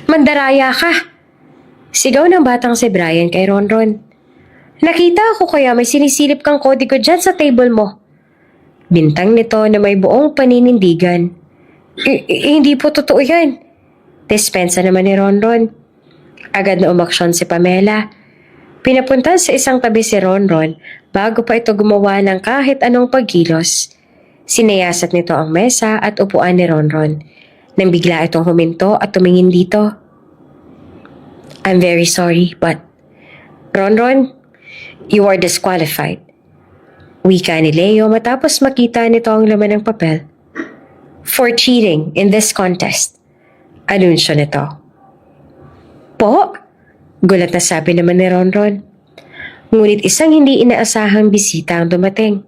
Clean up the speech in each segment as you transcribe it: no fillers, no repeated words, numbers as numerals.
Mandaraya ka! Sigaw ng batang si Brian kay Ronron. Nakita ko kaya may sinisilip kang kodigo dyan sa table mo. Bintang nito na may buong paninindigan. Hindi po totoo yan. Dispensa naman ni Ronron. Agad na umaksyon si Pamela. Pinapunta sa isang tabi si Ronron bago pa ito gumawa ng kahit anong pagkilos. Sinayasat nito ang mesa at upuan ni Ronron. Nang bigla itong huminto at tumingin dito. I'm very sorry, but Ronron, you are disqualified. Wika ni Leo matapos makita nito ang laman ng papel. For cheating in this contest. Anunsyo nito. Po? Gulat na sabi naman ni Ronron. Ngunit isang hindi inaasahang bisita ang dumating.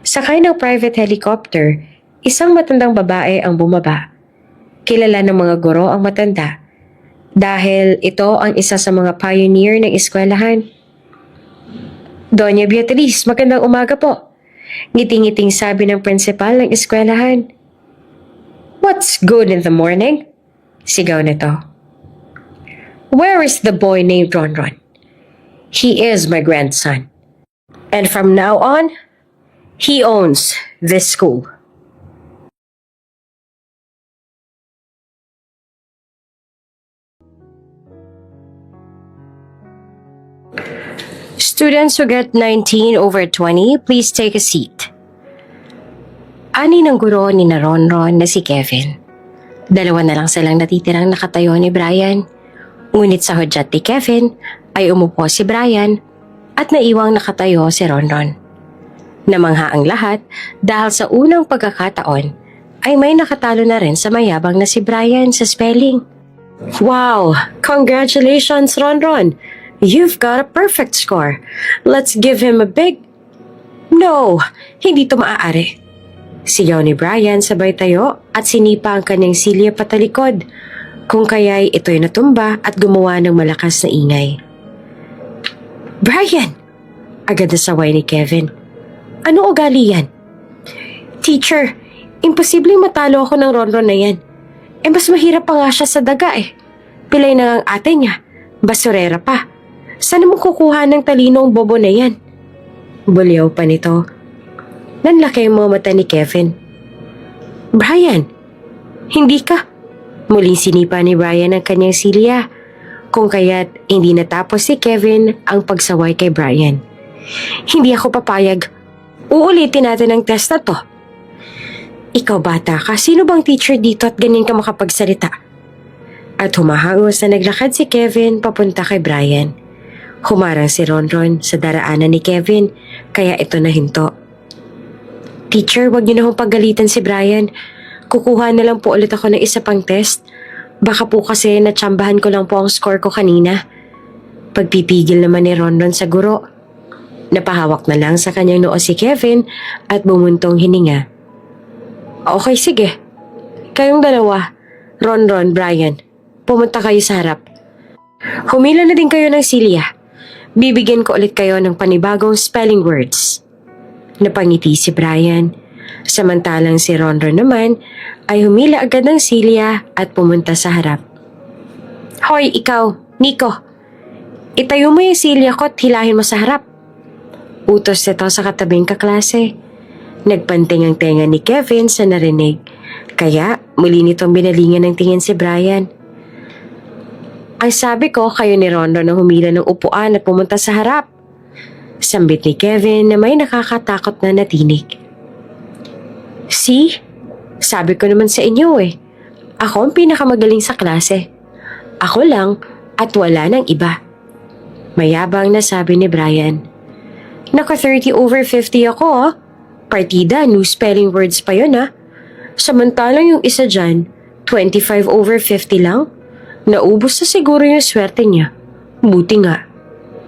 Sakay ng private helicopter, isang matandang babae ang bumaba. Kilala ng mga guro ang matanda dahil ito ang isa sa mga pioneer ng eskwelahan. Doña Beatriz, magandang umaga po. Ngiting-ngiting sabi ng principal ng eskwelahan. What's good in the morning? Sigaw nito. Where is the boy named Ronron? He is my grandson. And from now on, he owns this school. Students who get 19/20, please take a seat. Ani ng guro ni na Ronron na si Kevin. Dalawa na lang silang natitirang nakatayo ni Brian. Ngunit sa hudyat ni Kevin ay umupo si Brian at naiwang nakatayo si Ronron. Namangha ang lahat dahil sa unang pagkakataon ay may nakatalo na rin sa mayabang na si Brian sa spelling. Wow! Congratulations, Ronron! You've got a perfect score. Let's give him a big... No! Hindi to maaari. Sigaw ni Brian sabay tayo at sinipa ang kanyang silya patalikod. Kung kaya'y ito'y natumba at gumawa ng malakas na ingay. Brian! Agad na saway ni Kevin. Ano ugali yan? Teacher, imposibleng matalo ako ng Ronron na yan. Mas mahirap pa nga siya sa daga eh. Pilay na ang ate niya. Basurera pa. Saan mo kukuha ng talinong bobo na yan? Bulyaw pa nito. Nanlaki ang mga mata ni Kevin. Brian, hindi ka. Muling sinipa ni Brian ang kanyang silya. Kung kaya't hindi natapos si Kevin ang pagsaway kay Brian. Hindi ako papayag. Uulitin natin ang test na to. Ikaw bata ka, sino bang teacher dito at ganyan ka makapagsalita? At humahangos na naglakad si Kevin papunta kay Brian. Humarang si Ronron sa daraanan ni Kevin, kaya ito nahinto. Teacher, wag niyo na hong paggalitan si Brian. Kukuha na lang po ulit ako ng isa pang test. Baka po kasi natsambahan ko lang po ang score ko kanina. Pagpipigil naman ni Ronron sa guro. Napahawak na lang sa kanyang noo si Kevin at bumuntong hininga. Okay, sige. Kayong dalawa, Ronron, Brian, pumunta kayo sa harap. Humila na din kayo ng silya. Bibigyan ko ulit kayo ng panibagong spelling words. Napangiti si Brian. Samantalang si Ronron naman ay humila agad ng silya at pumunta sa harap. Hoy, ikaw, Nico. Itayo mo yung silya ko at hilahin mo sa harap. Utos nito sa katabing kaklase. Nagpanting ang tenga ni Kevin sa narinig. Kaya muli nitong binalingan ng tingin si Brian. Ang sabi ko, kayo ni Ronron na humila ng upuan at pumunta sa harap. Sambit ni Kevin na may nakakatakot na natinig. See? Sabi ko naman sa inyo eh. Ako ang pinakamagaling sa klase. Ako lang at wala nang iba. Mayabang na sabi ni Brian. Naka 30/50 ako ah. Partida, new spelling words pa yun ah. Samantalang yung isa dyan, 25/50 lang. Naubos na siguro yung swerte niya. Buti nga.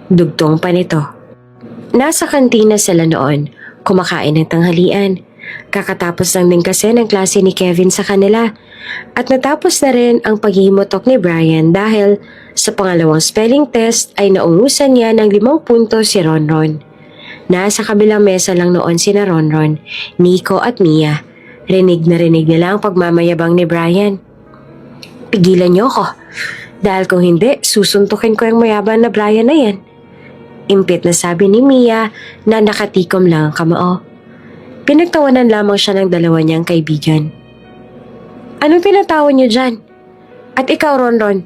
Dugtong pa nito. Nasa kantina sila noon, kumakain ng tanghalian. Kakatapos lang din kasi ng klase ni Kevin sa kanila. At natapos na rin ang paghihimotok ni Brian dahil sa pangalawang spelling test ay naungusan niya ng 5 puntos si Ronron. Nasa kabilang mesa lang noon sina Ronron, Nico at Mia. Rinig na rinig nila ang pagmamayabang ni Brian. Pigilan niyo ako. Dahil kung hindi, susuntukin ko yung mayabang na Brian na yan. Impit na sabi ni Mia na nakatikom lang ang kamao. Pinagtawanan lamang siya ng dalawa niyang kaibigan. Anong tinatawa niyo dyan? At ikaw, Ronron,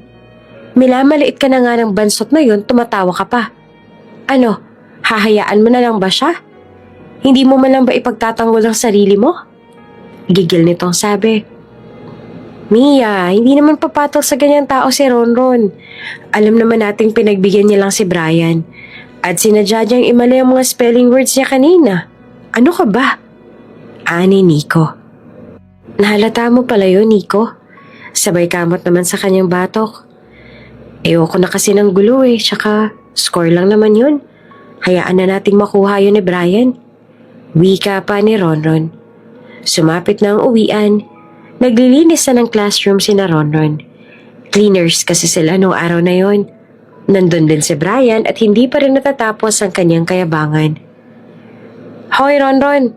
milamaliit ka na nga ng bansot na yun, tumatawa ka pa. Ano, hahayaan mo na lang ba siya? Hindi mo man lang ba ipagtatanggol ang sarili mo? Gigil nitong sabi. Mia, hindi naman papatol sa ganyang tao si Ronron. Alam naman nating pinagbigyan niya lang si Brian. At sinadya niyang imali ang mga spelling words niya kanina. Ano ka ba? Ani Nico. Nahalata mo pala yun, Nico. Sabay kamot naman sa kanyang batok. Ayoko na kasi ng gulo tsaka score lang naman yun. Hayaan na nating makuha yun ni Brian. Wika pa ni Ronron. Sumapit na ang uwian. Naglilinis na ng classroom sina Ronron. Cleaners kasi sila noong araw na yon. Nandun din si Brian at hindi pa rin natatapos ang kanyang kayabangan. Hoy Ronron,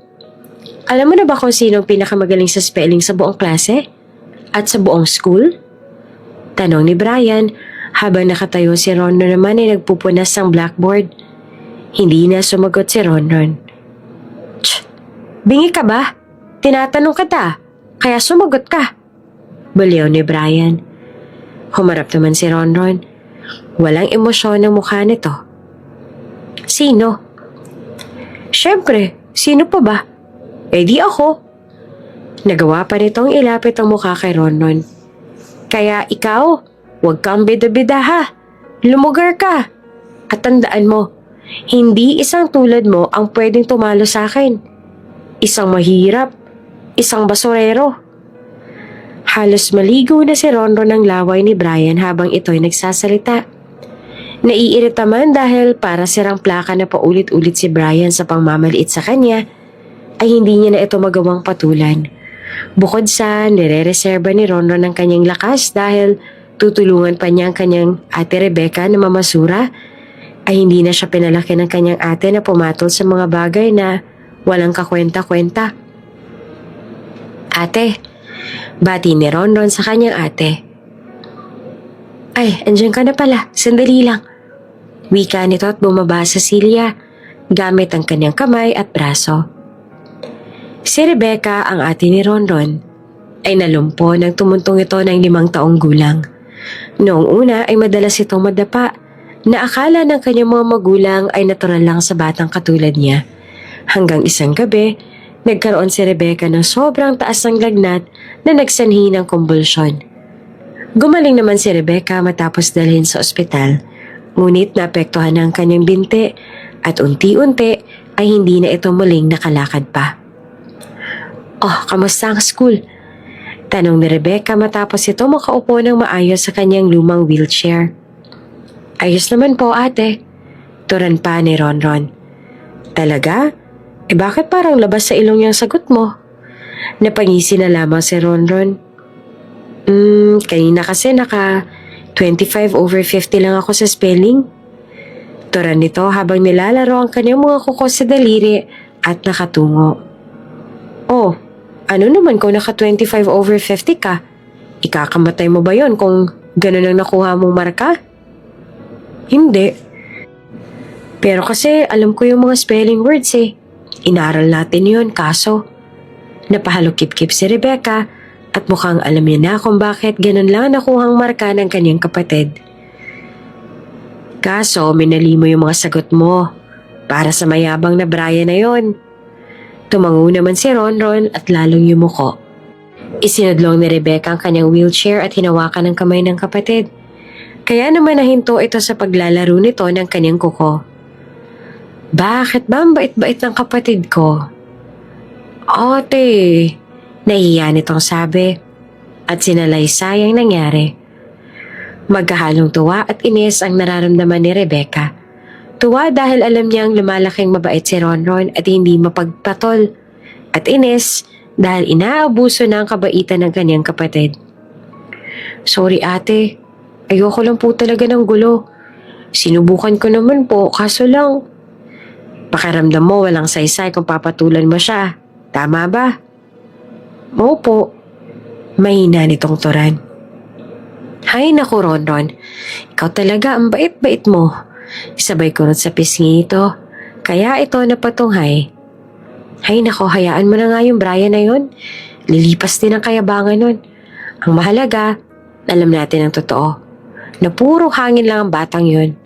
alam mo na ba kung sino ang pinakamagaling sa spelling sa buong klase? At sa buong school? Tanong ni Brian habang nakatayo si Ronron naman ay nagpupunas ng blackboard. Hindi na sumagot si Ronron. Bingi ka ba? Tinatanong kita, kaya sumagot ka. Baliw ni Brian. Humarap naman si Ronron. Walang emosyon ang mukha nito. Sino? Siyempre, sino pa ba? Eh di ako. Nagawa pa nitong ilapit ang mukha kay Ronron. Kaya ikaw, huwag kang bida-bida ha. Lumugar ka. At tandaan mo, hindi isang tulad mo ang pwedeng tumalo sa akin. Isang mahirap, isang basurero. Halos maligo na si Ronron ng laway ni Brian habang ito'y nagsasalita. Naiirita man dahil para sirang plaka na paulit-ulit si Brian sa pangmamaliit sa kanya, ay hindi niya na ito magawang patulan. Bukod sa nire-reserba ni Ronron ang kanyang lakas dahil tutulungan pa niya ang kanyang ate Rebecca na mamasura, ay hindi na siya pinalaki ng kanyang ate na pumatol sa mga bagay na walang kakwenta-kwenta. Ate, bati ni Ronron sa kanyang ate. Ay, andyan ka na pala, sandali lang. Wika nito at bumaba sa silya, gamit ang kanyang kamay at braso. Si Rebecca, ang ate ni Ronron, ay nalumpo nang tumuntong ito ng 5 taong gulang. Noong una ay madalas itong madapa, na akala ng kanyang mga magulang ay natural lang sa batang katulad niya. Hanggang isang gabi, nagkaroon si Rebecca ng sobrang taas ng lagnat na nagsanhi ng kumbulsyon. Gumaling naman si Rebecca matapos dalhin sa ospital, ngunit naapektuhan ang kanyang binti at unti-unti ay hindi na ito muling nakalakad pa. Oh, kamusta ang school? Tanong ni Rebecca matapos ito makaupo ng maayos sa kanyang lumang wheelchair. Ayos naman po ate, turan pa ni Ronron. Talaga? Eh bakit parang labas sa ilong yung sagot mo? Napangisi na lamang si Ronron. Kanina kasi naka 25/50 lang ako sa spelling. Turan nito habang nilalaro ang kanyang mga kuko sa daliri at nakatungo. Oh, ano naman kung naka 25/50 ka? Ikakamatay mo ba yon kung ganun ang nakuha mong marka? Hindi. Pero kasi alam ko yung mga spelling words Inaral natin yun kaso. Napahalukip-kip si Rebecca at mukhang alam niya na kung bakit ganun lang nakuhang marka ng kanyang kapatid. Kaso minali mo yung mga sagot mo para sa mayabang na Brian na yon. Tumango naman si Ronron at lalong yumuko. Isinadlong ni Rebecca ang kanyang wheelchair at hinawakan ng kamay ng kapatid. Kaya naman nahinto ito sa paglalaro nito ng kanyang kuko. Bakit ba ang bait-bait ng kapatid ko? Ate, nahiya nitong sabi at sinalaysay ang nangyari. Magkahalong tuwa at inis ang nararamdaman ni Rebecca. Tuwa dahil alam niyang lumalaking mabait si Ronron at hindi mapagpatol. At inis dahil inaabuso na ang kabaitan ng kanyang kapatid. Sorry ate, ayoko lang po talaga ng gulo. Sinubukan ko naman po kaso lang. Pakiramdam mo walang saysay kung papatulan mo siya. Tama ba? Opo. Mahina nitong turan. Hay naku, Ronron. Ikaw talaga ang bait-bait mo. Sabay ko rin sa pisngi nito. Kaya ito napatunghay. Hay naku, hayaan mo na nga yung Brian na yun. Lilipas din ang kayabangan nun. Ang mahalaga, alam natin ang totoo. Na puro hangin lang ang batang yun.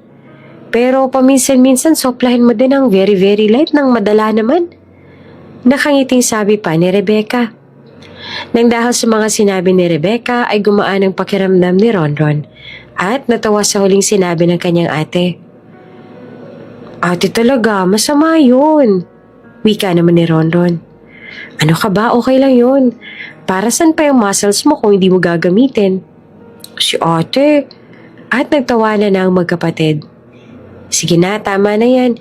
Pero paminsan-minsan soplahin mo din ang very very light ng madala naman. Nakangiting sabi pa ni Rebecca. Nang dahil sa mga sinabi ni Rebecca ay gumaan ang pakiramdam ni Ronron at natawa sa huling sinabi ng kanyang ate. Ate talaga, masama yun. Wika naman ni Ronron. Ano ka ba? Okay lang yun. Para saan pa yung muscles mo kung hindi mo gagamitin? Si ate. At nagtawanan na ang magkapatid. Sige na, tama na yan.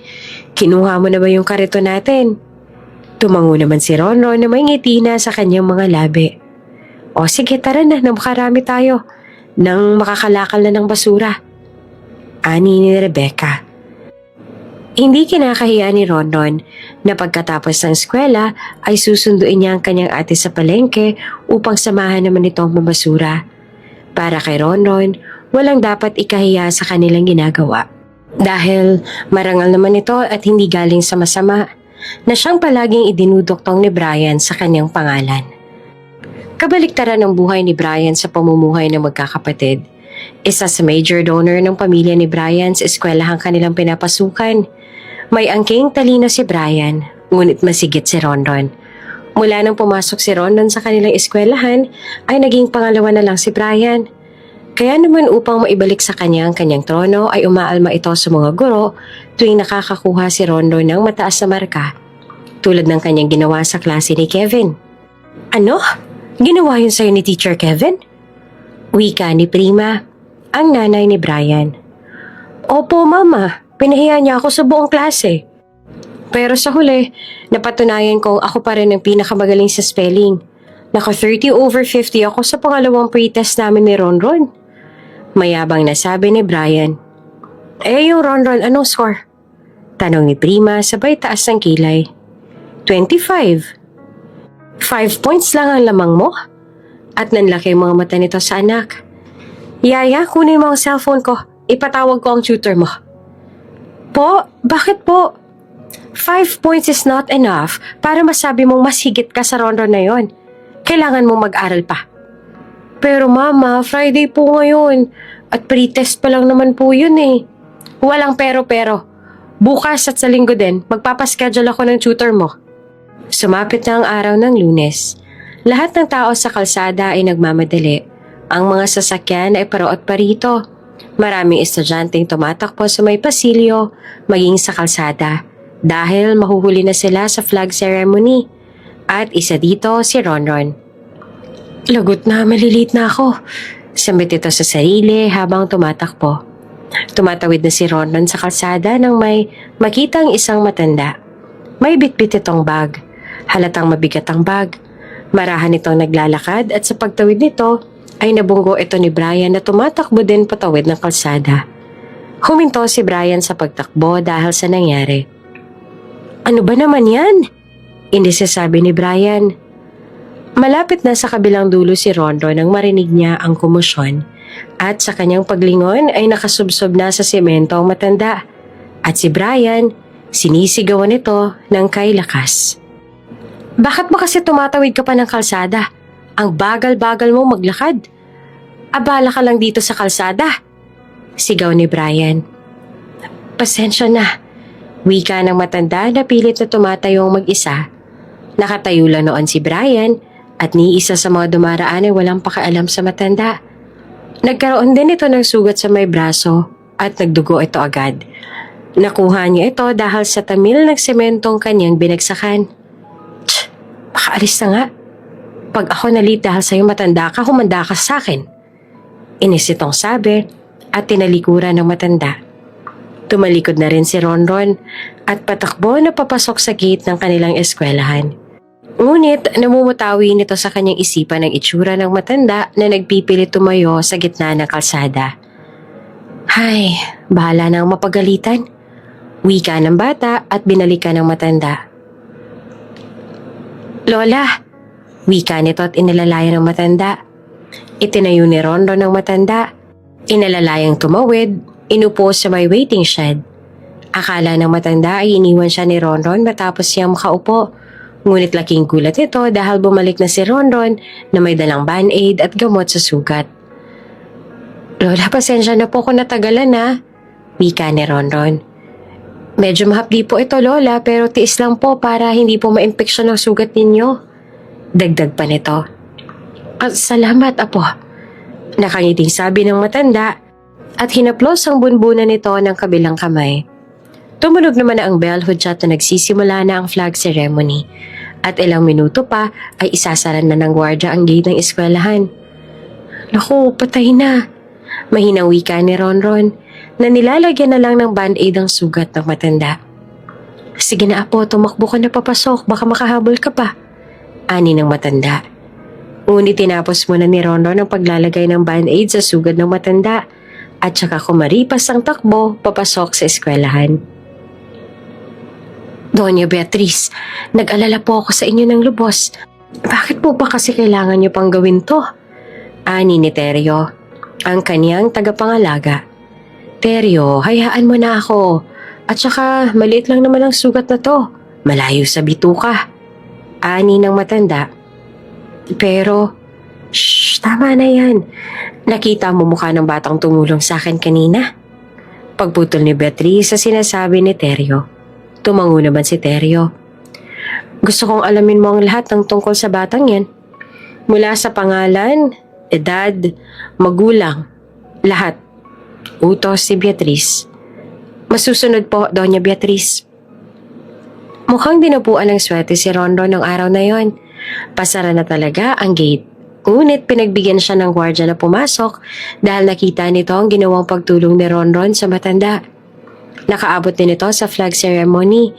Kinuha mo na ba yung karito natin? Tumango naman si Ronron na may ngiti na sa kanyang mga labi. O sige, tara na, makarami tayo. Nang makakalakal na ng basura. Ani ni Rebecca. Hindi kinakahiya ni Ronron na pagkatapos ng eskwela ay susunduin niya ang kanyang ate sa palengke upang samahan naman itong bumasura. Para kay Ronron, walang dapat ikahiya sa kanilang ginagawa. Dahil marangal naman ito at hindi galing sa masama na siyang palaging idinuduktong ni Brian sa kanyang pangalan. Kabaliktaran ng buhay ni Brian sa pamumuhay ng magkakapatid. Isa sa major donor ng pamilya ni Brian sa eskwelahang kanilang pinapasukan. May angking talino si Brian, ngunit masigit si Ronron. Mula nang pumasok si Ronron sa kanilang eskwelahan, ay naging pangalawa na lang si Brian. Kaya naman upang maibalik sa kanya ang kanyang trono ay umaalma ito sa mga guro tuwing nakakakuha si Ronron ng mataas na marka, tulad ng kanyang ginawa sa klase ni Kevin. Ano? Ginawa yun sa'yo ni Teacher Kevin? Wika ni Prima, ang nanay ni Brian. Opo, Mama. Pinahiya niya ako sa buong klase. Pero sa huli, napatunayan kong ako pa rin ang pinakamagaling sa spelling. Naka 30 over 50 ako sa pangalawang pretest namin ni Ronron. Mayabang na sabi ni Brian. Yung Ronron, anong score? Tanong ni Prima sabay taas ng kilay. 25. 5 points lang ang lamang mo? At nanlaki mga mata nito sa anak. Yaya, kunin mo ang cellphone ko. Ipatawag ko ang tutor mo. Po? Bakit po? 5 points is not enough para masabi mong mas higit ka sa Ronron na yon. Kailangan mong mag-aral pa. Pero Mama, Friday po ngayon. At pre-test pa lang naman po yun eh. Walang pero-pero. Bukas at sa linggo din, magpapaschedule ako ng tutor mo. Sumapit na ang araw ng Lunes. Lahat ng tao sa kalsada ay nagmamadali. Ang mga sasakyan ay paroot parito. Maraming estudyanteng tumatakbo sa may pasilyo, maging sa kalsada. Dahil mahuhuli na sila sa flag ceremony. At isa dito si Ronron. Lagot na, malilit na ako. Sambit ito sa sarili habang tumatakbo. Tumatawid na si Ronron sa kalsada nang may makitang isang matanda. May bitbit itong bag. Halatang mabigat ang bag. Marahan itong naglalakad at sa pagtawid nito ay nabunggo ito ni Brian na tumatakbo din patawid ng kalsada. Huminto si Brian sa pagtakbo dahil sa nangyari. Ano ba naman yan? Hindi sabi ni Brian. Malapit na sa kabilang dulo si Ronron nang marinig niya ang komosyon at sa kanyang paglingon ay nakasubsob na sa semento ang matanda at si Brian sinisigawan ito ng kay lakas. Bakit ba kasi tumatawid ka pa ng kalsada? Ang bagal-bagal mo maglakad. Abala ka lang dito sa kalsada. Sigaw ni Brian. Pasensya na. Wika ng matanda na pilit na tumatayong mag-isa. Nakatayo lang noon si Brian at ni isa sa mga dumaraan ay walang pakialam sa matanda. Nagkaroon din ito ng sugat sa may braso at nagdugo ito agad. Nakuha niya ito dahil sa tamil ng sementong kanyang binagsakan. Tch, makaalis na nga. Pag ako nalit dahil sa'yo matanda ka, humanda ka sa akin. Inis itong sabi at tinalikuran ng matanda. Tumalikod na rin si Ronron at patakbo na papasok sa gate ng kanilang eskwelahan. Ngunit namumutawi nito sa kanyang isipan ang itsura ng matanda na nagpipilit tumayo sa gitna ng kalsada. Hay, bahala nang mapagalitan. Wika ng bata at binalikan ng matanda. Lola, wika nito at inilalayan ng matanda. Itinayo ni Ronron ng matanda. Inalalayang tumawid, inupo sa may waiting shed. Akala ng matanda ay iniwan siya ni Ronron matapos siyang makaupo. Ngunit laking gulat ito dahil bumalik na si Ronron na may dalang band-aid at gamot sa sugat. Lola, pasensya na po kung natagalan na, wika ni Ronron. Medyo mahapdi po ito, Lola, pero tiis lang po para hindi po ma-impeksyon ang sugat ninyo. Dagdag pa nito. Salamat, Apo. Nakangiting sabi ng matanda at hinaplos ang bunbunan nito ng kabilang kamay. Tumunog naman na ang bell hudyat na nagsisimula na ang flag ceremony at ilang minuto pa ay isasara na ng gwardya ang gate ng eskwelahan. Naku, patay na. Mahinang wika ni Ronron na nilalagyan na lang ng band-aid ang sugat ng matanda. Sige na, Apo, tumakbo ka na papasok, baka makahabol ka pa. Ani ng matanda. Ngunit tinapos muna ni Ronron ang paglalagay ng band-aid sa sugat ng matanda at saka kumaripas ang takbo papasok sa eskwelahan. Doña Beatriz, nag-alala po ako sa inyo ng lubos. Bakit po ba kasi kailangan niyo pang gawin to? Ani ni Teryo, ang kaniyang tagapangalaga. Teryo, hayaan mo na ako. At saka maliit lang naman ang sugat na to. Malayo sa bituka. Ani ng matanda. Pero, shh, tama na yan. Nakita mo mukha ng batang tumulong sa akin kanina? Pagputol ni Beatriz sa sinasabi ni Teryo. Tumango naman si Teryo. Gusto kong alamin mo ang lahat ng tungkol sa batang yan. Mula sa pangalan, edad, magulang, lahat. Utos si Beatriz. Masusunod po, Doña Beatriz. Mukhang dinapuan ng swerte si Ronron ng araw na yon. Pasara na talaga ang gate. Ngunit pinagbigyan siya ng gwardya na pumasok dahil nakita nito ang ginawang pagtulong ni Ronron sa matanda. Nakaabot din ito sa flag ceremony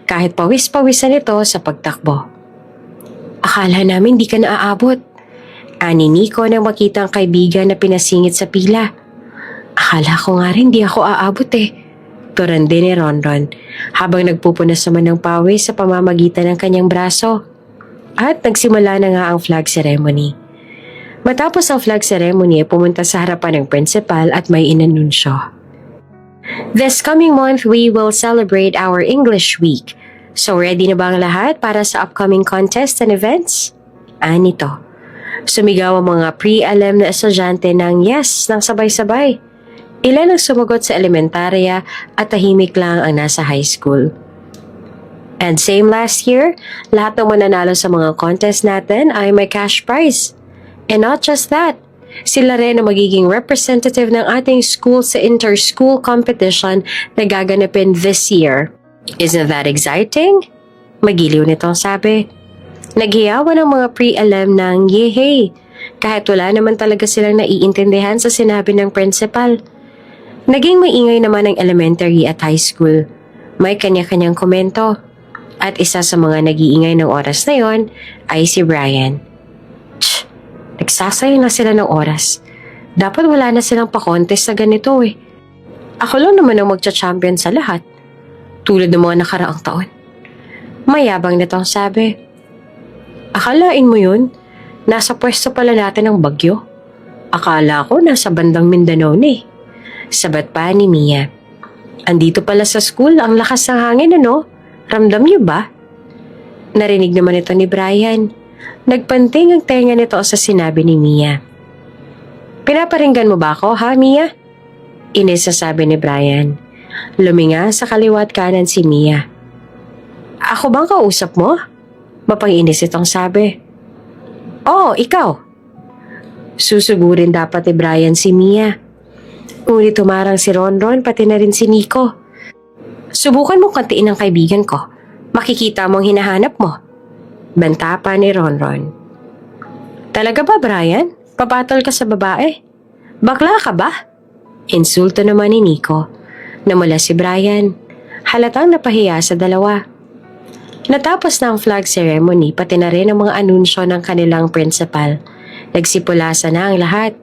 kahit pawis-pawisan ito sa pagtakbo. Akala namin di ka naaabot. Ani Nico nang makita ang kaibigan na pinasingit sa pila. Akala ko nga rin di ako aabot eh. Turan din ni Ronron habang nagpupunas naman ng pawis sa pamamagitan ng kanyang braso. At nagsimula na nga ang flag ceremony. Matapos ang flag ceremony, pumunta sa harapan ng principal at may inanunsyo. This coming month, we will celebrate our English Week. So ready na ba ang lahat para sa upcoming contests and events? Anito. Sumigaw ang mga pre-alum na estudyante ng yes ng sabay-sabay. Ilan ang sumagot sa elementarya at tahimik lang ang nasa high school. And same last year, lahat ng mananalo sa mga contest natin ay may cash prize. And not just that, sila rin ang magiging representative ng ating school sa inter-school competition na gaganapin this year. Isn't that exciting? Magiliw nitong sabi. Naghiyawan ang mga pre-alum ng yehey, kahit wala naman talaga silang naiintindihan sa sinabi ng principal. Naging maingay naman ang elementary at high school. May kanya-kanyang komento. At isa sa mga nag-iingay ng oras na yon ay si Brian. Nagsasayang na sila ng oras. Dapat wala na silang pa-contest na ganito eh. Ako lang naman ang magcha-champion sa lahat. Tulad ng mga nakaraang taon. Mayabang nitong sabi. Akalain mo yun? Nasa pwesto pala natin ang bagyo. Akala ko nasa bandang Mindanao na eh. Sabat pa ni Mia. Andito pala sa school ang lakas ng hangin ano? Ramdam niyo ba? Narinig naman ito ni Brian. Nagpanting ang tenga nito sa sinabi ni Mia. Pinaparinggan mo ba ako, ha, Mia? Inis na sabi ni Brian. Luminga sa kaliwa at kanan si Mia. Ako bang kausap mo? Mapang-inis itong sabi. Oo, ikaw. Susugurin dapat ni Brian si Mia. Ngunit tumarang si Ronron pati na rin si Nico. Subukan mo kantiin ang kaibigan ko. Makikita mo ang hinahanap mo. Banta pa ni Ronron. Talaga ba, Brian? Papatol ka sa babae? Bakla ka ba? Insulto naman ni Nico. Namula si Brian. Halatang napahiya sa dalawa. Natapos na ang flag ceremony pati na rin ang mga anunsyo ng kanilang principal. Nagsipulasa na ang lahat.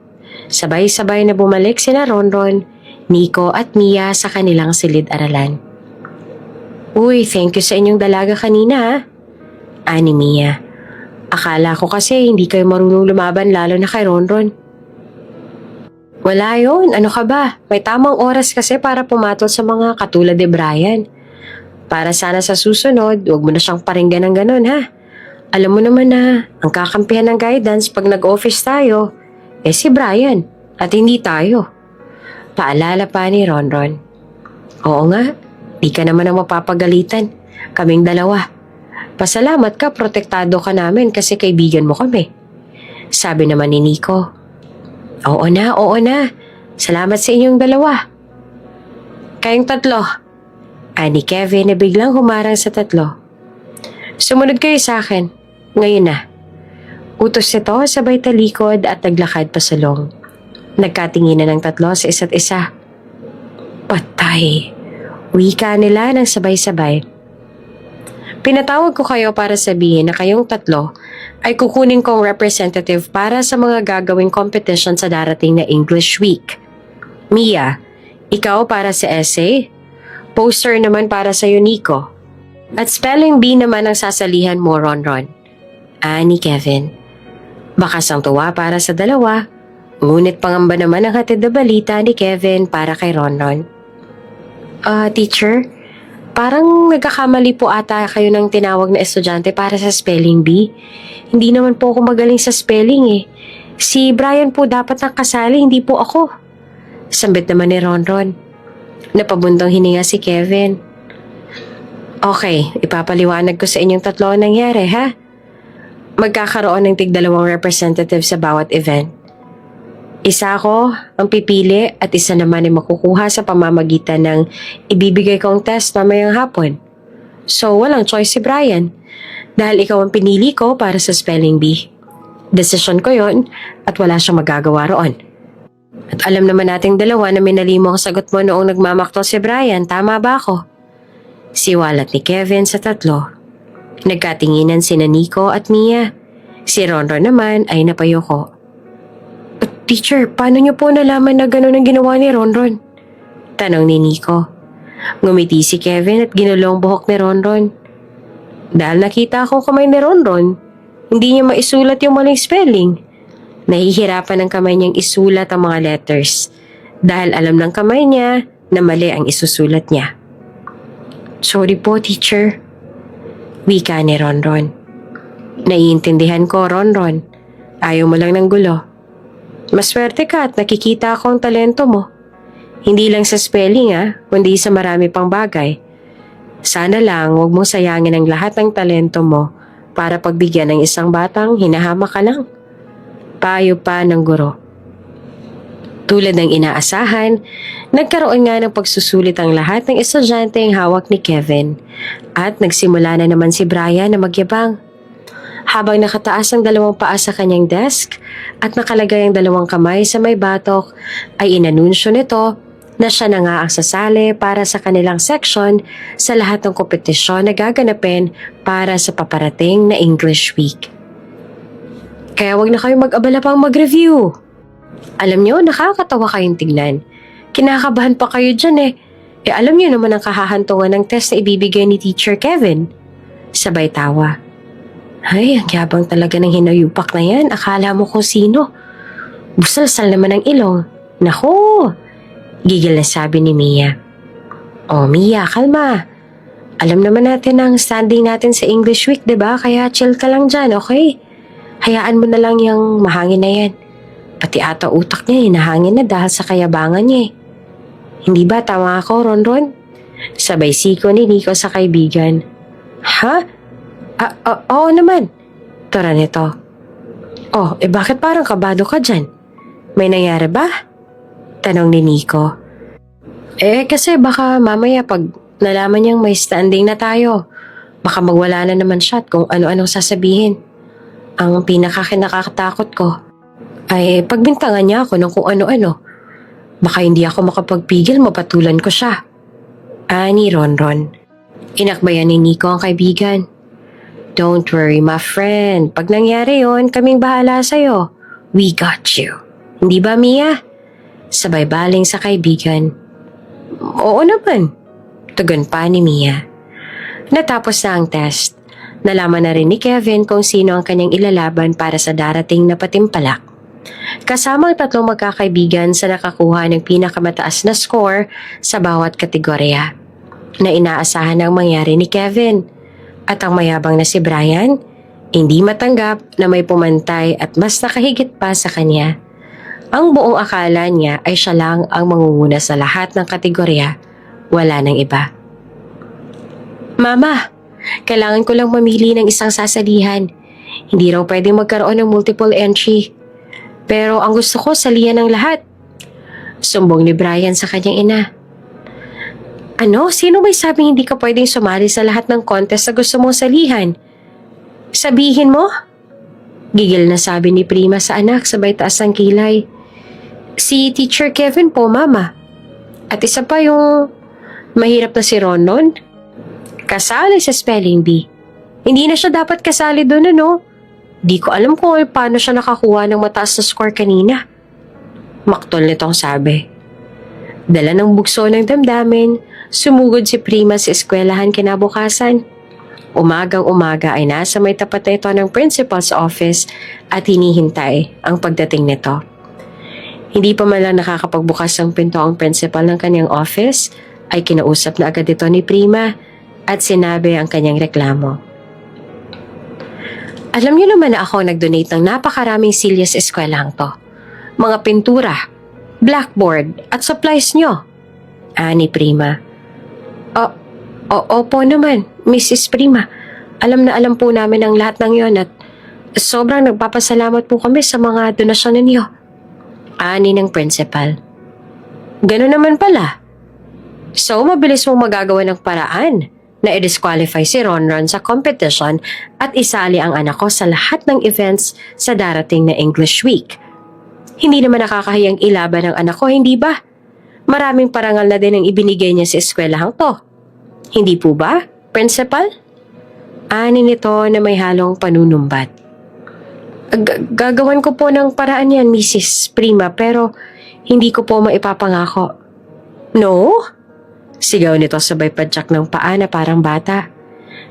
Sabay-sabay na bumalik sina Ronron, Nico at Mia sa kanilang silid-aralan. Uy, thank you sa inyong dalaga kanina ha. Ani Mia. Akala ko kasi hindi kayo marunong lumaban lalo na kay Ronron. Wala yun. Ano ka ba? May tamang oras kasi para pumatol sa mga katulad ni Brian. Para sana sa susunod, huwag mo na siyang paringgan ng ganun, ha? Alam mo naman na ang kakampihan ng guidance pag nag-office tayo, si Brian at hindi tayo. Paalala pa ni Ronron. Oo nga, di ka naman ang mapapagalitan. Kaming dalawa. Pasalamat ka, protektado ka namin kasi kaibigan mo kami. Sabi naman ni Nico. Oo na, oo na. Salamat sa inyong dalawa. Kayong tatlo. Ani Kevin na biglang humarang sa tatlo. Sumunod kayo sa akin. Ngayon na. Utos nito sabay talikod at naglakad pasalong. Nagkatinginan ng tatlo sa isa't isa. Patay. Wika nila ng sabay-sabay. Pinatawag ko kayo para sabihin na kayong tatlo ay kukunin kong representative para sa mga gagawing competition sa darating na English Week. Mia, ikaw para sa essay, poster naman para sa Nico, at spelling bee naman ang sasalihan mo, Ronron. Ni Kevin. Bakas ang tuwa para sa dalawa, ngunit pangamba naman ang hatid na balita ni Kevin para kay Ronron. Teacher, parang nagkakamali po ata kayo ng tinawag na estudyante para sa spelling bee. Hindi naman po ako magaling sa spelling eh. Si Brian po dapat nakasali, hindi po ako. Sambit naman ni Ronron. Napabundong hininga si Kevin. Okay, ipapaliwanag ko sa inyong tatlo ang nangyari, ha? Magkakaroon ng tig-2 representative sa bawat event. Isa ako ang pipili at isa naman ay makukuha sa pamamagitan ng ibibigay kong test mamayang hapon. So, walang choice si Brian dahil ikaw ang pinili ko para sa spelling bee. Desisyon ko yon at wala siyang magagawa roon. At alam naman nating dalawa na minalimo ang sagot mo noong nagmamaktol si Brian, tama ba ako? Siwalat ni Kevin sa tatlo. Nagkatinginan sina Nico at Mia. Si Ronron naman ay napayoko. Teacher, paano niyo po nalaman na gano'n ang ginawa ni Ronron? Tanong ni Nico. Ngumiti si Kevin at ginulong buhok ni Ronron. Dahil nakita ko kamay ni Ronron, hindi niya maisulat yung maling spelling. Nahihirapan ang kamay niyang isulat ang mga letters dahil alam ng kamay niya na mali ang isusulat niya. Sorry po, teacher. Wika ni Ronron. Naiintindihan ko, Ronron. Ayaw mo lang ng gulo. Maswerte ka at nakikita ako ang talento mo. Hindi lang sa spelling kundi sa marami pang bagay. Sana lang huwag mo sayangin ang lahat ng talento mo para pagbigyan ng isang batang hinahama ka lang. Payo pa ng guro. Tulad ng inaasahan, nagkaroon nga ng pagsusulit ang lahat ng estudyante ang hawak ni Kevin at nagsimula na naman si Brian na magyabang. Habang nakataas ang 2 paa sa kanyang desk at nakalagay ang 2 kamay sa may batok, ay inanunsyo nito na siya na nga ang sasali para sa kanilang section sa lahat ng kompetisyon na gaganapin para sa paparating na English Week. Kaya wag na kayong mag-abala pang mag-review. Alam nyo, nakakatawa kayong tignan. Kinakabahan pa kayo dyan alam nyo naman ang kahahantungan ng test na ibibigay ni Teacher Kevin. Sabay tawa. Ay, ang yabang talaga ng hinayupak na yan. Akala mo kung sino. Busalsal naman ang ilong. Naku! Gigil na sabi ni Mia. Oh, Mia, kalma. Alam naman natin ang standing natin sa English Week, diba? Kaya chill ka lang dyan, okay? Hayaan mo na lang yung mahangin na yan. Pati ata utak niya nahangin na dahil sa kayabangan niya Hindi ba tama ako, Ronron? Sabay siko ni Nico sa kaibigan. Ha? Oo naman. Tora nito. Oh, bakit parang kabado ka dyan? May nangyari ba? Tanong ni Nico. Kasi baka mamaya pag nalaman niyang may standing na tayo, baka magwala na naman siya at kung ano-anong sasabihin. Ang pinakakinakatakot ko ay pagbintangan niya ako ng kung ano-ano. Baka hindi ako makapagpigil, mapatulan ko siya. Ni Ronron. Inakbayan ni Nico ang kaibigan. Don't worry, my friend. Pag nangyari yon, kaming bahala sa'yo. We got you. Hindi ba, Mia? Sabay baling sa kaibigan. Oo naman. Tugon pa ni Mia. Natapos na ang test. Nalaman na rin ni Kevin kung sino ang kanyang ilalaban para sa darating na patimpalak. Kasama ang tatlong magkakaibigan sa nakakuha ng pinakamataas na score sa bawat kategorya na inaasahan ng mangyari ni Kevin. At ang mayabang na si Brian, hindi matanggap na may pumantay at mas nakahigit pa sa kanya. Ang buong akala niya ay siya lang ang mangunguna sa lahat ng kategorya, wala nang iba. Mama, kailangan ko lang mamili ng isang sasalihan. Hindi raw pwedeng magkaroon ng multiple entry. Pero ang gusto ko, salihan ng lahat. Sumbong ni Brian sa kanyang ina. Ano? Sino may sabing hindi ka pwedeng sumali sa lahat ng contest na gusto mong salihan? Sabihin mo? Gigil na sabi ni Prima sa anak sabay taas ng kilay. Si Teacher Kevin po, Mama. At isa pa yung mahirap na si Ronon. Kasali sa spelling bee. Hindi na siya dapat kasali doon, ano? Di ko alam kung paano siya nakakuha ng mataas na score kanina. Maktol nitong sabi. Dala ng bugso ng damdamin, sumugod si Prima sa eskwelahan kinabukasan. Umagang-umaga ay nasa may tapat na ito ng principal's office at hinihintay ang pagdating nito. Hindi pa man lang nakakapagbukas ng pinto ang principal ng kanyang office, ay kinausap na agad ito ni Prima at sinabi ang kanyang reklamo. Alam niyo naman na ako nag-donate ng napakaraming silya sa eskwelahang to. Mga pintura, blackboard at supplies nyo. Ani Prima. Opo naman, Mrs. Prima. Alam na alam po namin ang lahat ng yon at sobrang nagpapasalamat po kami sa mga donasyon ninyo. Ani ng principal. Ganun naman pala. So, mabilis mong magagawa ng paraan na i-disqualify si Ronron sa competition at isali ang anak ko sa lahat ng events sa darating na English Week. Hindi naman nakakahiyang ilaban ng anak ko, hindi ba? Maraming parangal na din ang ibinigay niya sa eskwelahang to. Hindi po ba, Principal? Ani nito na may halong panunumbat. Gagawan ko po ng paraan yan, Mrs. Prima, pero hindi ko po maipapangako. No? Sigaw nito sabay padyak ng paa na parang bata.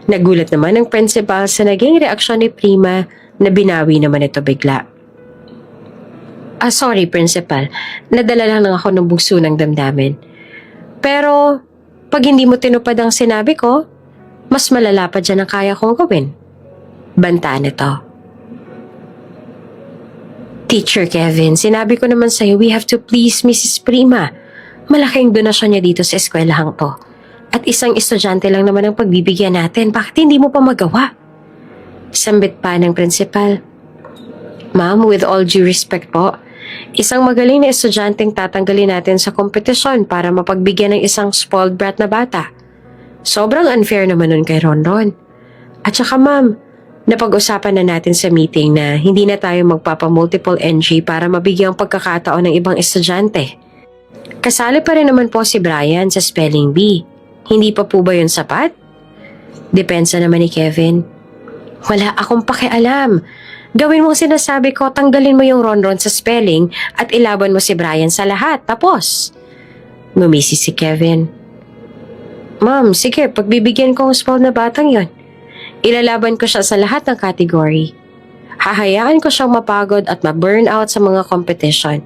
Nagulat naman ang principal sa naging reaksyon ni Prima na binawi naman ito bigla. Sorry, Principal. Nadala lang ako ng bugso ng damdamin. Pero, pag hindi mo tinupad ang sinabi ko, mas malala pa dyan ang kaya kong gawin. Banta nito. Teacher Kevin, sinabi ko naman sa'yo, we have to please Mrs. Prima. Malaking donasyon niya dito sa eskwelahang to. At isang estudyante lang naman ang pagbibigyan natin. Bakit hindi mo pa magawa? Sambit pa ng principal. Ma'am, with all due respect po, isang magaling na estudyanteng tatanggalin natin sa kompetisyon para mapagbigyan ng isang spoiled brat na bata. Sobrang unfair naman nun kay Ronron. At saka ma'am, napag-usapan na natin sa meeting na hindi na tayo magpapa-multiple NG para mabigyang pagkakataon ng ibang estudyante. Kasali pa rin naman po si Brian sa spelling bee. Hindi pa po ba yun sapat? Depensa naman ni Kevin. Wala akong pakialam. Gawin mo ang sinasabi ko, tanggalin mo yung Ronron sa spelling at ilaban mo si Brian sa lahat. Tapos. Ngumisi si Kevin. Ma'am, sige, pagbibigyan ko ang small na batang yon. Ilalaban ko siya sa lahat ng category. Hahayaan ko siyang mapagod at ma-burn out sa mga competition.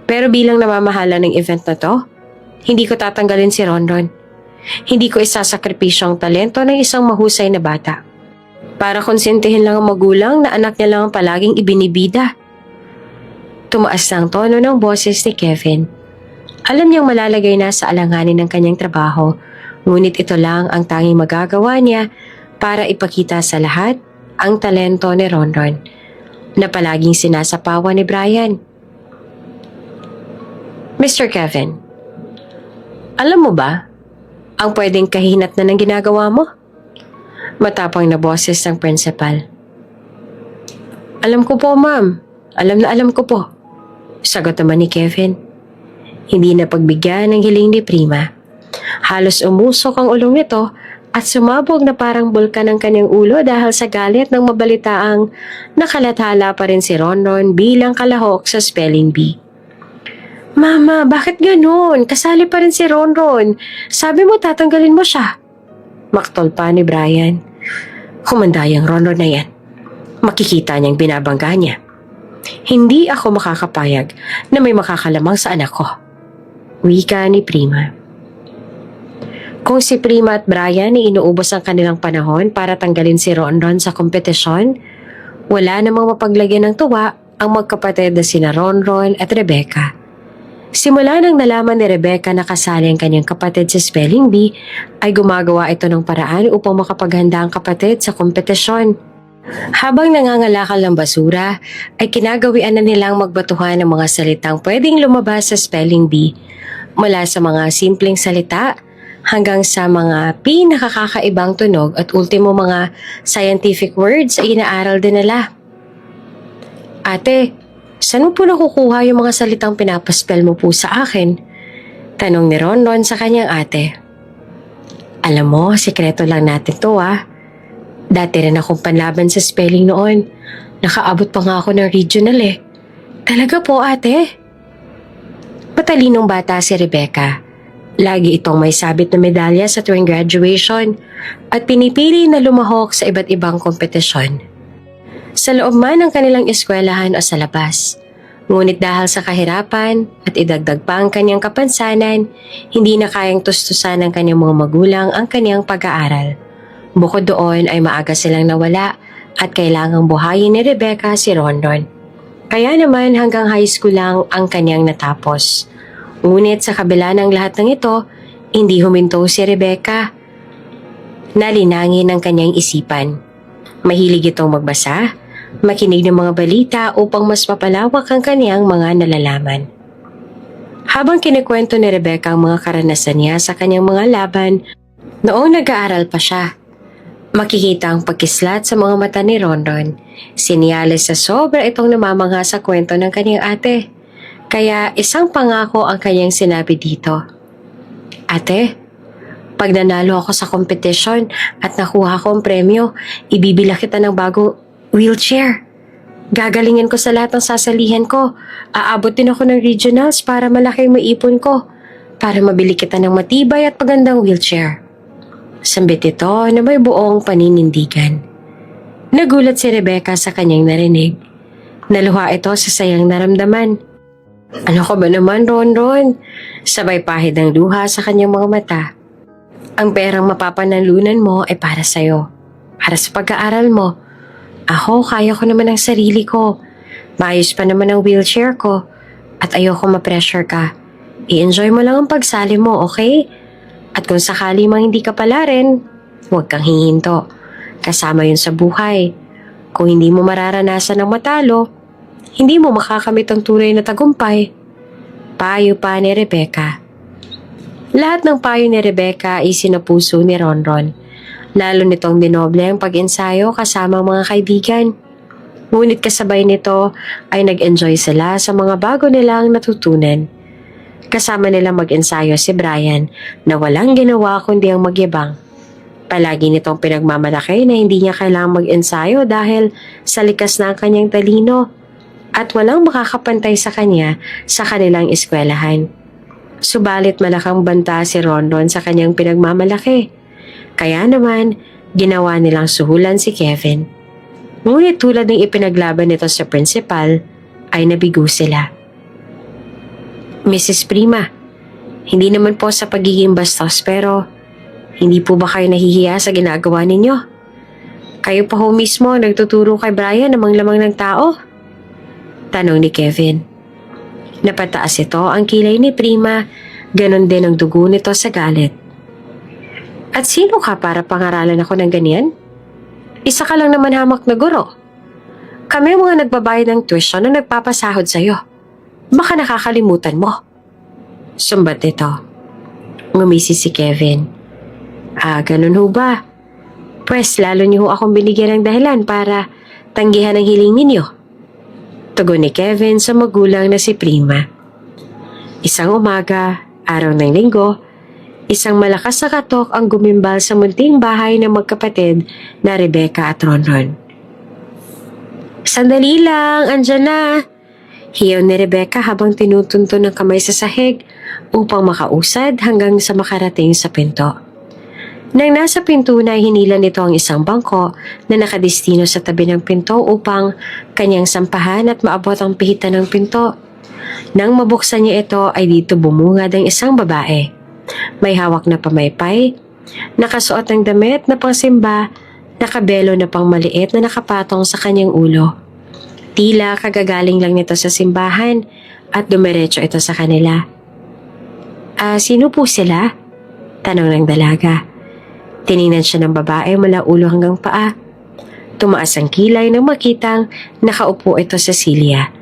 Pero bilang namamahala ng event na to, hindi ko tatanggalin si Ronron. Hindi ko isasakripisyo ang talento ng isang mahusay na bata. Para konsentihin lang ang magulang na anak niya lang ang palaging ibinibida. Tumaas na ang tono ng boses ni Kevin. Alam niyang malalagay na sa alanganin ng kanyang trabaho, ngunit ito lang ang tanging magagawa niya para ipakita sa lahat ang talento ni Ronron na palaging sinasapawan ni Brian. Mr. Kevin, alam mo ba ang pwedeng kahinat na ng ginagawa mo? Matapang na boses ng principal. Alam ko po, ma'am. Alam na alam ko po. Sagot naman ni Kevin. Hindi na pagbigyan ng hiling ni Prima. Halos umusok ang ulong nito at sumabog na parang bulkan ang kanyang ulo dahil sa galit ng mabalitaang nakalathala pa rin si Ronron bilang kalahok sa spelling bee. Mama, bakit ganun? Kasali pa rin si Ronron. Sabi mo tatanggalin mo siya. Maktol pa ni Brian. Humanda yung Ronron na yan. Makikita niyang binabangga niya. Hindi ako makakapayag na may makakalamang sa anak ko. Wika ni Prima. Kung si Prima at Brian ay inuubos ang kanilang panahon para tanggalin si Ronron sa kompetisyon, wala namang mapaglagyan ng tuwa ang magkapatid na sina Ronron at Rebecca. Simula nang nalaman ni Rebecca na kasali ang kanyang kapatid sa Spelling Bee, ay gumagawa ito ng paraan upang makapaghanda ang kapatid sa kompetisyon. Habang nangangalakal ng basura, ay kinagawian na nilang magbatuhan ng mga salitang pwedeng lumabas sa Spelling Bee, mula sa mga simpleng salita hanggang sa mga pinakakakaibang tunog at ultimo mga scientific words ay inaaral din nila. Ate, saan mo po nakukuha yung mga salitang pinapaspell mo po sa akin? Tanong ni Ronron sa kanyang ate. Alam mo, sikreto lang natin to ah. Dati rin akong panlaban sa spelling noon. Nakaabot pa nga ako ng regional eh. Talaga po ate? Matalinong bata si Rebecca. Lagi itong may sabit na medalya sa tuwing graduation at pinipili na lumahok sa iba't ibang kompetisyon. Sa loob man ng kanilang eskwelahan o sa labas. Ngunit dahil sa kahirapan at idagdag pa ang kanyang kapansanan, hindi na kayang tustusan ng kanyang mga magulang ang kanyang pag-aaral. Bukod doon ay maaga silang nawala at kailangang buhayin ni Rebecca si Ronron. Kaya naman hanggang high school lang ang kanyang natapos. Ngunit sa kabila ng lahat ng ito, hindi huminto si Rebecca. Nalinangin ang kanyang isipan. Mahilig itong magbasa, makinig ng mga balita upang mas mapalawak ang kanyang mga nalalaman. Habang kinikwento ni Rebecca ang mga karanasan niya sa kanyang mga laban, noong nag-aaral pa siya, makikita ang pagkislat sa mga mata ni Ronron. Sinyales sa sobra itong namamangha sa kwento ng kanyang ate. Kaya isang pangako ang kanyang sinabi dito. Ate, pag nanalo ako sa kompetisyon at nakuha ko ang premyo, ibibila kita ng bagong wheelchair. Gagalingin ko sa lahat ng sasalihan ko. Aabot din ako ng regionals para malaki ang maipon ko. Para mabili kita ng matibay at pagandang wheelchair. Sambit ito na may buong paninindigan. Nagulat si Rebecca sa kanyang narinig. Naluha ito sa sayang naramdaman. Ano ka ba naman, Ronron? Sabay pahid ng luha sa kanyang mga mata. Ang perang mapapanalunan mo ay para sa'yo. Para sa pag-aaral mo. Ako, kaya ko naman ang sarili ko. Maayos pa naman ang wheelchair ko. At ayoko ma-pressure ka. I-enjoy mo lang ang pagsali mo, okay? At kung sakali mang hindi ka pala rin, huwag kang hihinto. Kasama yun sa buhay. Kung hindi mo mararanasan ng matalo, hindi mo makakamit ang tunay na tagumpay. Payo pa ni Rebecca. Lahat ng payo ni Rebecca ay sinapuso ni Ronron. Lalo nitong dinoble ang pag-ensayo kasama ang mga kaibigan. Ngunit kasabay nito ay nag-enjoy sila sa mga bago nilang natutunan. Kasama nila mag-ensayo si Brian na walang ginawa kundi ang magyabang. Palagi nitong pinagmamalaki na hindi niya kailangang mag-ensayo dahil sa likas na ang kanyang talino at walang makakapantay sa kanya sa kanilang eskwelahan. Subalit malakang banta si Ronron sa kanyang pinagmamalaki. Kaya naman, ginawa nilang suhulan si Kevin. Ngunit tulad ng ipinaglaban nito sa principal, ay nabigo sila. Mrs. Prima, hindi naman po sa pagiging bastos pero hindi po ba kayo nahihiya sa ginagawa ninyo? Kayo pa ho mismo nagtuturo kay Brian ng lamang ng tao? Tanong ni Kevin. Napataas ito ang kilay ni Prima, ganon din ang dugo nito sa galit. At sino ka para pangaralan ako ng ganyan? Isa ka lang naman hamak na guro. Kami mga nagbabayad ng tuition na nagpapasahod sa'yo. Baka nakakalimutan mo. Sumbat nito. Ngumisi si Kevin. Ganun ho ba? Pwes lalo niyo ho akong binigyan ng dahilan para tanggihan ang hiling ninyo. Tugon ni Kevin sa magulang na si Prima. Isang umaga, araw ng linggo, isang malakas na katok ang gumimbal sa munting bahay ng magkapatid na Rebecca at Ronron. Sandali lang, andyan na. Hiyaw ni Rebecca habang tinutunto ng kamay sa sahig upang makausad hanggang sa makarating sa pinto. Nang nasa pinto na hinila nito ang isang bangko na nakadestino sa tabi ng pinto upang kanyang sampahan at maabot ang pihitan ng pinto. Nang mabuksan niya ito ay dito bumungad ang isang babae. May hawak na pamaypay, nakasuot ng damit na pangsimba, nakabelo na pangmaliit na nakapatong sa kanyang ulo. Tila kagagaling lang nito sa simbahan at dumiretso ito sa kanila. Sino po sila? Tanong ng dalaga. Tiningnan siya ng babae mula ulo hanggang paa. Tumaas ang kilay nang makitang nakaupo ito sa silya.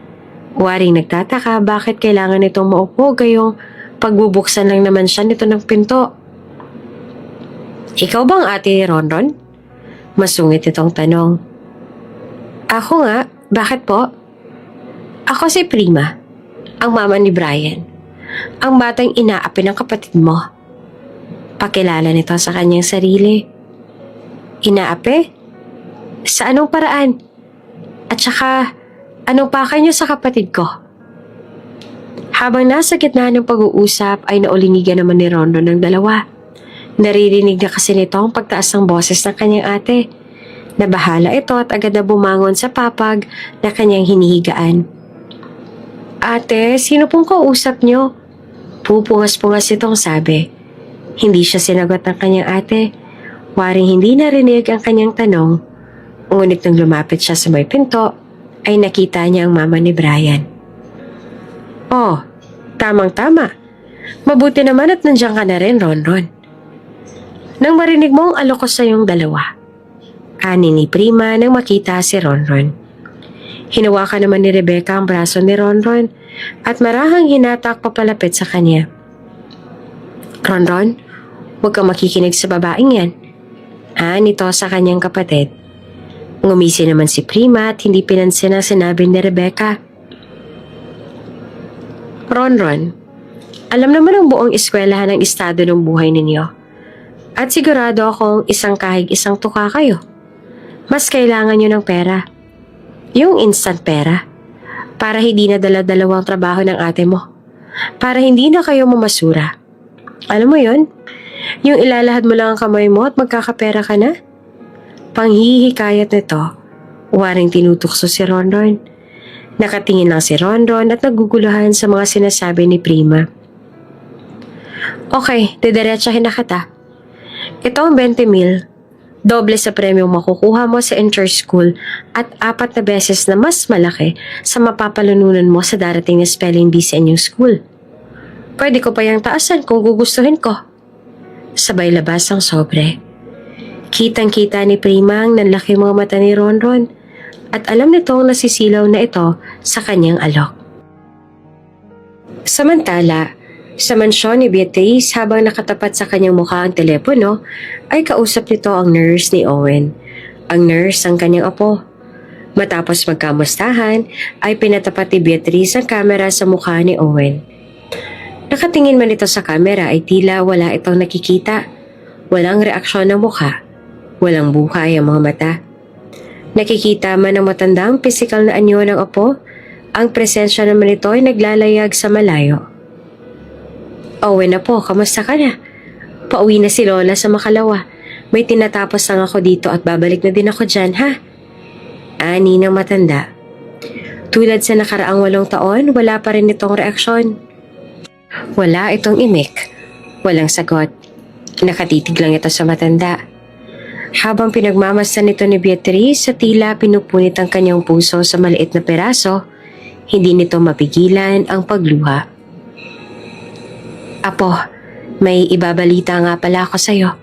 Waring nagtataka bakit kailangan itong maupo gayong pagbubuksan lang naman siya nito ng pinto. Ikaw bang ate ni Ronron? Masungit itong tanong. Ako nga, bakit po? Ako si Prima, ang mama ni Brian. Ang batang inaapi ng kapatid mo. Pakilala nito sa kanyang sarili. Inaapi? Sa anong paraan? At saka, anong pakay niyo sa kapatid ko? Habang nasa gitna ng pag-uusap ay naulinigan naman ni Rondo ng dalawa. Naririnig na kasi nito ang pagtaas ng boses ng kanyang ate. Nabahala ito at agad na bumangon sa papag na kanyang hinihigaan. Ate, sino pong kausap niyo? Pupungas-pungas itong sabi. Hindi siya sinagot ng kanyang ate. Waring hindi narinig ang kanyang tanong. Ngunit nang lumapit siya sa may pinto, ay nakita niya ang mama ni Brian. Oh, tamang-tama. Mabuti naman at nandiyan ka na rin, Ronron. Nang marinig mo ang alok ko sa iyong dalawa. Ani ni Prima nang makita si Ronron. Hinawakan naman ni Rebecca ang braso ni Ronron at marahang hinatak papalapit sa kanya. Ronron, huwag kang makikinig sa babaeng yan. Nito sa kanyang kapatid. Ngumisi naman si Prima at hindi pinansin ang sinabi ni Rebecca. Ronron, alam naman ang buong eskwelahan ng estado ng buhay ninyo. At sigurado akong isang kahig isang tuka kayo. Mas kailangan nyo ng pera. Yung instant pera. Para hindi na dala-dalawang trabaho ng ate mo. Para hindi na kayo mamasura. Alam mo yon? Yung ilalahad mo lang ang kamay mo at magkakapera ka na? Panghihikayat nito, waring tinutukso si Ronron. Nakatingin lang si Ronron at naguguluhan sa mga sinasabi ni Prima. Okay, didiretsahin na kita. Ito ang 20,000. Doble sa premyong makukuha mo sa inter-school at 4 na beses na mas malaki sa mapapalanunan mo sa darating na spelling bee sa inyong school. Pwede ko pa yung taasan kung gugustuhin ko. Sabay labas ang sobre. Kitang-kita ni Prima ang nanlaki mga mata ni Ronron at alam nitong nasisilaw na ito sa kanyang alok. Samantala, sa mansyon ni Beatrice habang nakatapat sa kanyang mukha ang telepono, ay kausap nito ang nurse ni Owen. Ang nurse ang kanyang apo. Matapos magkamustahan, ay pinatapat ni Beatrice ang kamera sa mukha ni Owen. Nakatingin man ito sa kamera ay tila wala itong nakikita. Walang reaksyon ng mukha. Walang buhay ang mga mata. Nakikita man ng matandang pisikal na anyo ng apo, ang presensya naman ito ay naglalayag sa malayo. Owen na po, kamusta ka na? Pauwi na si Lola sa Makalawa. May tinatapos lang ako dito at babalik na din ako dyan, ha? Ani ng matanda. Tulad sa nakaraang 8 taon, wala pa rin itong reaksyon. Wala itong imik. Walang sagot. Nakatitig lang ito sa matanda. Habang pinagmamasdan nito ni Beatrice sa tila pinupunit ang kanyang puso sa maliit na peraso, hindi nito mapigilan ang pagluha. Apo, may ibabalita nga pala ako sa'yo.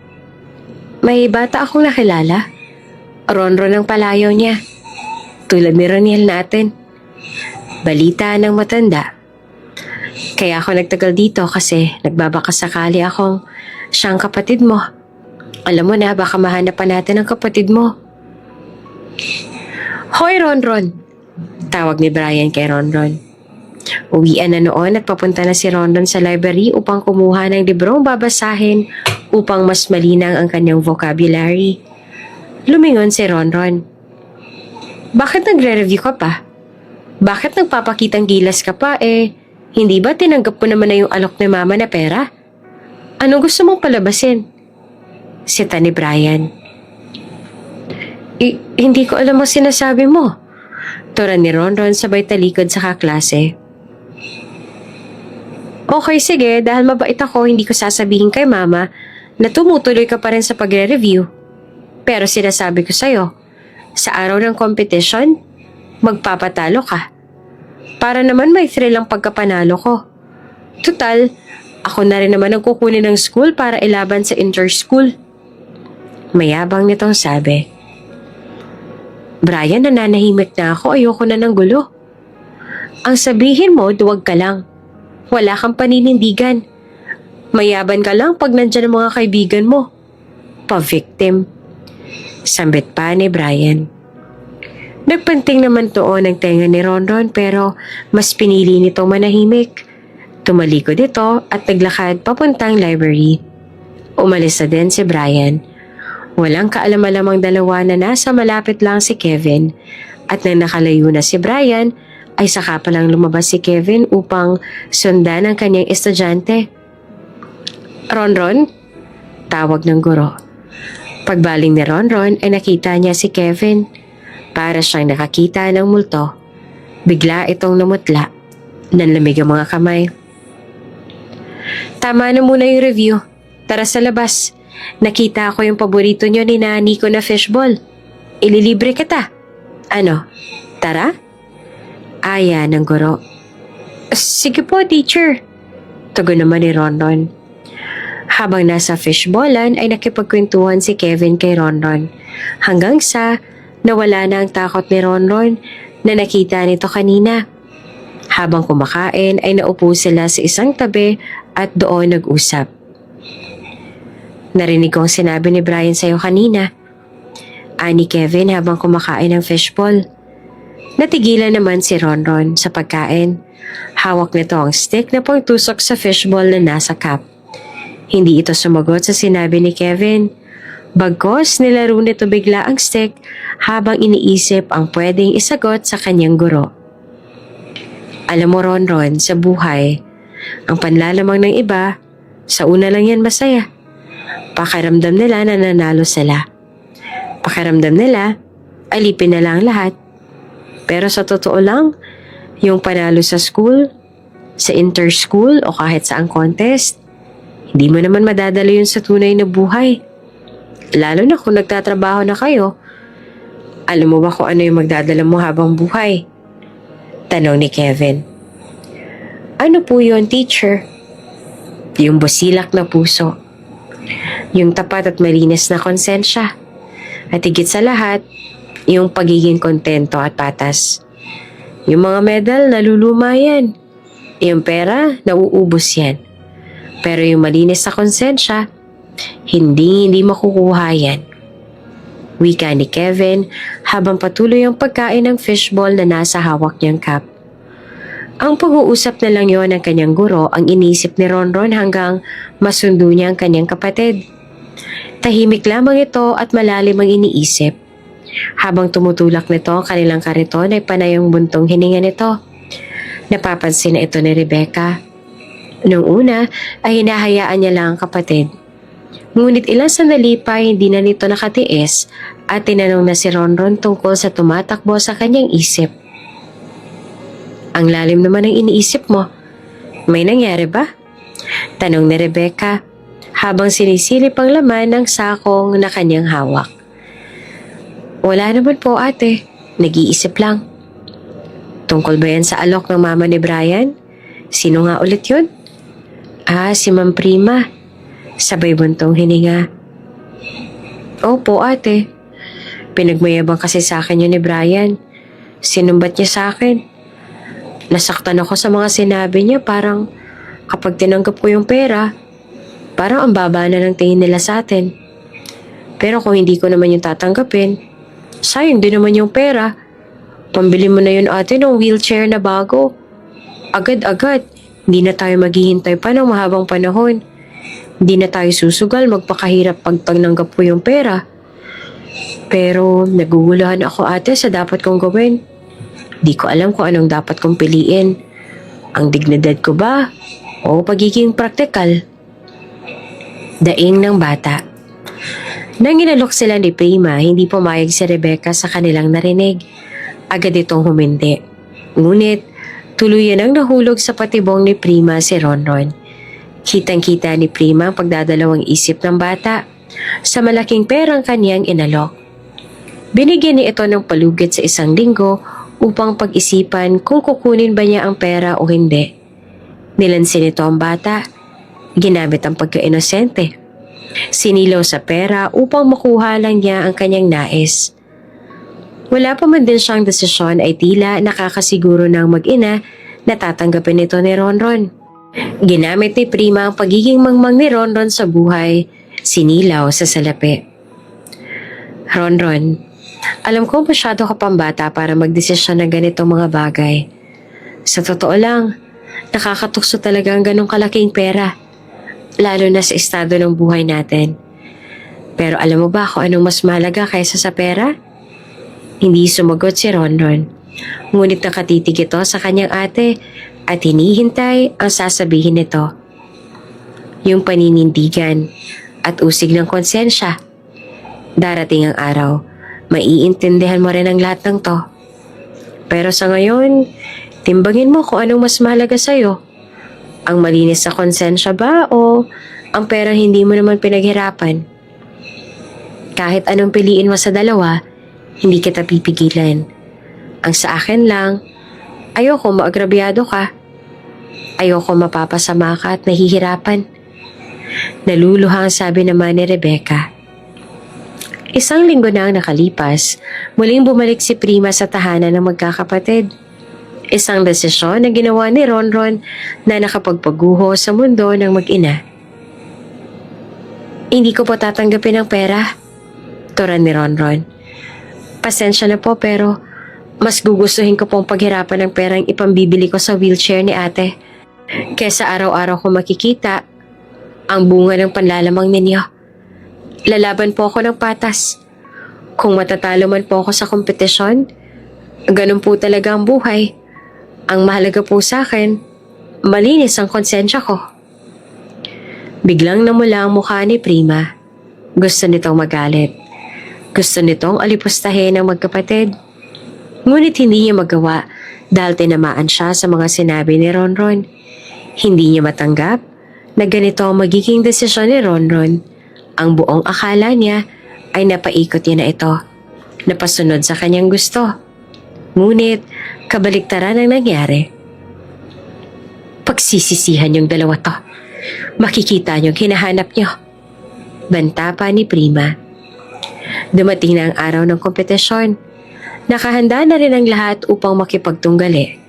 May bata akong nakilala. Ronron ang palayaw niya. Tulad ni Roniel natin. Balita ng matanda. Kaya ako nagtagal dito kasi nagbabakasakali akong siyang kapatid mo. Alam mo na, baka mahanap pa natin ang kapatid mo. Hoy, Ronron! Tawag ni Brian kay Ronron. Uwian na noon at papunta na si Ronron sa library upang kumuha ng librong babasahin upang mas malinang ang kanyang vocabulary. Lumingon si Ronron. Bakit nagre-review ka pa? Bakit nagpapakitang gilas ka pa hindi ba tinanggap mo naman na yung alok ni mama na pera? Anong gusto mong palabasin? Sita ni Brian. Hindi ko alam ang sinasabi mo. Tura ni Ronron sabay talikod sa kaklase. Okay, sige, dahil mabait ako, hindi ko sasabihin kay mama na tumutuloy ka pa rin sa pagre-review. Pero sinasabi ko sa'yo, sa araw ng competition, magpapatalo ka. Para naman may thrill ang pagkapanalo ko. Tutal, ako na rin naman ang kukunin ng school para ilaban sa inter-school. Mayabang nitong sabi. Brian, nananahimik na ako, ayoko na ng gulo. Ang sabihin mo, duwag ka lang. Wala kang paninindigan. Mayaban ka lang pag nandyan ang mga kaibigan mo. Pa-victim. Sambit pa ni Brian. Nagpanting naman doon ang tenga ni Ronron pero mas pinili nitong manahimik. Tumalikod ito at naglakad papuntang library. Umalis na din si Brian. Walang kaalam-alamang dalawa na nasa malapit lang si Kevin at nang nakalayo na si Brian ay saka palang lumabas si Kevin upang sundan ang kanyang estudyante. Ronron? Tawag ng guro. Pagbaling ni Ronron ay nakita niya si Kevin. Para siyang nakakita ng multo. Bigla itong namutla. Nanlamig ang mga kamay. Tama na muna yung review. Tara sa labas. Nakita ko yung paborito niyo ni Nico na fishball. Ililibre kita. Ano? Tara? Aya ng guro. Sige po, teacher. Tugon naman ni Ronron. Habang nasa fishballan ay nakipagkwentuhan si Kevin kay Ronron. Hanggang sa nawala na ang takot ni Ronron na nakita nito kanina. Habang kumakain ay naupo sila sa isang tabi at doon nag-usap. Narinig ko ang sinabi ni Brian sa'yo kanina. Ani Kevin habang kumakain ng fishball. Natigilan naman si Ronron sa pagkain. Hawak nito ang stick na pangtusok sa fishball na nasa cup. Hindi ito sumagot sa sinabi ni Kevin. Bagkos nilaro nito bigla ang stick habang iniisip ang pwedeng isagot sa kanyang guro. Alam mo Ronron, sa buhay, ang panlalamang ng iba, sa una lang yan masaya. Pakiramdam nila na nanalo sila. Pakiramdam nila, alipin na lang lahat. Pero sa totoo lang, yung panalo sa school, sa inter-school o kahit saang contest, hindi mo naman madadala yun sa tunay na buhay. Lalo na kung nagtatrabaho na kayo. Alam mo ba kung ano yung magdadala mo habang buhay? Tanong ni Kevin. Ano po yun, teacher? Yung busilak na puso. Yung tapat at malinis na konsensya. At higit sa lahat, yung pagiging kontento at patas. Yung mga medal, naluluma yan. Yung pera, nauubos yan. Pero yung malinis na konsensya, hindi makukuha yan. Wika ni Kevin habang patuloy ang pagkain ng fishball na nasa hawak niyang cup. Ang pag-uusap na lang yon ng kanyang guro ang inisip ni Ronron hanggang masundo niya ang kanyang kapatid. Tahimik lamang ito at malalim ang iniisip. Habang tumutulak nito ang kanilang kariton ay panay ang buntong hininga nito. Napapansin na ito ni Rebecca. Noong una ay hinahayaan niya lang ang kapatid. Ngunit ilang sandali pa hindi na nito nakatiis at tinanong na si Ronron tungkol sa tumatakbo sa kanyang isip. Ang lalim naman ng iniisip mo. May nangyari ba? Tanong ni Rebecca habang sinisilip ang laman ng sakong na kanyang hawak. Wala naman po ate, nag-iisip lang. Tungkol ba yan sa alok ng mama ni Brian? Sino nga ulit yun? Si Ma'am Prima. Sabay buntong hininga. Opo ate. Pinagmayabang kasi sa akin yun ni Brian. Sinumbat niya sa akin. Nasaktan ako sa mga sinabi niya, parang kapag tinanggap ko yung pera, parang ang baba na ng tingin nila sa atin. Pero kung hindi ko naman yung tatanggapin, sayang din naman yung pera. Pambili mo na yun ate ng wheelchair na bago. Agad-agad, hindi na tayo maghihintay pa ng mahabang panahon. Hindi na tayo susugal magpakahirap pag tanggap ko yung pera. Pero naguguluhan ako ate sa dapat kong gawin. Di ko alam kung anong dapat kong piliin. Ang dignidad ko ba o pagiging praktikal? Daing ng bata. Nang inalok sila ni Prima, hindi pumayag si Rebecca sa kanilang narinig. Agad itong humindi. Ngunit, tuluyan ang nahulog sa patibong ni Prima si Ronron. Kitang-kita ni Prima ang pagdadalawang isip ng bata sa malaking perang kanyang inalok. Binigyan niya ito ng palugit sa 1 linggo upang pag-isipan kung kukunin ba niya ang pera o hindi. Nilansin nito ang bata. Ginamit ang pagka-inosente. Sinilaw sa pera upang makuha lang niya ang kanyang nais. Wala pa man din siyang desisyon ay tila nakakasiguro ng mag-ina na tatanggapin ito ni Ronron. Ginamit ni Prima ang pagiging mangmang ni Ronron sa buhay, sinilaw sa salapi. Ronron, alam ko masyado ka pang bata para magdesisyon ng ganitong mga bagay. Sa totoo lang, nakakatukso talaga ang ganong kalaking pera. Lalo na sa estado ng buhay natin. Pero alam mo ba kung anong mas mahalaga kaysa sa pera? Hindi sumagot si Ronron. Ngunit nakatitig ito sa kanyang ate at hinihintay ang sasabihin nito. Yung paninindigan at usig ng konsensya. Darating ang araw, maiintindihan mo rin ang lahat ng to. Pero sa ngayon, timbangin mo kung anong mas mahalaga sa'yo. Ang malinis sa konsensya ba o ang pera hindi mo naman pinaghirapan? Kahit anong piliin mo sa dalawa, hindi kita pipigilan. Ang sa akin lang, ayoko maagrabyado ka. Ayoko mapapasama ka at nahihirapan. Naluluha ang sabi naman ni Rebecca. 1 linggo na ang nakalipas, muling bumalik si Prima sa tahanan ng magkakapatid. Isang desisyon na ginawa ni Ronron na nakapagpaguho sa mundo ng mag-ina. Hindi ko po tatanggapin ang pera, turan ni Ronron. Pasensya na po pero mas gugustuhin ko pong paghirapan ng perang ipambibili ko sa wheelchair ni ate. Kesa araw-araw ko makikita ang bunga ng panlalamang ninyo. Lalaban po ako ng patas. Kung matatalo man po ako sa kompetisyon, ganun po talaga ang buhay. Ang mahalaga po sa akin, malinis ang konsensya ko. Biglang namula ang mukha ni Prima. Gusto nitong magalit. Gusto nitong alipustahin ang magkapatid. Ngunit hindi niya magawa dahil tinamaan siya sa mga sinabi ni Ronron. Hindi niya matanggap na ganito ang magiging desisyon ni Ronron. Ang buong akala niya ay napaikot niya na ito. Napasunod sa kanyang gusto. Ngunit, kabaliktaran ang nangyari. Pagsisisihan yung dalawa to. Makikita niyong hinahanap niyo. Banta pa ni Prima. Dumating na ang araw ng kompetisyon. Nakahanda na rin ang lahat upang makipagtunggali.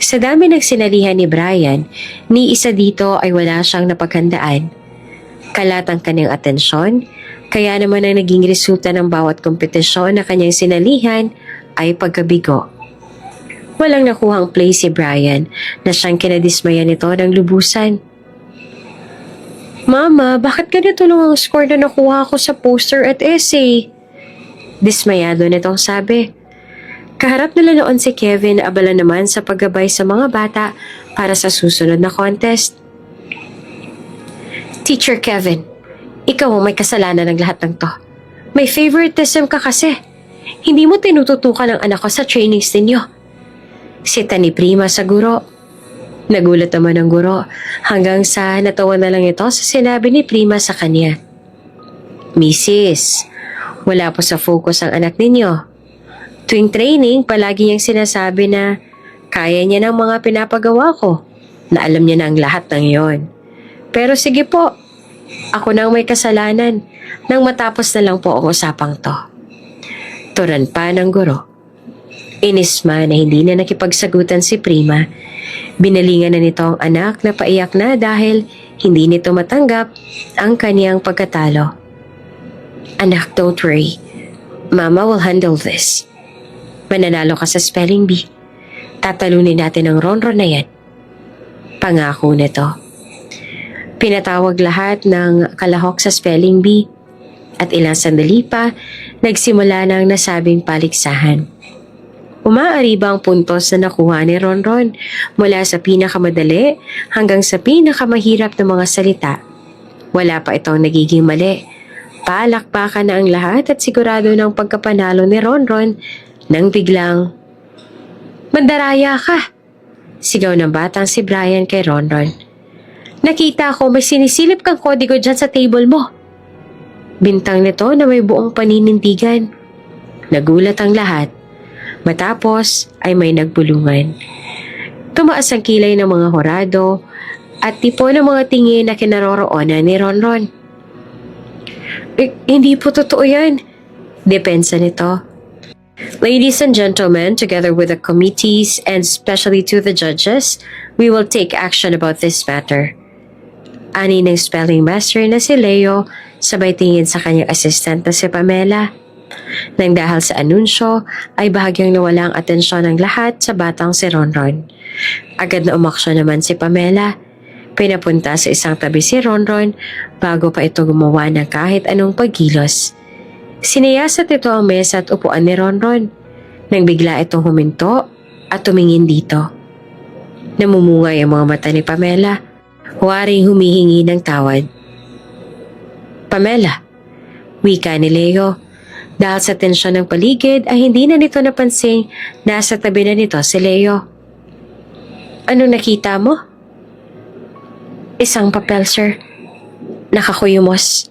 Sa dami ng sinalihan ni Brian, ni isa dito ay wala siyang napaghandaan. Kalat ang kanyang atensyon, kaya naman ang naging resulta ng bawat kompetisyon na kanyang sinalihan ay pagkabigo. Walang nakuhang play si Brian na siyang kinadismaya nito ng lubusan. Mama, bakit ganito lang ang score na nakuha ko sa poster at essay? Dismayado nitong sabi. Kaharap nila noon si Kevin na abala naman sa paggabay sa mga bata para sa susunod na contest. Teacher Kevin, ikaw ang may kasalanan ng lahat ng to. May favoritism ka kasi. Hindi mo tinututukan ang anak ko sa trainings ninyo. Sita ni Prima sa guro. Nagulat naman ang guro hanggang sa natawa na lang ito sa sinabi ni Prima sa kanya. Mrs., wala po sa focus ang anak ninyo. Tuwing training, palagi niyang sinasabi na kaya niya ng mga pinapagawa ko, na alam niya na ang lahat ng yon. Pero sige po, ako na ang may kasalanan nang matapos na lang po ang usapang to. Turan pa ng guro. Inisma na hindi na nakipagsagutan si Prima. Binalingan na nito ang anak na paiyak na dahil hindi nito matanggap ang kaniyang pagkatalo. Anak, don't worry. Mama will handle this. Mananalo ka sa spelling bee. Tatalunin natin ang Ronron na yan. Pangako nito. Pinatawag lahat ng kalahok sa spelling bee at ilang sandali pa nagsimula ng nasabing paligsahan. Umaari ba ang puntos na nakuha ni Ronron mula sa pinakamadali hanggang sa pinakamahirap na mga salita? Wala pa itong nagiging mali. Palakpakan na ang lahat at sigurado ng pagkapanalo ni Ronron nang biglang, "Mandaraya ka!" Sigaw ng batang si Brian kay Ronron. "Nakita ko may sinisilip kang kodigo dyan sa table mo." Bintang nito na may buong paninindigan. Nagulat ang lahat. Matapos ay may nagbulungan. Tumaas ang kilay ng mga horado at tipo ng mga tingin na kinaroroonan ni Ronron. Hindi po totoo yan." Depensa nito. "Ladies and gentlemen, together with the committees and especially to the judges, we will take action about this matter." Ani ng spelling master na si Leo, sabay tingin sa kanyang assistant na si Pamela. Nang dahil sa anunsyo, ay bahagyang nawala ang atensyon ng lahat sa batang si Ronron. Agad na umaksyon naman si Pamela. Pinapunta sa isang tabi si Ronron bago pa ito gumawa ng kahit anong pagkilos. Siniyasat ito ang mesa at upuan ni Ronron nang bigla itong huminto at tumingin dito. Namumungay ang mga mata ni Pamela, waring humihingi ng tawad. "Pamela," wika ni Leo. Dahil sa tensyon ng paligid ay hindi na nito napansin nasa tabi na nito si Leo. "Anong nakita mo?" "Isang papel, sir. Nakakuyumos."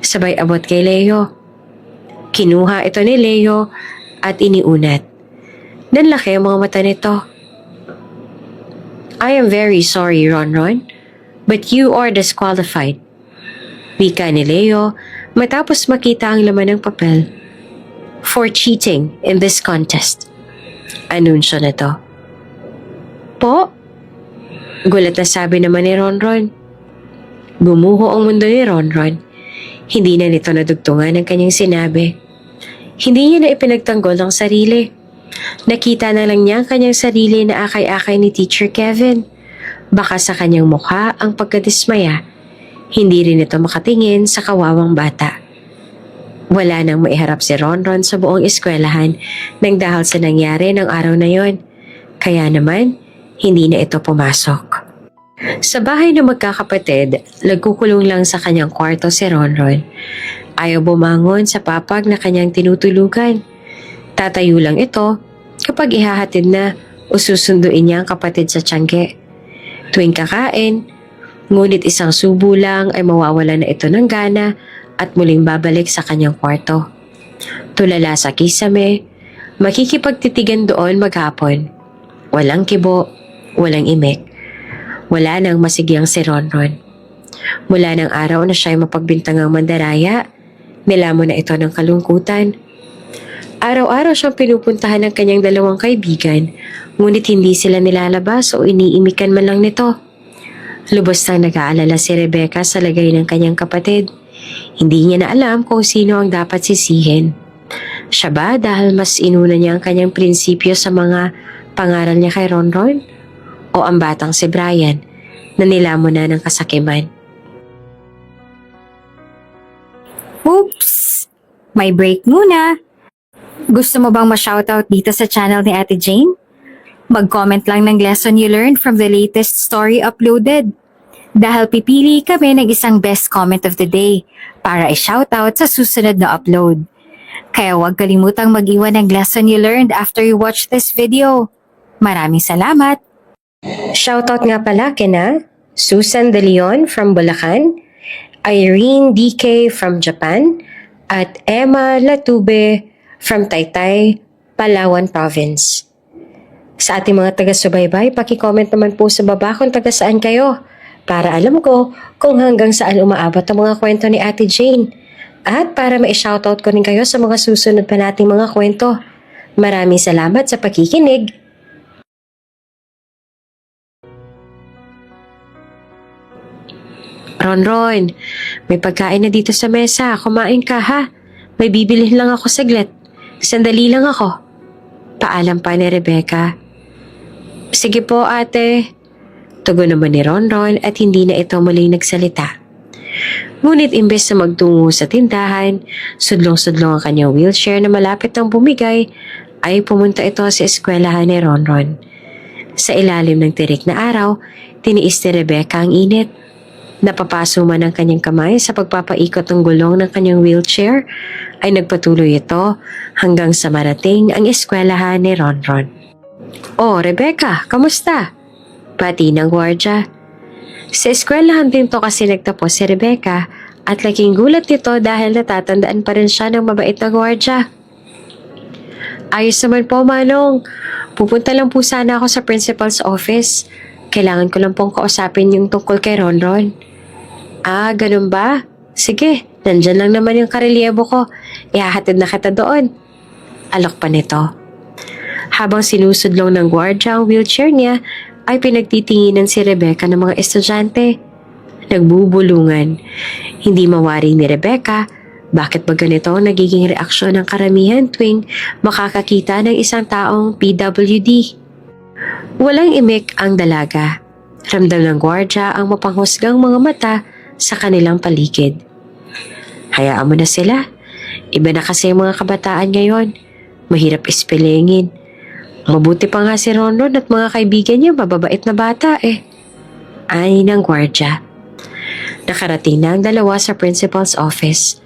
Sabay abot kay Leo. Kinuha ito ni Leo at iniunat. Nanlaki ang mga mata nito. "I am very sorry, Ronron, but you are disqualified," wika ni Leo matapos makita ang laman ng papel. "For cheating in this contest." Anunsyo na to. "Po?" Gulat na sabi naman ni Ronron. Gumuho ang mundo ni Ronron. Hindi na nito nadugtungan ang kanyang sinabi. Hindi niya na ipinagtanggol ang sarili. Nakita na lang niya ang kanyang sarili na akay-akay ni Teacher Kevin. Baka sa kanyang mukha ang pagkadismaya. Hindi rin ito makatingin sa kawawang bata. Wala nang maiharap si Ronron sa buong eskwelahan nang dahil sa nangyari ng araw na yon. Kaya naman, hindi na ito pumasok. Sa bahay ng magkakapatid, nagkukulong lang sa kanyang kwarto si Ronron. Ayaw bumangon sa papag na kanyang tinutulugan. Tatayo lang ito kapag ihahatid na o susunduin niya ang kapatid sa tiyangge. Tuwing kakain, ngunit isang subo lang ay mawawala na ito ng gana at muling babalik sa kanyang kwarto. Tulala sa kisame, makikipagtitigan doon maghapon. Walang kibo, walang imik. Wala nang masigyang si Ronron. Mula ng araw na siya'y mapagbintangang mandaraya, nilamon na ito ng kalungkutan. Araw-araw siyang pinupuntahan ng kanyang dalawang kaibigan, ngunit hindi sila nilalabas o iniimikan man lang nito. Lubos nang nag-aalala si Rebecca sa lagay ng kanyang kapatid. Hindi niya na alam kung sino ang dapat sisihin. Siya ba dahil mas inuna niya ang kanyang prinsipyo sa mga pangaral niya kay Ronron? O ang batang si Brian na nilamon na ng kasakiman? Oops! May break muna. Gusto mo bang ma-shoutout dito sa channel ni Ate Jane? Mag-comment lang ng lesson you learned from the latest story uploaded. Dahil pipili kami ng isang best comment of the day para i-shoutout sa susunod na upload. Kaya huwag kalimutang mag-iwan ng lesson you learned after you watch this video. Maraming salamat! Shoutout nga pala kina Susan De Leon from Bulacan, Irene DK from Japan, at Emma Latube from Taytay, Palawan Province. Sa ating mga taga-subaybay, paki-comment naman po sa baba kung taga saan kayo para alam ko kung hanggang saan umaabot ang mga kwento ni Ate Jane at para ma-shoutout ko rin kayo sa mga susunod pa nating mga kwento. Maraming salamat sa pakikinig. Ronron, may pagkain na dito sa mesa. Kumain ka ha. May bibilhin lang ako saglit. Sandali lang ako. Paalam pa ni Rebecca. Sige po ate. Tugon naman ni Ronron at hindi na ito muling nagsalita. Ngunit imbes na magtungo sa tindahan, sudlong-sudlong ang kanyang wheelchair na malapit ng bumigay, ay pumunta ito sa eskwelahan ni Ronron. Sa ilalim ng tirik na araw, tiniis ni Rebecca ang init. Napapaso man ang kanyang kamay sa pagpapaikot ng gulong ng kanyang wheelchair, ay nagpatuloy ito hanggang sa marating ang eskwelahan ni Ronron. "Oh, Rebecca, kamusta?" Pati ng gwardya. Sa eskwelahan din to kasi nagtapos si Rebecca at laking gulat nito dahil natatandaan pa rin siya ng mabait na gwardya. "Ayos naman po, Manong. Pupunta lang po sana ako sa principal's office. Kailangan ko lang pong kausapin yung tungkol kay Ronron." "Ah, ganun ba? Sige, nandyan lang naman yung karelyebo ko. Ihahatid na kita doon." Alok pa nito. Habang sinusudlong ng gwardya ang wheelchair niya, ay pinagtitinginan si Rebecca ng mga estudyante. Nagbubulungan. Hindi mawaring ni Rebecca bakit ba ganito ang nagiging reaksyon ng karamihan tuwing makakakita ng isang taong PWD. Walang imik ang dalaga. Ramdam ng gwardya ang mapanghusgang mga mata sa kanilang paligid. Hayaan mo na sila. Iba na kasi ang mga kabataan ngayon. Mahirap ispilingin. Mabuti pa nga si Ronron at mga kaibigan niya, mababait na bata eh. Ay ng gwardya. Nakarating na ang dalawa sa principal's office.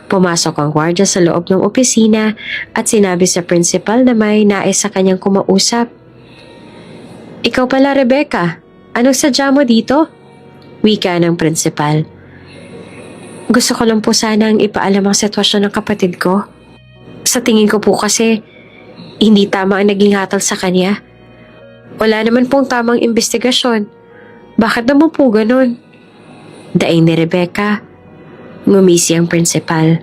Pumasok ang gwardya sa loob ng opisina at sinabi sa principal na may nais sa kanyang kumausap. "Ikaw pala, Rebecca. Anong sadya mo dito?" Wika ng principal. "Gusto ko lang po sanang ipaalam ang sitwasyon ng kapatid ko. Sa tingin ko po kasi, hindi tama ang naging hatol sa kanya. Wala naman pong tamang investigasyon. Bakit naman po ganun?" Daing ni Rebecca. Ngumisi ang principal.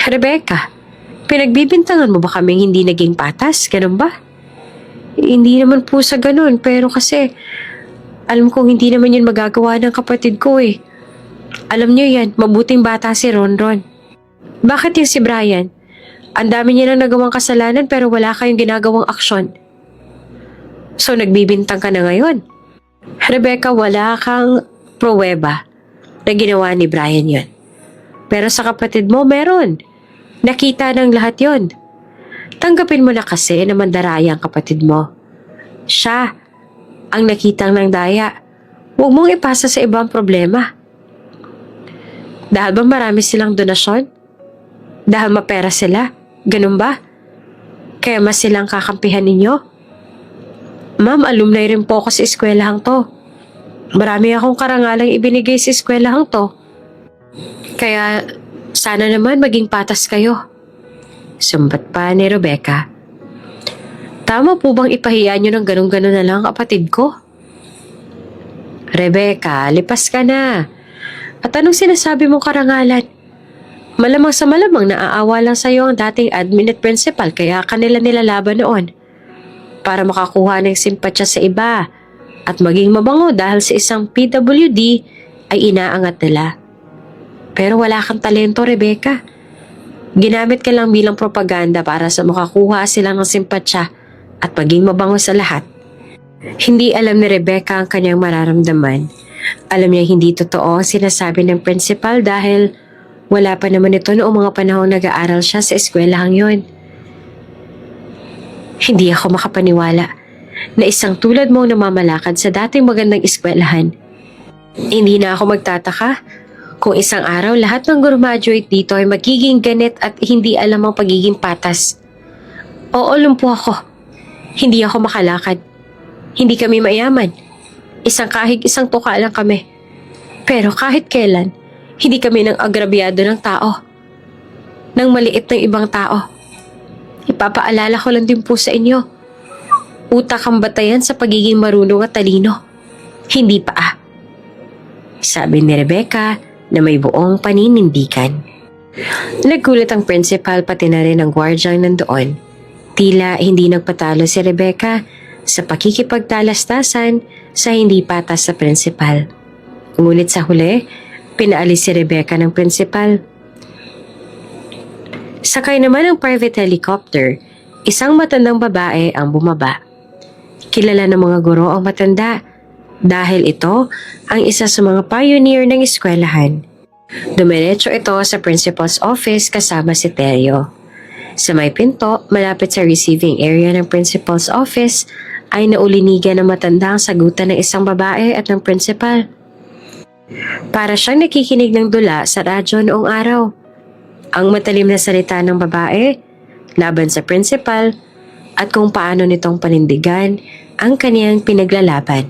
"Rebecca, pinagbibintangan mo ba kaming hindi naging patas? Ganun ba?" "Hindi naman po sa ganun, pero kasi alam kong hindi naman yun magagawa ng kapatid ko eh. Alam niyo yan, mabuting bata si Ronron. Bakit yung si Brian? Ang dami niya nang nagawang kasalanan pero wala kayong ginagawang aksyon. So nagbibintang ka na ngayon?" "Rebecca, wala kang pruweba na ginawa ni Brian yon. Pero sa kapatid mo, meron. Nakita ng lahat yon. Tanggapin mo na kasi na mandaraya ang kapatid mo. Siya ang nakitang ng daya. Huwag mong ipasa sa ibang problema. Dahil ba marami silang donasyon? Dahil mapera sila? Ganun ba? Kaya mas silang kakampihan ninyo?" "Ma'am, alumni rin po ako sa eskwelahang to. Marami akong karangalang ibinigay sa eskwelahang to. Kaya sana naman maging patas kayo." Sumbat pa ni Rebecca. "Tama po bang ipahiya nyo ng ganun-ganun na lang kapatid ko?" "Rebecca, lipas ka na. At anong sinasabi mong karangalan? Malamang sa malamang naaawa lang sa'yo ang dating admin at principal kaya kanila nilalaban noon. Para makakuha ng simpatsya sa iba at maging mabango dahil sa isang PWD ay inaangat nila. Pero wala kang talento, Rebecca. Ginamit ka lang bilang propaganda para sa makakuha sila ng simpatsya at maging mabango sa lahat." Hindi alam ni Rebecca ang kanyang mararamdaman. Alam niya hindi totoo ang sinasabi ng principal dahil wala pa naman ito noong mga panahong nag-aaral siya sa eskwelahang yon. Hindi ako makapaniwala na isang tulad mong namamalakad sa dating magandang eskwelahan. Hindi na ako magtataka kung isang araw lahat ng graduate dito ay magiging ganit at hindi alam ang pagiging patas. Oo, lumpo ako. Hindi ako makalakad. Hindi kami mayaman. Isang kahig isang tuka lang kami. Pero kahit kailan, hindi kami nang agrabyado ng tao. Nang maliit ng ibang tao. Ipapaalala ko lang din po sa inyo. Utak ang batayan sa pagiging marunong at talino. Hindi paa. Sabi ni Rebecca na may buong paninindigan. Nagulat ang principal pati na rin ang gwardyang nandoon. Tila hindi nagpatalo si Rebecca sa pakikipagtalastasan sa hindi patas sa principal. Ngunit sa huli, pinaalis si Rebecca ng principal. Sakay naman ng private helicopter, isang matandang babae ang bumaba. Kilala ng mga guro ang matanda dahil ito ang isa sa mga pioneer ng eskwelahan. Dumiretso ito sa principal's office kasama si Teryo. Sa may pinto, malapit sa receiving area ng principal's office, ay naulinigan ng matanda ang sagutan ng isang babae at ng principal. Para siyang nakikinig ng dula sa radyo noong araw. Ang matalim na salita ng babae, laban sa principal, at kung paano nitong panindigan ang kaniyang pinaglalaban.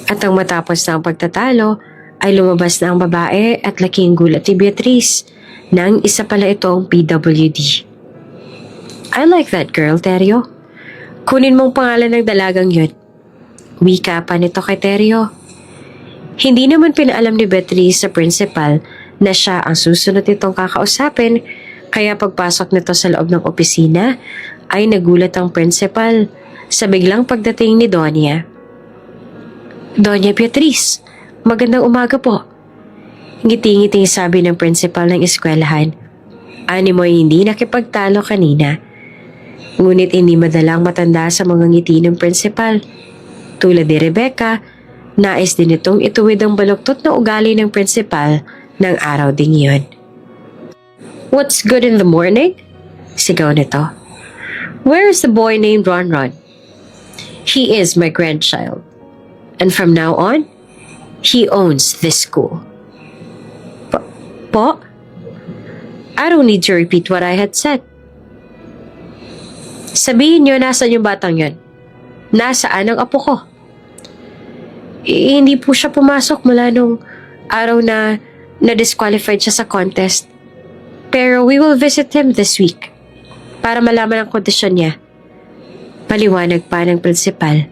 At ang matapos ng pagtatalo, ay lumabas na ang babae at laking gulat ni Beatrice nang isa pala itong PWD. I like that girl, Teryo. Kunin mong pangalan ng dalagang yun. Wika pa nito kay Teryo. Hindi naman pinaalam ni Beatrice sa principal na siya ang susunod nitong kakausapin, kaya pagpasok nito sa loob ng opisina ay nagulat ang principal sa biglang pagdating ni Donya. Donya Beatrice, magandang umaga po. Ngiti-ngiti sabi ng principal ng eskwelahan. Animoy hindi nakipagtalo kanina. Ngunit hindi madalang matanda sa mga ngiti ng principal. Tulad ni Rebecca, nais din itong ituwid ang baluktot na ugali ng principal ng araw ding yun. What's good in the morning? Sigaw nito. Where is the boy named Ronron? He is my grandchild. And from now on, he owns this school. Po? I don't need to repeat what I had said. Sabihin niyo nasaan yung batang yun. Nasaan ang apo ko? Hindi po siya pumasok mula nung araw na na-disqualified siya sa contest. Pero we will visit him this week para malaman ang kondisyon niya. Paliwanag pa ng principal.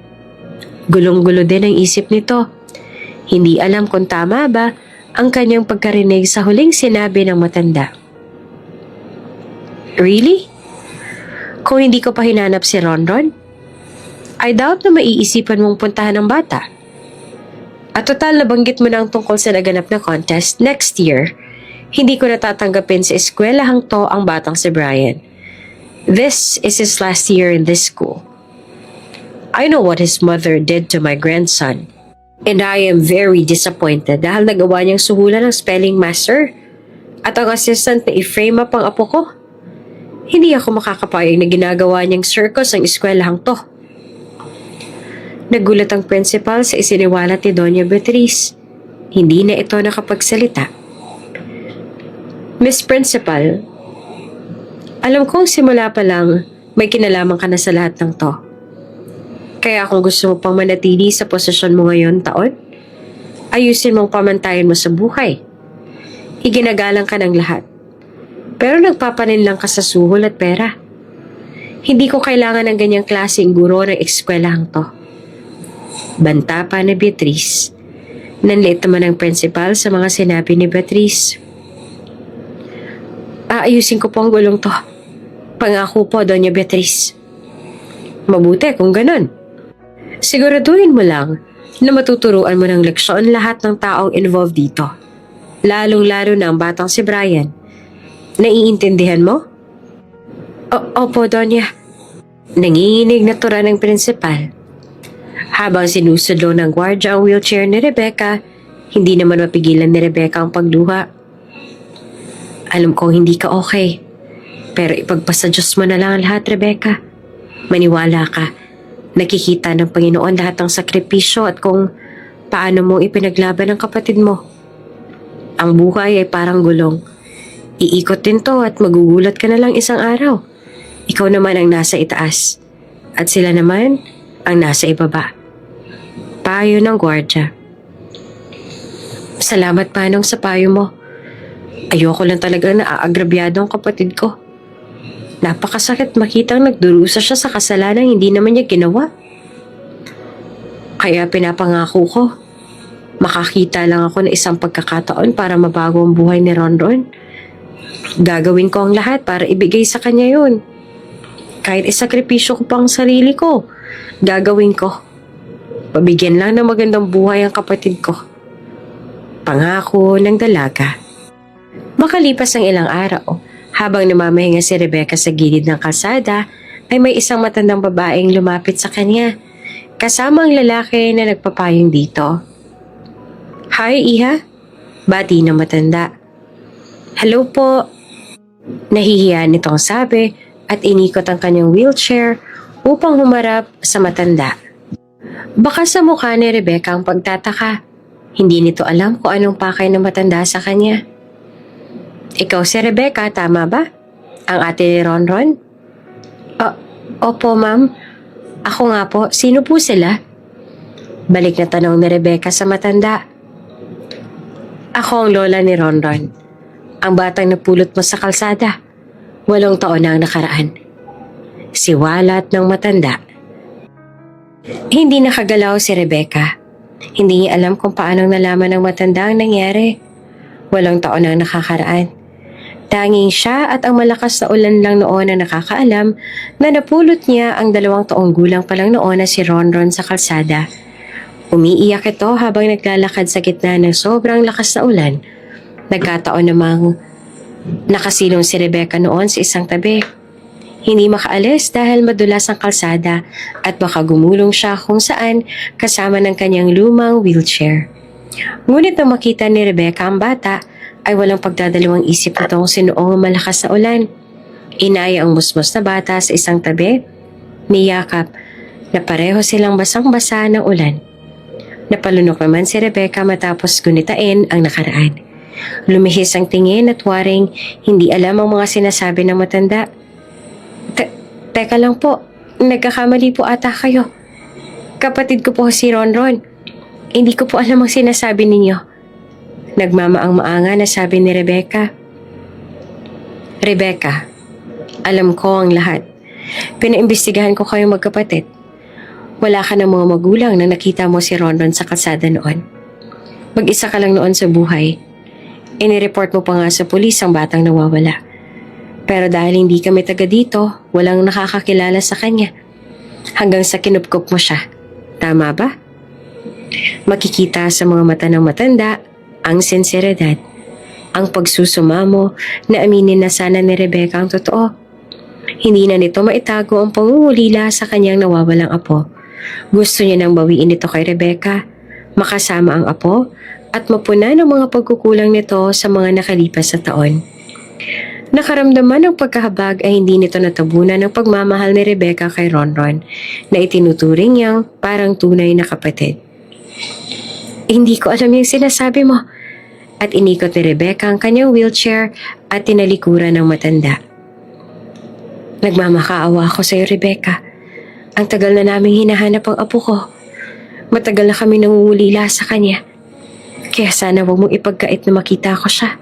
Gulong-gulo din ang isip nito. Hindi alam kung tama ba ang kanyang pagkarinig sa huling sinabi ng matanda. Really? Kung hindi ko pa hinanap si Ronron, I doubt na maiisipan mong puntahan ng bata. At total nabanggit mo na ang tungkol sa naganap na contest next year, hindi ko natatanggapin sa eskwelahang to ang batang si Brian. This is his last year in this school. I know what his mother did to my grandson. And I am very disappointed dahil nagawa niyang suhulan ng spelling master at ang assistant na i-frame up ang apo ko. Hindi ako makakapayag na ginagawa niyang circus ang eskwelahang to. Nagulat ang principal sa isiniwalat ni Doña Beatrice. Hindi na ito nakapagsalita. Miss Principal, alam kong simula pa lang may kinalaman ka na sa lahat ng to. Kaya kung gusto mo pang manatili sa posisyon mo ngayon taon, ayusin mong pamantayan mo sa buhay. Iginagalang ka ng lahat. Pero nagpapanin lang ka sa suhol at pera. Hindi ko kailangan ng ganyang klaseng guro ng eskwelahang to. Banta pa na Beatrice. Nanliit naman ang principal sa mga sinabi ni Beatrice. Aayusin ko po ang gulong to. Pangako po, Doña Beatrice. Mabuti kung ganon. Siguraduhin mo lang na matuturuan mo ng leksyon lahat ng taong involved dito. Lalong-lalo na ang batang si Brian. Naiintindihan mo? Opo, Donya. Nanginginig na tura ng prinsipal. Habang sinusudlo ng gwardya ang wheelchair ni Rebecca, hindi naman mapigilan ni Rebecca ang pagluha. Alam kong hindi ka okay, pero ipagpasa Diyos mo na lang ang lahat, Rebecca. Maniwala ka. Nakikita ng Panginoon lahat ng sakripisyo at kung paano mo ipinaglaban ang kapatid mo. Ang buhay ay parang gulong. Iikot din to at magugulat ka na lang isang araw. Ikaw naman ang nasa itaas at sila naman ang nasa ibaba. Payo ng gwardya. Salamat, Manong, sa payo mo. Ayoko lang talaga naaagrabyado ang kapatid ko. Napakasakit makitang nagdurusa siya sa kasalanang hindi naman niya ginawa. Kaya pinapangako ko, makakita lang ako ng isang pagkakataon para mabago ang buhay ni Ronron. Gagawin ko ang lahat para ibigay sa kanya yun. Kahit isakripisyo ko pa ang sarili ko, gagawin ko. Pabigyan lang ng magandang buhay ang kapatid ko. Pangako ng dalaga. Makalipas ang ilang araw, habang namamahinga si Rebecca sa gilid ng kalsada, ay may isang matandang babaeng lumapit sa kanya, kasama ang lalaki na nagpapayong dito. Hi, Iha. Bati ng matanda. Hello po. Nahihiya nitong sabi at inikot ang kanyang wheelchair upang humarap sa matanda. Baka sa mukha ni Rebecca ang pagtataka. Hindi nito alam kung anong pakay ng matanda sa kanya. Ikaw si Rebecca, tama ba? Ang ate ni Ronron? Opo, ma'am. Ako nga po. Sino po sila? Balik na tanong ni Rebecca sa matanda. Ako ang lola ni Ronron. Ang batang napulot mo sa kalsada. 8 taon na ang nakaraan. Siwalat ng matanda. Hindi nakagalaw si Rebecca. Hindi niya alam kung paanong nalaman ng matanda ang nangyari. 8 taon na ang nakakaraan. Tanging siya at ang malakas na ulan lang noon ang nakakaalam na napulot niya ang 2 taong gulang pa lang noon na si Ronron sa kalsada. Umiiyak ito habang naglalakad sa gitna ng sobrang lakas na ulan. Nagkataon namang nakasilong si Rebecca noon sa isang tabi. Hindi makaalis dahil madulas ang kalsada at baka gumulong siya kung saan kasama ng kanyang lumang wheelchair. Ngunit nang makita ni Rebecca ang bata, ay walang pagdadalawang isip nitong sinuong ang malakas na ulan. Inaya ang musmos na bata sa isang tabi, niyakap na pareho silang basang-basa ng ulan. Napalunok naman si Rebecca matapos gunitain ang nakaraan. Lumihis ang tingin at waring hindi alam ang mga sinasabi ng matanda. Teka lang po, nagkakamali po ata kayo. Kapatid ko po si Ronron. Hindi ko po alam ang sinasabi ninyo. Nagmamaang-maanga na sabi ni Rebecca. Rebecca, alam ko ang lahat. Pinaimbestigahan ko kayong magkapatid. Wala ka ng mga magulang na nakita mo si Ronron sa kalsada noon. Mag-isa ka lang noon sa buhay. Inireport mo pa nga sa pulis ang batang nawawala. Pero dahil hindi kami taga dito, walang nakakakilala sa kanya. Hanggang sa kinupkup mo siya. Tama ba? Makikita sa mga mata ng matanda ang sinseridad, ang pagsusumamo na aminin na sana ni Rebecca ang totoo. Hindi na nito maitago ang pangungulila sa kanyang nawawalang apo. Gusto niya nang bawiin ito kay Rebecca, makasama ang apo at mapuna ng mga pagkukulang nito sa mga nakalipas na taon. Nakaramdaman ng pagkahabag ay hindi nito natabunan ng pagmamahal ni Rebecca kay Ronron na itinuturing niyang parang tunay na kapatid. Hindi ko alam yung sinasabi mo. At inikot ni Rebecca ang kanyang wheelchair at tinalikuran ng matanda. Nagmamakaawa ako sa iyo, Rebecca. Ang tagal na naming hinahanap ang apo ko. Matagal na kami nangungulila sa kanya. Kaya sana huwag mong ipagkait na makita ko siya.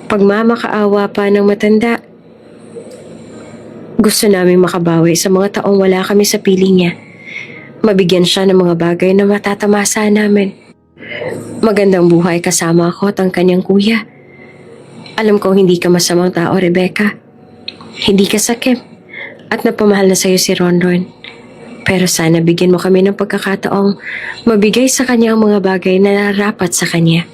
Pagmamakaawa pa ng matanda. Gusto naming makabawi sa mga taong wala kami sa piling niya. Mabigyan siya ng mga bagay na matatamasa namin. Magandang buhay kasama ako at ang kanyang kuya. Alam kong hindi ka masamang tao, Rebecca. Hindi ka sakim at napamahal na sa'yo si Ronron. Pero sana bigyan mo kami ng pagkakataong mabigay sa kanya ang mga bagay na narapat sa kanya.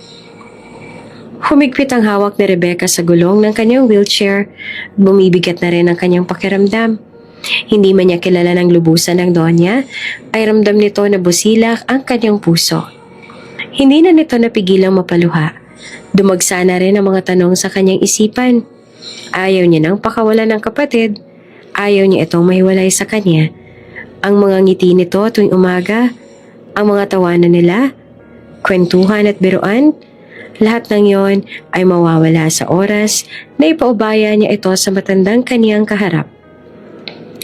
Humigpit ang hawak ni Rebecca sa gulong ng kanyang wheelchair. Bumibigat na rin ang kanyang pakiramdam. Hindi man niya kilala ng lubusan ng Donya, ay ramdam nito na busilak ang kanyang puso. Hindi na nito napigilang mapaluha. Dumagsa na rin ang mga tanong sa kanyang isipan. Ayaw niya nang pakawalan ng kapatid. Ayaw niya itong mahiwalay sa kanya. Ang mga ngiti nito tuwing umaga, ang mga tawanan nila, kwentuhan at biruan, lahat ng yon ay mawawala sa oras na ipaubaya niya ito sa matandang kaniyang kaharap.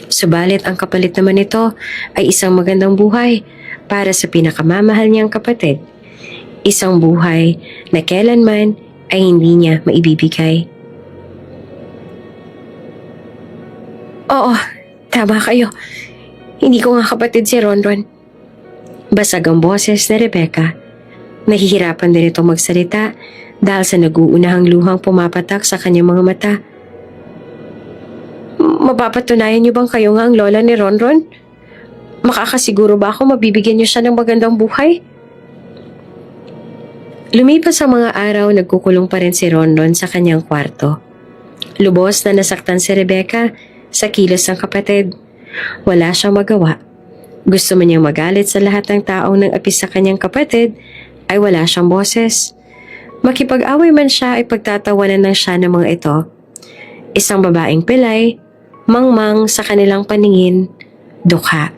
Subalit ang kapalit naman nito ay isang magandang buhay para sa pinakamamahal niyang kapatid. Isang buhay na kailanman ay hindi niya maibibigay. Oo, tama kayo. Hindi ko nga kapatid si Ronron. Basag ang boses ni Rebecca. Nahihirapan din itong magsalita dahil sa nag-uunahang luhang pumapatak sa kanyang mga mata. Mapapatunayan niyo bang kayo nga ang lola ni Ronron? Makakasiguro ba ako mabibigyan niyo siya ng magandang buhay? Lumipas ang mga araw, nagkukulong pa rin si Ronron sa kanyang kwarto. Lubos na nasaktan si Rebecca sa kilos ng kapatid. Wala siyang magawa. Gusto man niyang magalit sa lahat ng taong nang apis sa kanyang kapatid, ay wala siyang boses. Makipag-away man siya ay pagtatawanan ng siya ng mga ito. Isang babaeng pilay, mangmang sa kanilang paningin, dukha.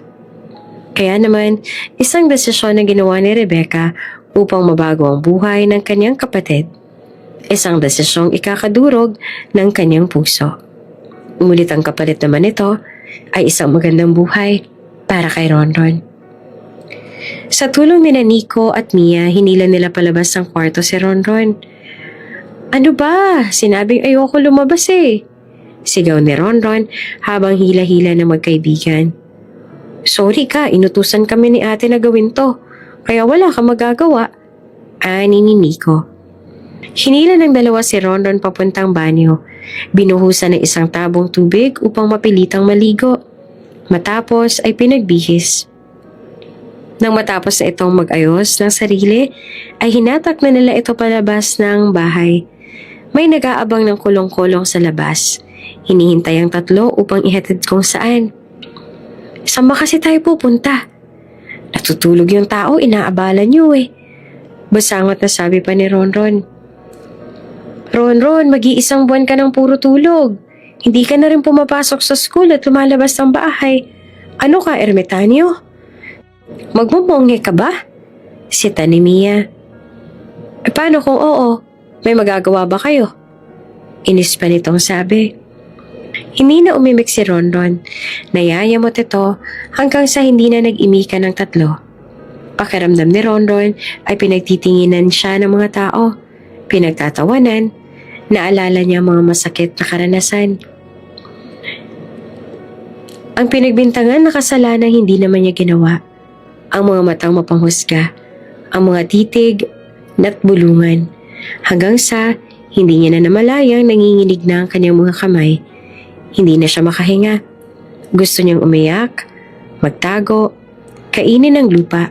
Kaya naman, isang desisyon na ginawa ni Rebecca upang mabago ang buhay ng kanyang kapatid. Isang desisyong ikakadurog ng kanyang puso. Ngunit ang kapalit naman nito ay isang magandang buhay para kay Ronron. Sa tulong ni Nico at Mia, hinila nila palabas ng kwarto si Ronron. Ano ba? Sinabing ayoko lumabas eh. Sigaw ni Ronron habang hila-hila ng magkaibigan. Sorry ka, inutusan kami ni ate na gawin to. Kaya wala kang magagawa. Ani ni Nico. Hinila ng dalawa si Ronron papuntang banyo. Binuhusan ng isang tabong tubig upang mapilitang maligo. Matapos ay pinagbihis. Nang matapos na itong mag-ayos ng sarili, ay hinatak na nila ito palabas ng bahay. May nag-aabang ng kulong-kulong sa labas. Hinihintay ang tatlo upang ihatid kung saan. Saan ba kasi tayo pupunta? Natutulog yung tao, inaabala niyo eh. Basangot na sabi pa ni Ronron. Ronron, mag-iisang buwan ka ng puro tulog. Hindi ka na rin pumapasok sa school at lumalabas ng bahay. Ano ka, ermitanyo? Magmumonghe ka ba? Sita ni Mia. Paano kung oo? May magagawa ba kayo? Inis pa nitong sabi. Hindi na umimik si Ronron. Nayayamot ito hanggang sa hindi na nag-imika ng tatlo. Pakiramdam ni Ronron ay pinagtitinginan siya ng mga tao. Pinagtatawanan. Naalala niya mga masakit na karanasan. Ang pinagbintangan na kasalanan hindi naman niya ginawa. Ang mga matang mapanghusga, ang mga titig na't bulungan, hanggang sa hindi niya na namalayang nanginginig na ang kanyang mga kamay. Hindi na siya makahinga. Gusto niyang umiyak, magtago, kainin ang lupa.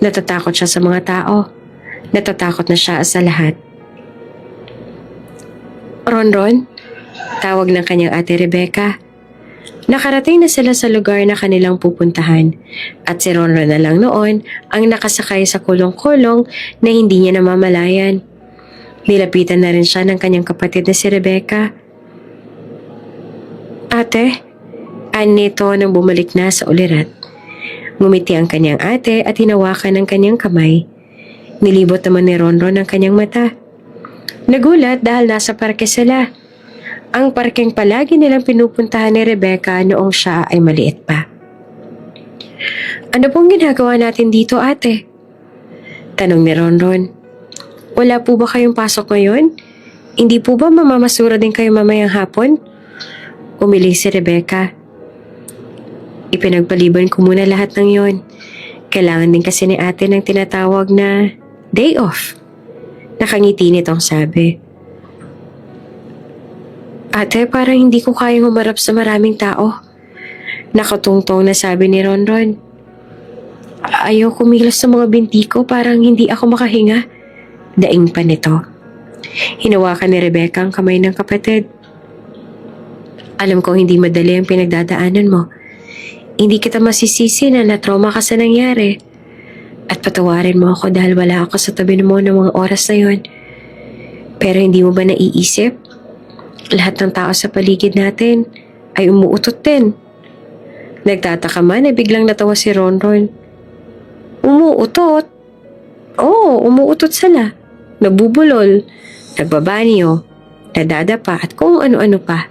Natatakot siya sa mga tao. Natatakot na siya sa lahat. Ronron, tawag ng kanyang ate Rebecca. Nakarating na sila sa lugar na kanilang pupuntahan at si Ronron na lang noon ang nakasakay sa kulong-kulong na hindi niya namamalayan. Nilapitan na rin siya ng kanyang kapatid na si Rebecca. Ate, anito nang bumalik na sa ulirat. Ngumiti ang kanyang ate at hinawakan ng kanyang kamay. Nilibot naman ni Ronron ang kanyang mata. Nagulat dahil nasa parke sila. Ang parkeng palagi nilang pinupuntahan ni Rebecca noong siya ay maliit pa. Ano pong ginagawa natin dito, ate? Tanong ni Ronron. Wala po ba kayong pasok ngayon? Hindi po ba mamamasura din kayo mamayang hapon? Umiling si Rebecca. Ipinagpaliban ko muna lahat ng yon. Kailangan din kasi ni ate ng tinatawag na day off. Nakangiti nitong sabi. Ate, parang hindi ko kayang humarap sa maraming tao. Nakatungtong na sabi ni Ronron. Ayaw kumilos sa mga binti ko, parang hindi ako makahinga. Daing pa nito. Hinawakan ni Rebecca ang kamay ng kapatid. Alam kong hindi madali ang pinagdadaanan mo. Hindi kita masisisi na na-trauma ka sa nangyari. At patawarin mo ako dahil wala ako sa tabi mo ng mga oras na yon. Pero hindi mo ba naiisip? Lahat ng tao sa paligid natin ay umuutot din. Nagtataka man ay biglang natawa si Ronron. Umuutot? Oo, umuutot sila. Nabubulol, nagbabanyo, nadadapa at kung ano-ano pa.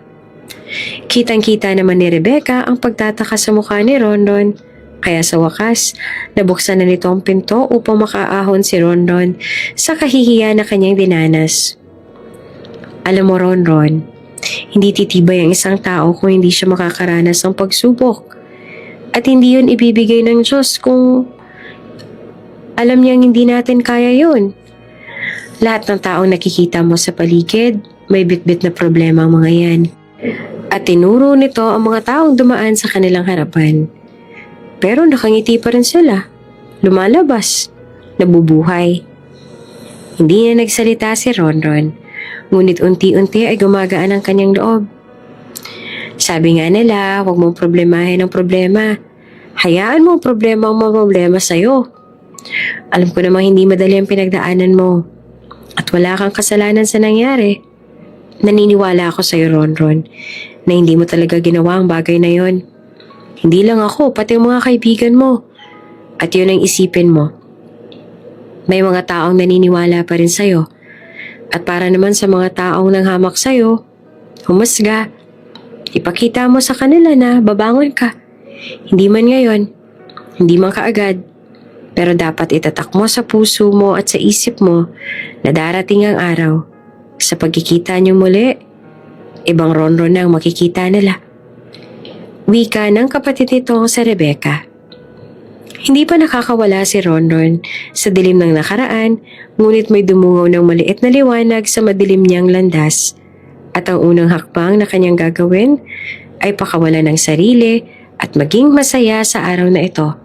Kitang-kita naman ni Rebecca ang pagtataka sa mukha ni Ronron. Kaya sa wakas, nabuksan na nito ang pinto upang makaahon si Ronron sa kahihiya na kanyang dinanas. Alam mo, Ronron, hindi titibay ang isang tao kung hindi siya makakaranas ng pagsubok. At hindi yun ibibigay ng Diyos kung alam niyang hindi natin kaya yun. Lahat ng taong nakikita mo sa paligid, may bitbit na problema ang mga yan. At tinuro nito ang mga taong dumaan sa kanilang harapan. Pero nakangiti pa rin sila. Lumalabas. Nabubuhay. Hindi na nagsalita si Ronron. Ngunit unti-unti ay gumagaan ang kanyang loob. Sabi nga nila, huwag mong problemahin ang problema. Hayaan mo ang problema ang mga problema sa'yo. Alam ko namang hindi madali ang pinagdaanan mo. At wala kang kasalanan sa nangyari. Naniniwala ako sa'yo, Ronron, na hindi mo talaga ginawa ang bagay na yon. Hindi lang ako, pati ang mga kaibigan mo. At yun ang isipin mo. May mga taong naniniwala pa rin sa'yo. At para naman sa mga taong nanghamak sa'yo, humusga. Ipakita mo sa kanila na babangon ka. Hindi man ngayon, hindi man kaagad. Pero dapat itatak mo sa puso mo at sa isip mo na darating ang araw. Sa pagkikita niyo muli, ibang Ronron na ang makikita nila. Wika ng kapatid nitong si Rebecca. Hindi pa nakakawala si Ronron sa dilim ng nakaraan, ngunit may dumungaw ng maliit na liwanag sa madilim niyang landas. At ang unang hakbang na kanyang gagawin ay pakawalan ng sarili at maging masaya sa araw na ito.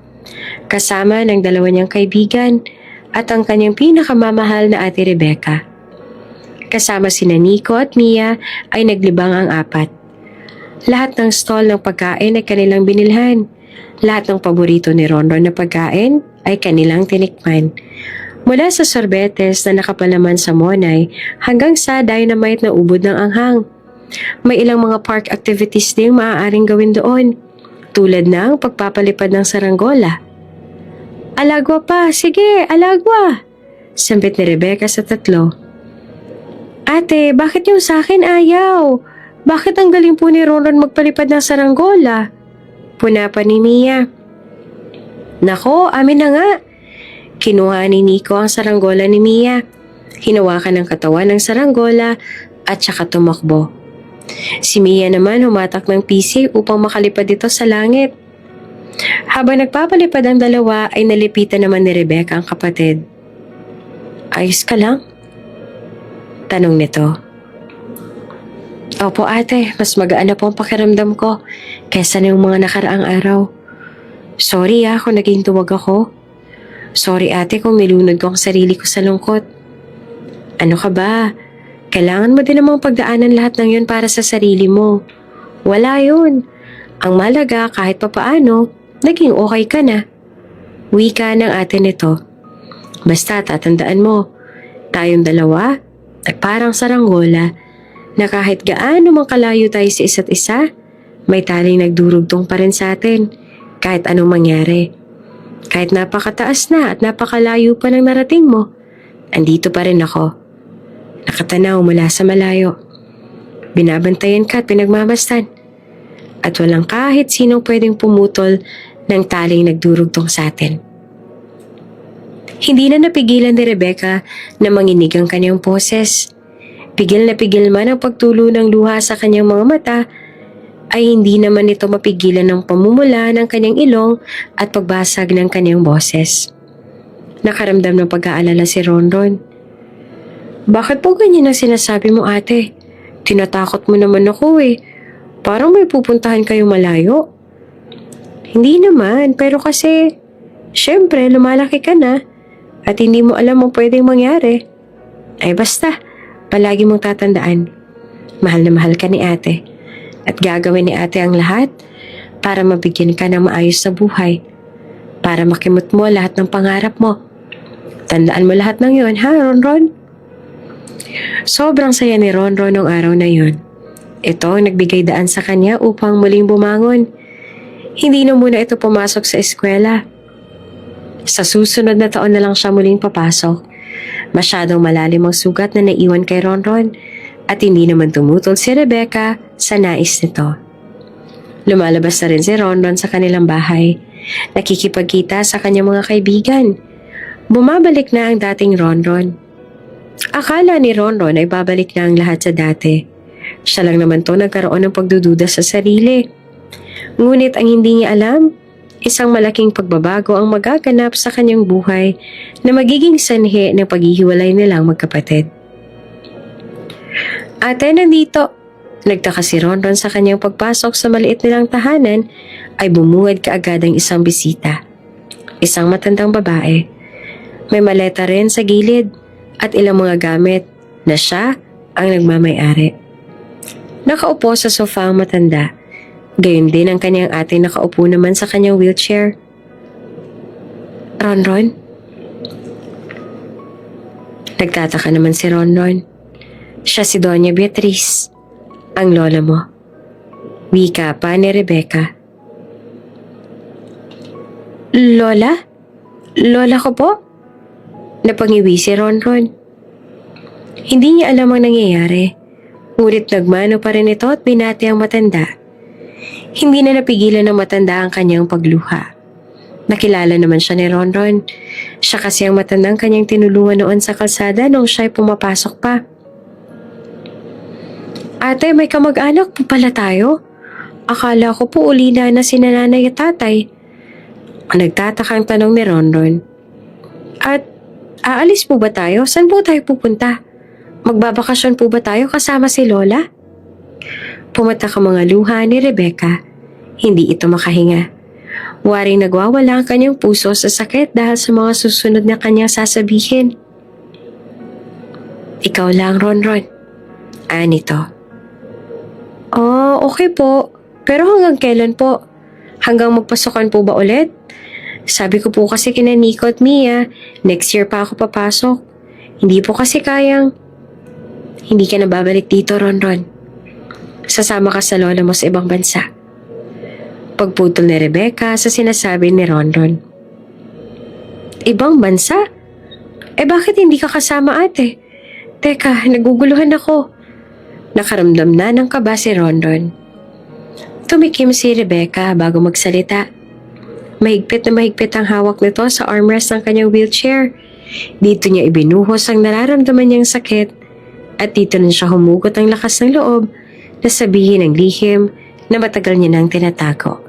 Kasama ng dalawa niyang kaibigan at ang kanyang pinakamamahal na ate Rebecca. Kasama sina Nico at Mia ay naglibang ang apat. Lahat ng stall ng pagkain ay kanilang binilhan. Lahat ng paborito ni Ronron na pagkain ay kanilang tinikman. Mula sa sorbetes na nakapalaman sa monay hanggang sa dynamite na ubod ng anghang. May ilang mga park activities ding maaaring gawin doon, tulad ng pagpapalipad ng saranggola. Alagwa pa, sige, alagwa! Sambit ni Rebecca sa tatlo. Ate, bakit yung sa akin ayaw? Bakit ang galing po ni Ronron magpalipad ng saranggola? Puna pa ni Mia. Nako, amin na nga. Kinuha ni Nico ang saranggola ni Mia. Hinawakan ng katawan ng saranggola at saka tumakbo. Si Mia naman humatak ng pisik upang makalipad ito sa langit. Habang nagpapalipad ang dalawa ay nalipitan naman ni Rebecca ang kapatid. Ayos ka lang? Tanong nito. Opo ate, mas magaan na po ang pakiramdam ko kesa na yung mga nakaraang araw. Sorry kung naging tuwag ako. Sorry ate kung nilunod ko ang sarili ko sa lungkot. Ano ka ba? Kailangan mo din namang pagdaanan lahat ng yun para sa sarili mo. Wala yun. Ang malaga kahit papaano, naging okay ka na. Wika ng ate nito. Basta tatandaan mo, tayong dalawa ay parang saranggola na kahit gaano mang kalayo tayo sa isa't isa, may taling nagdurugtong pa rin sa atin kahit anong mangyari. Kahit napakataas na at napakalayo pa ng narating mo, andito pa rin ako. Nakatanaw mula sa malayo. Binabantayan ka at pinagmamastan. At walang kahit sinong pwedeng pumutol ng taling nagdurugtong sa atin. Hindi na napigilan ni Rebecca na manginig ang kanyang boses. Pigil na pigil man ang pagtulo ng luha sa kanyang mga mata, ay hindi naman ito mapigilan ng pamumula ng kanyang ilong at pagbasag ng kanyang boses. Nakaramdam ng pag-aalala si Ronron. Bakit po ganyan ang sinasabi mo ate? Tinatakot mo naman ako eh. Parang may pupuntahan kayong malayo. Hindi naman, pero kasi, syempre lumalaki ka na at hindi mo alam ang pwedeng mangyari. Ay basta, palagi mong tatandaan, mahal na mahal ka ni ate at gagawin ni ate ang lahat para mabigyan ka ng maayos na buhay, para makimot mo lahat ng pangarap mo. Tandaan mo lahat ng yon, ha, Ronron? Sobrang saya ni Ronron nung araw na yon. Ito ang nagbigay daan sa kanya upang muling bumangon. Hindi na muna ito pumasok sa eskwela. Sa susunod na taon na lang siya muling papasok. Masyadong malalim ang sugat na naiwan kay Ronron at hindi naman tumutol si Rebecca sa nais nito. Lumalabas na rin si Ronron sa kanilang bahay. Nakikipagkita sa kanyang mga kaibigan. Bumabalik na ang dating Ronron. Akala ni Ronron ay babalik na ang lahat sa dati. Siya lang naman to nagkaroon ng pagdududa sa sarili. Ngunit ang hindi niya alam, isang malaking pagbabago ang magaganap sa kanyang buhay na magiging sanhi ng paghihiwalay nilang magkapatid. Ate, nandito. Nagtaka si Ronron sa kanyang pagpasok sa maliit nilang tahanan ay bumungad kaagad ang isang bisita. Isang matandang babae. May maleta rin sa gilid at ilang mga gamit na siya ang nagmamay-ari. Nakaupo sa sofa ang matanda. Gayon din ang kanyang ate nakaupo naman sa kanyang wheelchair. Ronron? Nagtataka naman si Ronron. Siya si Doña Beatriz, ang lola mo. Wika pa ni Rebecca. Lola? Lola ko po? Napangiwi si Ronron. Hindi niya alam ang nangyayari, ngunit nagmano pa rin ito at binati ang matanda. Hindi na napigilan ng matanda ang kanyang pagluha. Nakilala naman siya ni Ronron. Siya kasi ang matandang kanyang tinulungan noon sa kalsada nung siya'y pumapasok pa. Ate, may kamag-anak po pala tayo. Akala ko po ulila na si nanay at tatay. Nagtatakang tanong ni Ronron. At aalis po ba tayo? Saan po tayo pupunta? Magbabakasyon po ba tayo kasama si Lola? Pumatak ang mga luha ni Rebecca. Hindi ito makahinga. Waring nagwawala ang kanyang puso sa sakit dahil sa mga susunod na kanyang sasabihin. Ikaw lang, Ronron. Nito. Oh, okay po. Pero hanggang kailan po? Hanggang magpasukan po ba ulit? Sabi ko po kasi kina Nico at Mia, next year pa ako papasok. Hindi po kasi kayang... Hindi ka na babalik dito, Ronron. Sasama ka sa lola mo sa ibang bansa. Pagputol ni Rebecca sa sinasabi ni Ronron. Ibang bansa? Bakit hindi ka kasama, ate? Teka, naguguluhan ako. Nakaramdam na ng kaba si Ronron. Tumikim si Rebecca bago magsalita. Mahigpit na mahigpit ang hawak nito sa armrest ng kanyang wheelchair. Dito niya ibinuhos ang nararamdaman niyang sakit at dito na siya humugot ang lakas ng loob na sabihin ang lihim na matagal niya nang tinatago.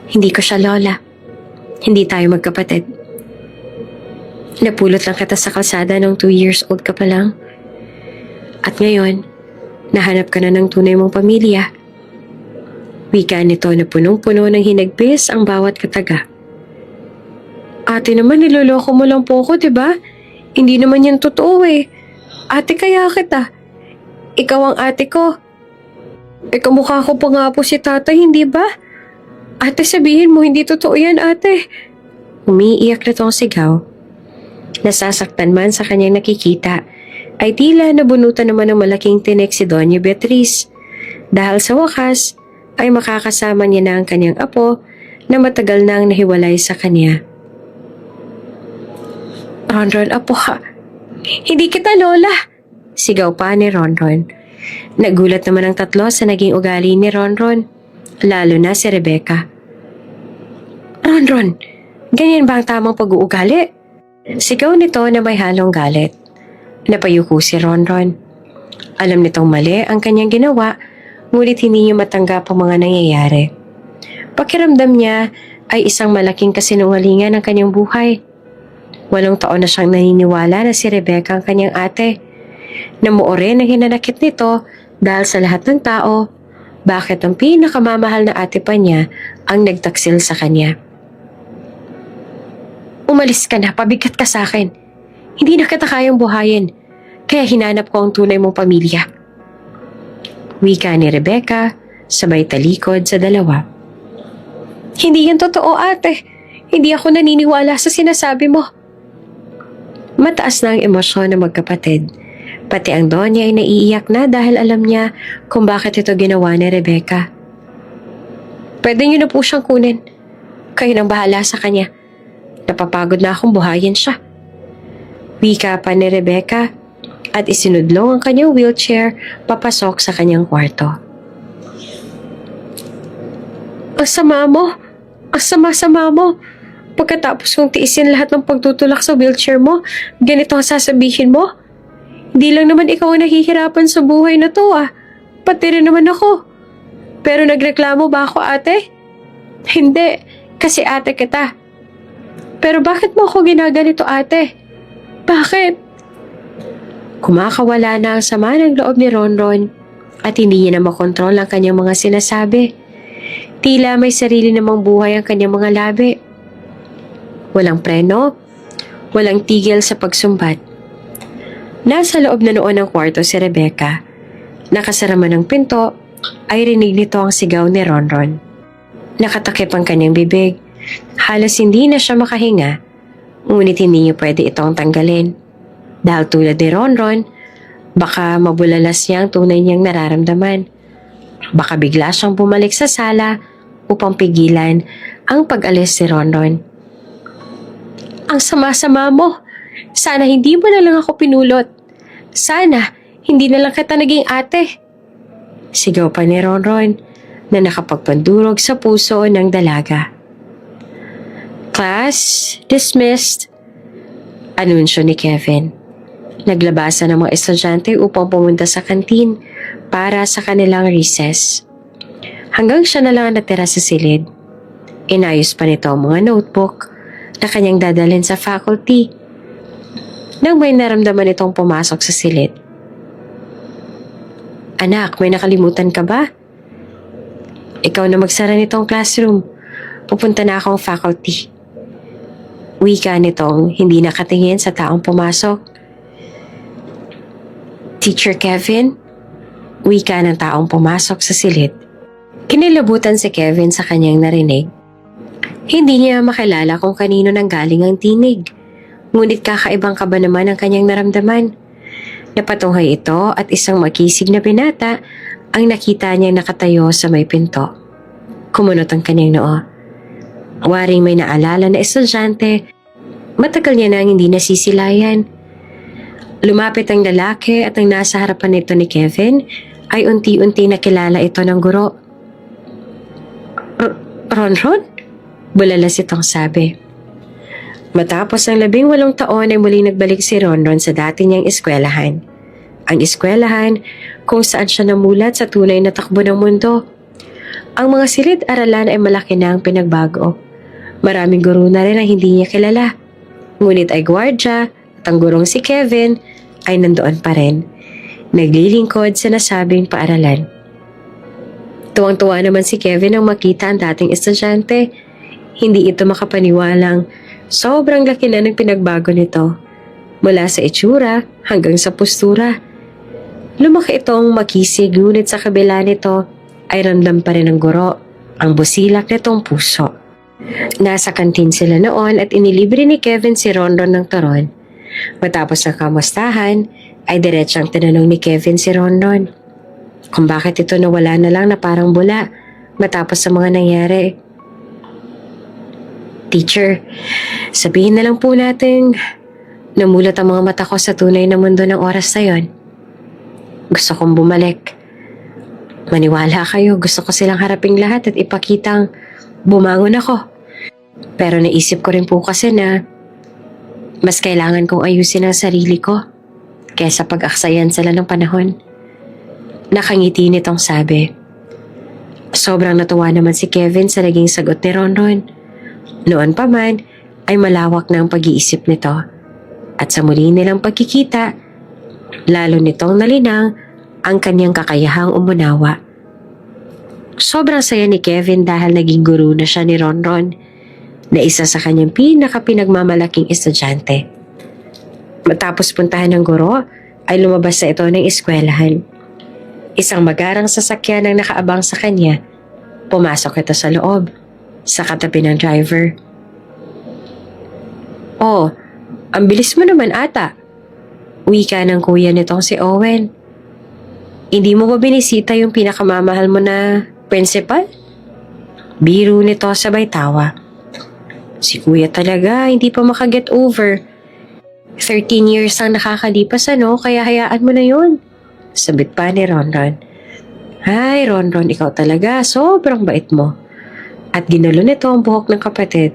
Hindi ko siya lola. Hindi tayo magkapatid. Napulot lang kita sa kalsada nung 2 years old ka pa lang. At ngayon, nahanap ka na ng tunay mong pamilya. Wika nito na punong-puno ng hinagpis ang bawat kataga. Ate naman, niloloko mo lang po ako, diba? Hindi naman yan totoo eh. Ate kaya kita. Ikaw ang ate ko. Kamukha ko pa nga po si tatay, hindi ba? Ate, sabihin mo, hindi totoo yan, ate. Umiiyak na tong sigaw. Nasasaktan man sa kanyang nakikita, ay tila nabunutan naman ng malaking tinik si Doña Beatriz. Dahil sa wakas, ay makakasama niya na ang kanyang apo na matagal nang nahiwalay sa kanya. Ronron, apo ha. Hindi kita lola. Sigaw pa ni Ronron. Nagulat naman ang tatlo sa naging ugali ni Ronron, lalo na si Rebecca. Ronron, ganyan ba ang tamang pag-uugali? Sigaw nito na may halong galit. Napayuko si Ronron. Alam nitong mali ang kanyang ginawa, ngunit hindi niya matanggap ang mga nangyayari. Pakiramdam niya ay isang malaking kasinungalingan ng kanyang buhay. 8 taon na siyang naniniwala na si Rebecca ang kanyang ate. Namuo rin ang hinanakit nito dahil sa lahat ng tao, bakit ang pinakamamahal na ate pa niya ang nagtaksil sa kanya. Umalis ka na, pabigat ka sa akin. Hindi na kita kayang buhayin, kaya hinanap ko ang tunay mong pamilya. Wika ni Rebecca, sabay talikod sa dalawa. Hindi yan totoo, ate. Hindi ako naniniwala sa sinasabi mo. Mataas na ang emosyon ng magkapatid. Pati ang Donya ay naiiyak na dahil alam niya kung bakit ito ginawa ni Rebecca. Pwede niyo na po siyang kunin. Kayo nang bahala sa kanya. Napapagod na akong buhayin siya. Wika pa ni Rebecca at isinudlong ang kanyang wheelchair papasok sa kanyang kwarto. Ang sama mo! Ang sama-sama mo! Pagkatapos kong tiisin lahat ng pagtutulak sa wheelchair mo, ganito ang sasabihin mo? Hindi lang naman ikaw ang nahihirapan sa buhay na to Pati rin naman ako. Pero nagreklamo ba ako, ate? Hindi, kasi ate kita. Pero bakit mo ako ginaganito, ate? Bakit? Kumakawala na ang sama ng loob ni Ronron at hindi niya na makontrol ang kanyang mga sinasabi. Tila may sarili namang buhay ang kanyang mga labi. Walang preno, walang tigil sa pagsumbat. Nasa loob na noon ng kwarto si Rebecca. Nakasara man ang pinto, ay rinig nito ang sigaw ni Ronron. Nakatakip ang kanyang bibig. Halos hindi na siya makahinga, ngunit hindi niya pwede itong tanggalin. Dahil tulad ni Ronron, baka mabulalas niya ang tunay niyang nararamdaman. Baka bigla siyang bumalik sa sala upang pigilan ang pag-alis si Ronron. Ang sama-sama mo! Sana hindi mo na lang ako pinulot. Sana hindi na lang kita naging ate. Sigaw pa ni Ronron na nakapagpandurog sa puso ng dalaga. Class dismissed. Anunsyo ni Kevin. Naglabasan ng mga estudyante upang pumunta sa kantin para sa kanilang recess. Hanggang siya na lang natira sa silid. Inayos pa nito ang mga notebook na kanyang dadalhin sa faculty. Nang may naramdaman itong pumasok sa silid. Anak, may nakalimutan ka ba? Ikaw na magsara nitong classroom. Pupunta na akong faculty. Wika nitong hindi nakatingin sa taong pumasok. Teacher Kevin? Wika ng taong pumasok sa silid. Kinilabutan si Kevin sa kanyang narinig. Hindi niya makilala kung kanino nanggaling ang tinig. Ngunit kakaibang kaba naman ang kanyang naramdaman. Napatunghay ito at isang makisig na binata ang nakita niya nakatayo sa may pinto. Kumunot ang kanyang noo. Waring may naalala na estudyante, matagal niya nang hindi nasisilayan. Lumapit ang lalaki at ang nasa harapan nito ni Kevin ay unti-unti nakilala ito ng guro. Ronron? Bulalas itong sabi. Matapos ang 18 taon ay muling nagbalik si Ronron sa dati niyang eskwelahan. Ang eskwelahan kung saan siya namulat sa tunay na takbo ng mundo. Ang mga silid-aralan ay malaki na ang pinagbago. Maraming guro na rin ang hindi niya kilala. Ngunit ay gwardya at ang gurong si Kevin ay nandoon pa rin. Naglilingkod sa nasabing paaralan. Tuwang-tuwa naman si Kevin nang makita ang dating estudyante. Hindi ito makapaniwalang sobrang laki na ng pinagbago nito. Mula sa itsura hanggang sa postura. Lumaki itong makisig ngunit sa kabila nito ay ramdam pa rin ng guro ang busilak nitong puso. Nasa kantin sila noon at inilibre ni Kevin si Ronron ng turon. Matapos ang kamustahan, ay diretsang tinanong ni Kevin si Ronron kung bakit ito nawala na lang na parang bula matapos sa mga nangyari. Teacher, sabihin na lang po natin namulat ang mga mata ko sa tunay na mundo ng oras na yon. Gusto kong bumalik. Maniwala kayo, gusto ko silang haraping lahat at ipakitang bumangon ako. Pero naisip ko rin po kasi na mas kailangan kong ayusin ang sarili ko kaysa pag-aksayan sila ng panahon. Nakangiti nitong sabi. Sobrang natuwa naman si Kevin sa naging sagot ni Ronron. Noon pa man ay malawak na ang pag-iisip nito. At sa muli nilang pagkikita, lalo nitong nalinang ang kanyang kakayahang umunawa. Sobrang saya ni Kevin dahil naging guru na siya ni Ronron, na isa sa kanyang pinaka-pinagmamalaking estudyante. Matapos puntahan ng guro, ay lumabas na ito ng eskwelahan. Isang magarang sasakyan ang nakaabang sa kanya. Pumasok ito sa loob, sa katabi ng driver. Oh, ang bilis mo naman ata. Wika ng kuya nitong si Owen. Hindi mo ba binisita yung pinakamamahal mo na principal? Biro nito sabay tawa. Si kuya talaga, hindi pa makaget over. 13 years ang nakakalipas kaya hayaan mo na yun. Sabit pa ni Ronron. Ay, Ronron, ikaw talaga, sobrang bait mo. At ginalo nito ang buhok ng kapatid.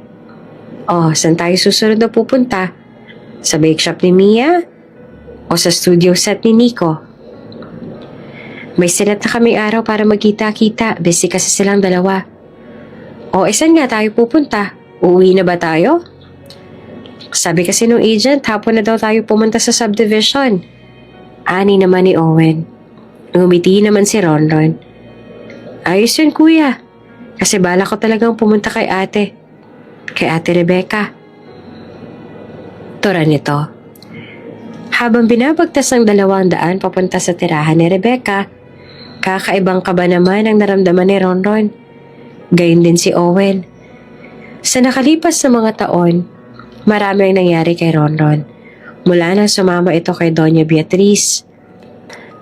Oh, saan tayo susunod na pupunta? Sa bake shop ni Mia? O sa studio set ni Nico? May sinet na kaming araw para magkita-kita. Busy kasi silang dalawa. O, saan nga tayo pupunta? Uuwi na ba tayo? Sabi kasi nung agent, hapon na daw tayo pumunta sa subdivision. Ani naman ni Owen. Ngumiti naman si Ronron. Ayos yun kuya. Kasi bala ko talagang pumunta kay ate. Kay ate Rebecca. Tura nito. Habang binabagtas ng 200 papunta sa tirahan ni Rebecca, kakaibang kaba naman ang naramdaman ni Ronron. Gayon din si Owen. Sa nakalipas na mga taon, marami ang nangyari kay Ronron. Mula nang sumama ito kay Doña Beatriz.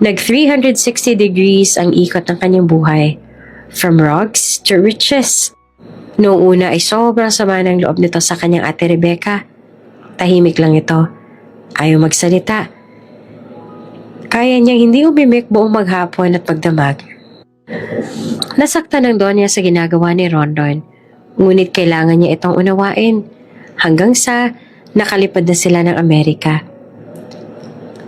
Nag 360 degrees ang ikot ng kanyang buhay. From rags to riches. Noong una ay sobrang sama ng loob nito sa kanyang ate Rebecca. Tahimik lang ito. Ayaw magsalita. Kaya niyang hindi umimik buong maghapon at pagdamag. Nasaktan ng Donya sa ginagawa ni Rondon, ngunit kailangan niya itong unawain hanggang sa nakalipad na sila ng Amerika.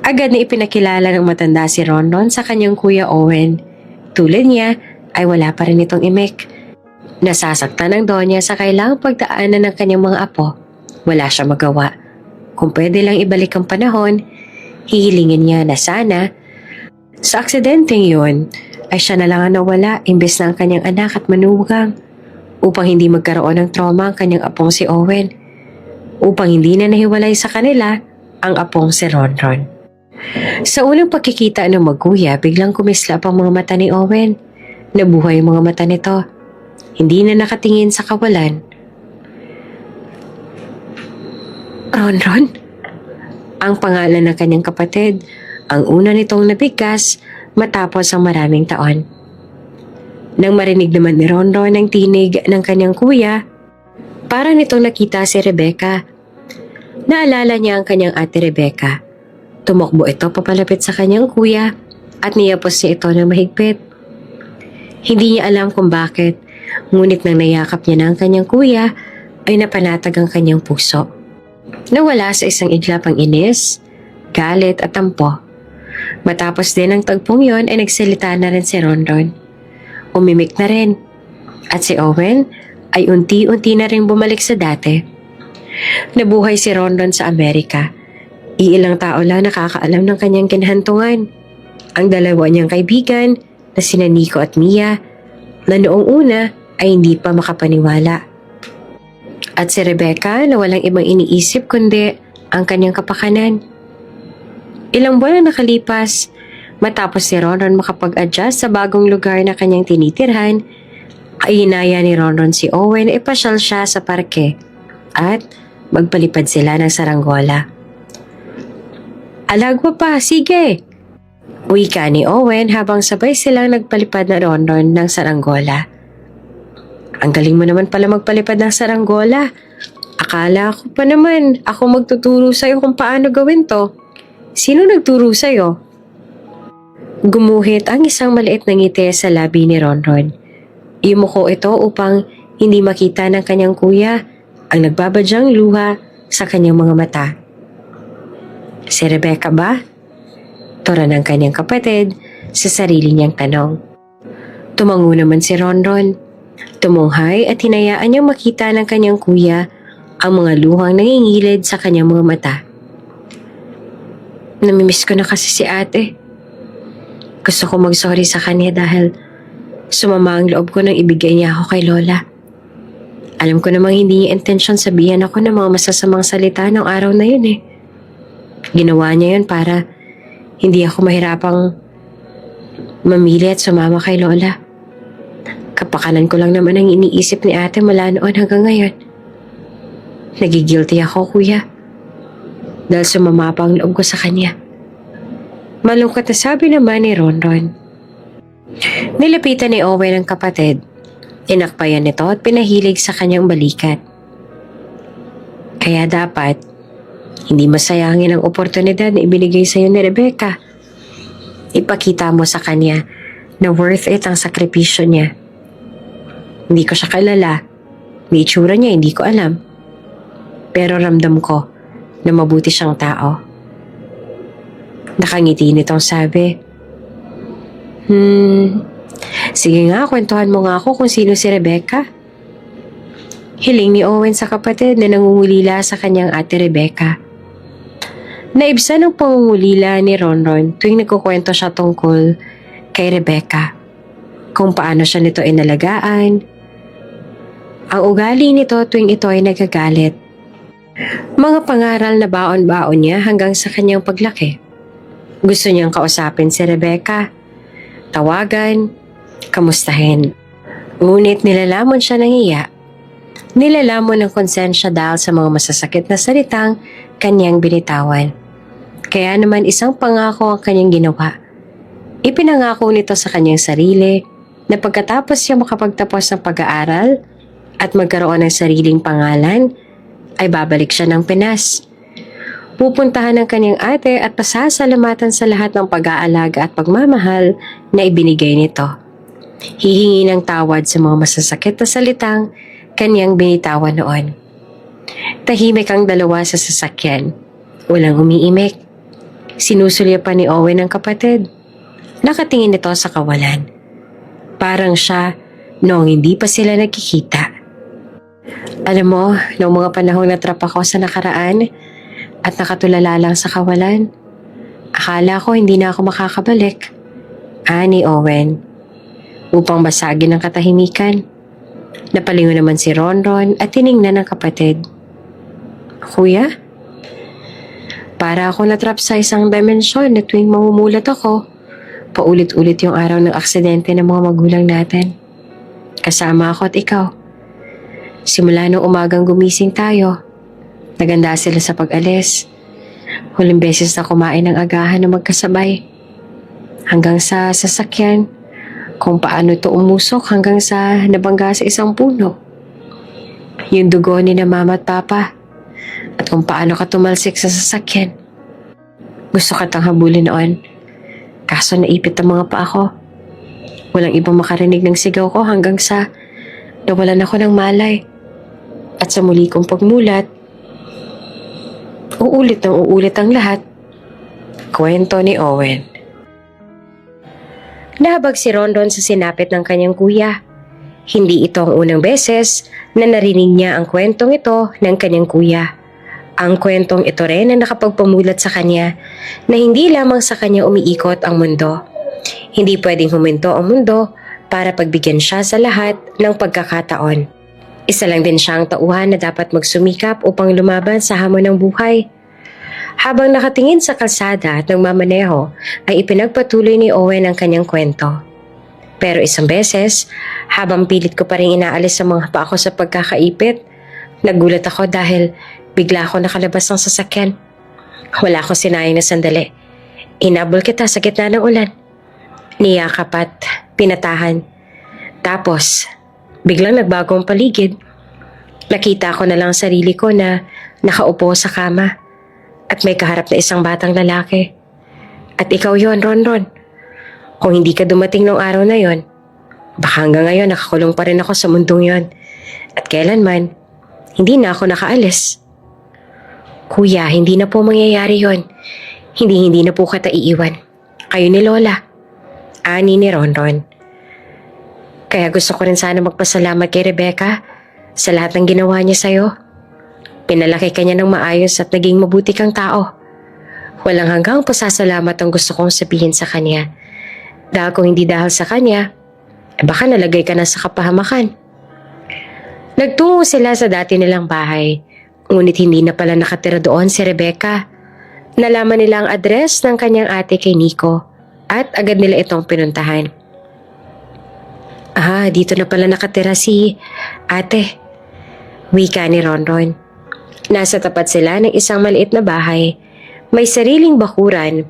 Agad na ipinakilala ng matanda si Rondon sa kanyang kuya Owen. Tulad niya ay wala pa rin itong imik. Nasasaktan ng Donya sa kailangang pagdaanan ng kanyang mga apo. Wala siya magawa. Kung pwede lang ibalik ang panahon, hihilingin niya na sana sa aksidenteng yun ay siya na lang ang nawala imbes na ang kanyang anak at manugang, upang hindi magkaroon ng trauma ang kanyang apong si Owen, upang hindi na nahiwalay sa kanila ang apong si Ronron. Sa unang pagkikita ng magkuya, biglang kumislap ang mga mata ni Owen. Nabuhay ang mga mata nito. Hindi na nakatingin sa kawalan. Ronron? Ang pangalan ng kanyang kapatid, ang una nitong nabigkas matapos ang maraming taon. Nang marinig naman ni Ronron ang tinig ng kanyang kuya, para nitong nakita si Rebecca. Naalala niya ang kanyang ate Rebecca. Tumakbo ito papalapit sa kanyang kuya at niyapos niya ito ng mahigpit. Hindi niya alam kung bakit, ngunit nang nayakap niya na ang kanyang kuya, ay napanatag ang kanyang puso. Nawala sa isang iglap ang inis, galit at tampo. Matapos din ang tagpong yon ay nagsalita na rin si Ronron. Umimik na rin. At si Owen ay unti-unti na rin bumalik sa dati. Nabuhay si Ronron sa Amerika. Iilang tao lang nakakaalam ng kanyang kinahantungan. Ang dalawa niyang kaibigan na sina Nico at Mia na noong una ay hindi pa makapaniwala. At si Rebecca na walang ibang iniisip kundi ang kanyang kapakanan. Ilang buwan na nakalipas, matapos si Ronron makapag-adjust sa bagong lugar na kanyang tinitirhan, ay hinaya ni Ronron si Owen na ipasyal siya sa parke at magpalipad sila ng saranggola. Alagwa pa, sige! Wika ni Owen habang sabay silang nagpalipad na Ronron ng saranggola. Ang galing mo naman pala magpalipad ng saranggola. Akala ko pa naman ako magtuturo sa'yo kung paano gawin to. Sino nagturo sa'yo? Gumuhit ang isang maliit na ngiti sa labi ni Ronron. Imuko ito upang hindi makita ng kanyang kuya ang nagbabadyang luha sa kanyang mga mata. Si Rebecca ba? Tura ng kanyang kapatid sa sarili niyang tanong. Tumango naman si Ronron. Tumunghay at hinayaan niyang makita ng kanyang kuya ang mga luhang nangingilid sa kanyang mga mata. Namimiss ko na kasi si ate. Gusto ko mag-sorry sa kanya dahil sumama ang loob ko nang ibigay niya ako kay Lola. Alam ko namang hindi niya intensyon sabihan ako ng mga masasamang salita ng araw na yun eh. Ginawa niya yun para hindi ako mahirapang mamili at sumama kay Lola. Kapakanan ko lang naman ang iniisip ni ate mula noon hanggang ngayon. Nagigilty ako, kuya. Dahil sumama pa ang loob ko sa kanya. Malungkot na sabi naman ni Ronron. Nilapitan ni Owen ang kapatid. Inakbayan nito at pinahilig sa kanyang balikat. Kaya dapat, hindi masayangin ang oportunidad na ibinigay sa iyo ni Rebecca. Ipakita mo sa kanya na worth it ang sakripisyo niya. Hindi ko siya kilala. May itsura niya, hindi ko alam. Pero ramdam ko na mabuti siyang tao. Nakangiti nitong sabi. Sige nga, kwentuhan mo nga ako kung sino si Rebecca. Hiling ni Owen sa kapatid na nangungulila sa kanyang ate Rebecca. Naibsan ang pangungulila ni Ronron tuwing nagkukwento siya tungkol kay Rebecca. Kung paano siya nito inalagaan. Ang ugali nito tuwing ito ay nagagalit. Mga pangaral na baon-baon niya hanggang sa kanyang paglaki. Gusto niyang kausapin si Rebecca. Tawagan, kamustahin. Ngunit nilalamon siya ng iya. Nilalamon ng konsensya dahil sa mga masasakit na salitang kanyang binitawan. Kaya naman isang pangako ang kanyang ginawa. Ipinangako nito sa kanyang sarili na pagkatapos siya makapagtapos ng pag-aaral at magkaroon ng sariling pangalan, ay babalik siya ng Pinas. pupuntahan ng kanyang ate at pasasalamatan sa lahat ng pag-aalaga at pagmamahal na ibinigay nito. Hihingi ng tawad sa mga masasakit na salitang kanyang binitawan noon. Tahimik ang dalawa sa sasakyan. Walang umiimik. Sinusulya pa ni Owen ang kapatid. Nakatingin ito sa kawalan. Parang siya noong hindi pa sila nagkikita. Alam mo, noong mga panahong natrap ako sa nakaraan at nakatulala lang sa kawalan, akala ko hindi na ako makakabalik. Ni Owen. Upang basagin ang katahimikan. Napalingon naman si Ronron at tiningnan ng kapatid. Kuya? Para ako natrap sa isang dimensyon na tuwing mamumulat ako, paulit-ulit yung araw ng aksidente ng mga magulang natin. Kasama ako at ikaw. Simula nung umagang gumising tayo, naganda sila sa pag-alis. Huling beses na kumain ng agahan na magkasabay. Hanggang sa sasakyan, kung paano ito umusok hanggang sa nabangga sa isang puno. Yung dugo ni na mama at papa. At kung paano ka tumalsik sa sasakyan. Gusto katang habulin noon. Kaso naipit ang mga paa ko. Walang ibang makarinig ng sigaw ko hanggang sa nawalan ako ng malay. At sa muli kong pagmulat, uulit ang lahat. Kwento ni Owen. Nahabag si Ronron sa sinapit ng kanyang kuya. Hindi ito ang unang beses na narinig niya ang kwentong ito ng kanyang kuya. Ang kwentong ito rin ang nakapagpamulat sa kanya na hindi lamang sa kanya umiikot ang mundo. Hindi pwedeng huminto ang mundo para pagbigyan siya sa lahat ng pagkakataon. Isa lang din siyang tauhan na dapat magsumikap upang lumaban sa hamon ng buhay. Habang nakatingin sa kalsada at nagmamaneho, ay ipinagpatuloy ni Owen ang kanyang kwento. Pero isang beses, habang pilit ko pa rin inaalis sa mga paa ko sa pagkakaipit, nagulat ako dahil bigla ako nakalabas ng sasakyan. Wala akong sinayang na sandali. Inabol kita sa gitna ng ulan. Niyakap at pinatahan. Tapos, biglang nagbago ang paligid. Nakita ko na lang sarili ko na nakaupo sa kama at may kaharap na isang batang lalaki. At ikaw yon, Ronron. Kung hindi ka dumating nung araw na yon, baka hanggang ngayon nakakulong pa rin ako sa mundong yon. At kailanman, hindi na ako nakaalis. Kuya, hindi na po mangyayari yon. Hindi na po kita iiwan. Kayo ni Lola. Ani ni Ronron. Kaya gusto ko rin sana magpasalamat kay Rebecca sa lahat ng ginawa niya sa'yo. Pinalaki ka niya ng maayos at naging mabuti kang tao. Walang hanggang pasasalamat ang gusto kong sabihin sa kanya. Dahil kung hindi dahil sa kanya, baka nalagay ka na sa kapahamakan. Nagtungo sila sa dati nilang bahay, ngunit hindi na pala nakatira doon si Rebecca. Nalaman nila ang address ng kanyang ate kay Nico at agad nila itong pinuntahan. Dito na pala nakatira si ate. Wika ni Ronron. Nasa tapat sila ng isang maliit na bahay. May sariling bakuran,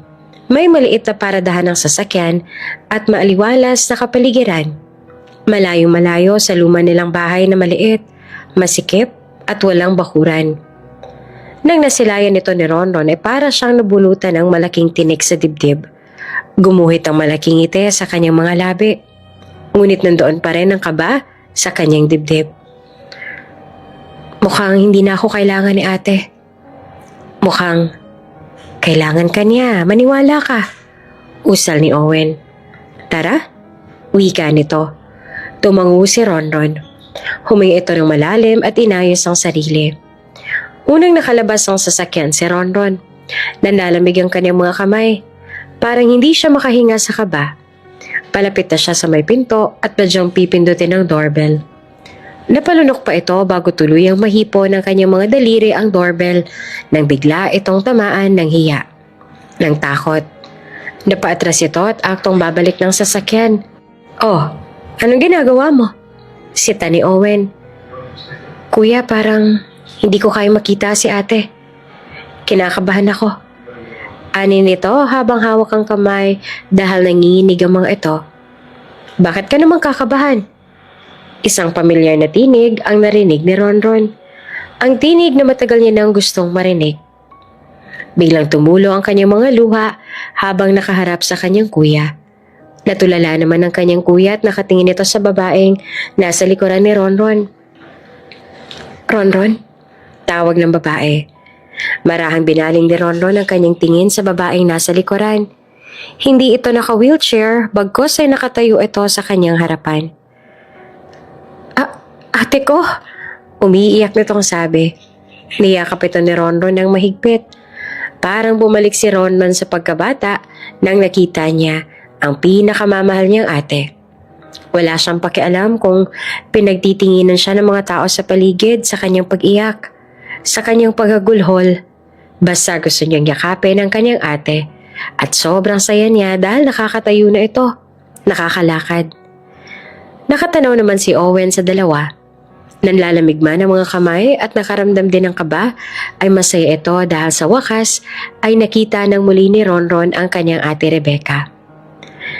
may maliit na paradahan ng sasakyan at maaliwalas na kapaligiran. Malayo-malayo sa luma nilang bahay na maliit, masikip at walang bakuran. Nang nasilayan nito ni Ronron ay para siyang nabulutan ng malaking tinik sa dibdib. Gumuhit ang malaking ngiti sa kanyang mga labi. Ngunit nandoon pa rin ang kaba sa kanyang dibdib. Mukhang hindi na ako kailangan ni ate. Mukhang kailangan ka niya, maniwala ka. Usal ni Owen. Tara, wika nito. Tumango si Ronron. Huminga ito ng malalim at inayos ang sarili. Unang nakalabas ang sasakyan si Ronron. Nanalamig ang kanyang mga kamay. Parang hindi siya makahinga sa kaba. Palapit na siya sa may pinto at badyang pipindutin ang doorbell. Napalunok pa ito bago tuluyang mahipo ng kanyang mga daliri ang doorbell nang bigla itong tamaan ng hiya. Ng takot. Napaatras ito at aktong babalik ng sasakyan. Oh, anong ginagawa mo? Sita ni Owen. Kuya, parang hindi ko kaya makita si ate. Kinakabahan ako. Ani nito habang hawak ang kamay dahil nanginginig ang mga ito. Bakit ka naman kakabahan? Isang pamilyar na tinig ang narinig ni Ronron. Ang tinig na matagal niya nang gustong marinig. Biglang tumulo ang kanyang mga luha habang nakaharap sa kanyang kuya. Natulala naman ang kanyang kuya at nakatingin ito sa babaeng nasa likuran ni Ronron. Ronron? Tawag ng babae. Marahang binaling ni Ronron ang kanyang tingin sa babaeng nasa likuran. Hindi ito naka-wheelchair, bagkus ay nakatayo ito sa kanyang harapan. Ate ko! Umiiyak nitong sabi. Niyakap ito ni Ronron ng mahigpit. Parang bumalik si Ronron sa pagkabata nang nakita niya ang pinakamamahal niyang ate. Wala siyang pakialam kung pinagtitinginan siya ng mga tao sa paligid sa kanyang pag-iyak, sa kanyang paghagulhol. Basta gusto niyang yakapin ang kanyang ate at sobrang saya niya dahil nakakatayo na ito, nakakalakad. Nakatanaw naman si Owen sa dalawa. Nanlalamig man ang mga kamay at nakaramdam din ng kaba, ay masaya ito dahil sa wakas ay nakita ng muli ni Ronron ang kanyang ate Rebecca.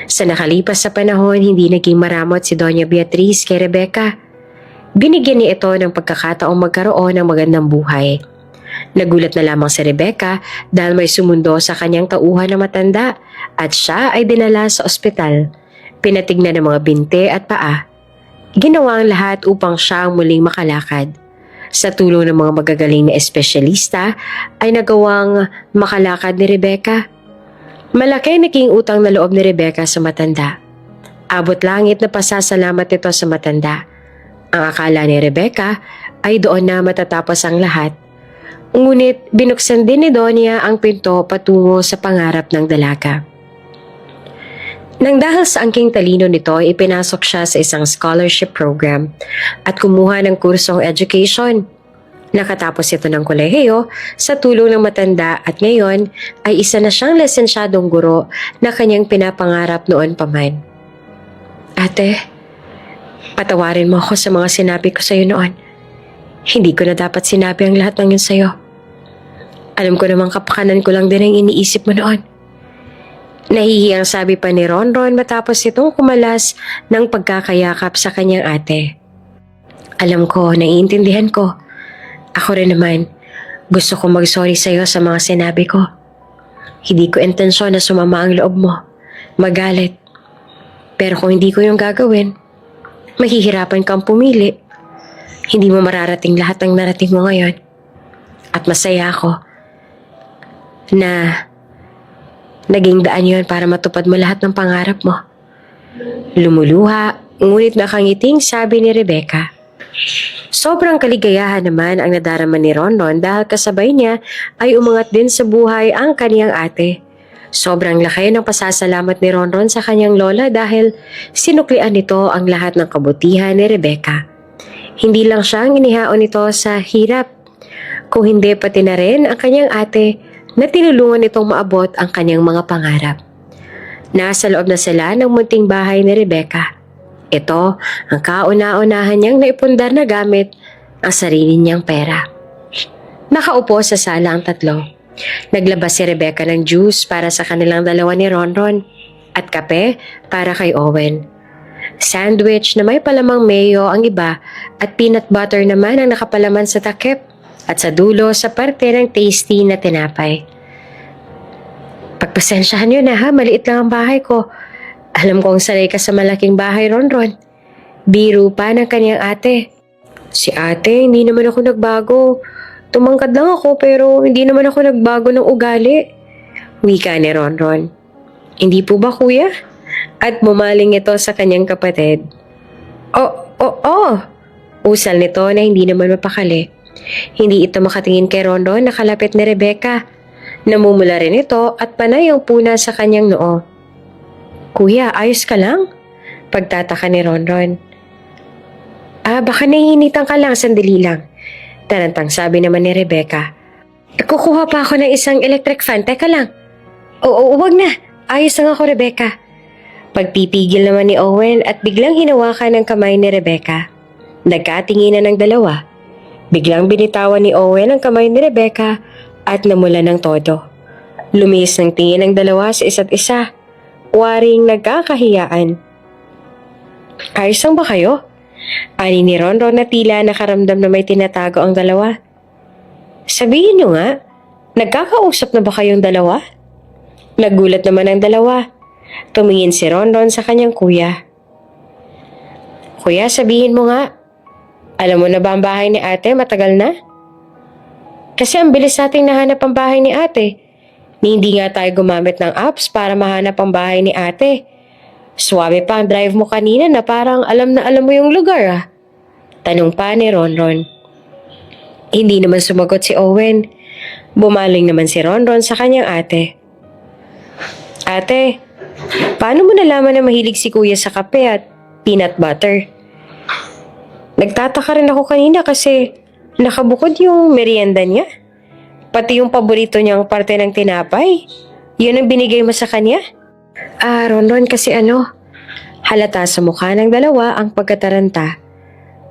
Sa nakalipas sa panahon, hindi naging maramot si Doña Beatriz kay Rebecca. Binigyan niya ito ng pagkakataong magkaroon ng magandang buhay. Nagulat na lamang si Rebecca dahil may sumundo sa kanyang tauhan na matanda at siya ay dinala sa ospital. Pinatignan ng mga binte at paa. Ginawa ang lahat upang siya ang muling makalakad. Sa tulong ng mga magagaling na espesyalista ay nagawang makalakad ni Rebecca. Malaki naging utang na loob ni Rebecca sa matanda. Abot langit na pasasalamat ito sa matanda. Ang akala ni Rebecca ay doon na matatapos ang lahat. Ngunit binuksan din ni Donya ang pinto patungo sa pangarap ng dalaga. Nang dahil sa angking talino nito, ipinasok siya sa isang scholarship program at kumuha ng kursong education. Nakatapos ito ng kolehiyo sa tulong ng matanda at ngayon ay isa na siyang lisensyadong guro na kanyang pinapangarap noon pa man. Ate, patawarin mo ako sa mga sinabi ko sa iyo noon. Hindi ko na dapat sinabi ang lahat ng yun sa iyo. Alam ko namang kapakanan ko lang din ang iniisip mo noon. Nahihiyang sabi pa ni Ronron matapos itong kumalas ng pagkakayakap sa kanyang ate. Alam ko, naiintindihan ko. Ako rin naman, gusto ko mag-sorry sa iyo sa mga sinabi ko. Hindi ko intensyon na sumama ang loob mo, magalit. Pero kung hindi ko yung gagawin, mahihirapan kang pumili. Hindi mo mararating lahat ng narating mo ngayon. At masaya ako na naging daan yon para matupad mo lahat ng pangarap mo. Lumuluha, ngunit nakangiting sabi ni Rebecca. Sobrang kaligayahan naman ang nadarama ni Ronron dahil kasabay niya ay umangat din sa buhay ang kaniyang ate. Sobrang laki ng pasasalamat ni Ronron sa kanyang lola dahil sinuklian nito ang lahat ng kabutihan ni Rebecca. Hindi lang siya ang inihaon nito sa hirap, kung hindi pati na rin ang kanyang ate na tinulungan nitong maabot ang kanyang mga pangarap. Nasa loob na sila ng munting bahay ni Rebecca. Ito ang kauna-unahan niyang naipundar na gamit ang sarili niyang pera. Nakaupo sa sala ang tatlo. Naglabas si Rebecca ng juice para sa kanilang dalawa ni Ronron at kape para kay Owen. Sandwich na may palamang mayo ang iba at peanut butter naman ang nakapalaman sa takip at sa dulo sa parte ng tasty na tinapay. Pagpasensyahan nyo na ha, maliit lang ang bahay ko. Alam kong sanay ka sa malaking bahay, Ronron. Biro pa ng kanyang ate. Si ate, hindi naman ako nagbago. Tumangkad lang ako pero hindi naman ako nagbago ng ugali. Wika ni Ronron. Hindi po ba kuya? At bumaling ito sa kanyang kapatid. Oh. Usal nito na hindi naman mapakali. Hindi ito makatingin kay Ronron na kalapit ni Rebecca. Namumula rin ito at panay ang puna sa kanyang noo. Kuya, ayos ka lang? Pagtataka ni Ronron. Baka nahihinitan ka lang, sandali lang. Tarantang sabi naman ni Rebecca. Kukuha pa ako ng isang electric fan, teka lang. Oo, wag na. Ayos lang ako, Rebecca. Pagpipigil naman ni Owen at biglang hinawakan ng kamay ni Rebecca. Nagkatinginan ng dalawa. Biglang binitawan ni Owen ang kamay ni Rebecca at namula ng todo. Lumihis ng tingin ng dalawa sa isa't isa. Waring nagkakahiyaan. Ayos lang ba kayo? Ani ni Ronron na tila nakaramdam na may tinatago ang dalawa. Sabihin nyo nga, Nagkakausap na ba kayong dalawa? Nagulat naman ang dalawa. Tumingin si Ronron sa kanyang kuya. Kuya, sabihin mo nga. Alam mo na ba ang bahay ni ate matagal na? Kasi ang bilis nating nahanap ang bahay ni ate. Hindi nga tayo gumamit ng apps para mahanap ang bahay ni ate. Suwabe pa ang drive mo kanina na parang alam na alam mo yung lugar ah. Tanong pa ni Ronron. Hindi naman sumagot si Owen. Bumaling naman si Ronron sa kanyang ate. Ate, paano mo nalaman na mahilig si kuya sa kape at peanut butter? Nagtataka rin ako kanina kasi nakabukod yung merienda niya. Pati yung paborito niyang parte ng tinapay. Yun ang binigay mo sa kanya? Ronron kasi halata sa mukha ng dalawa ang pagkataranta.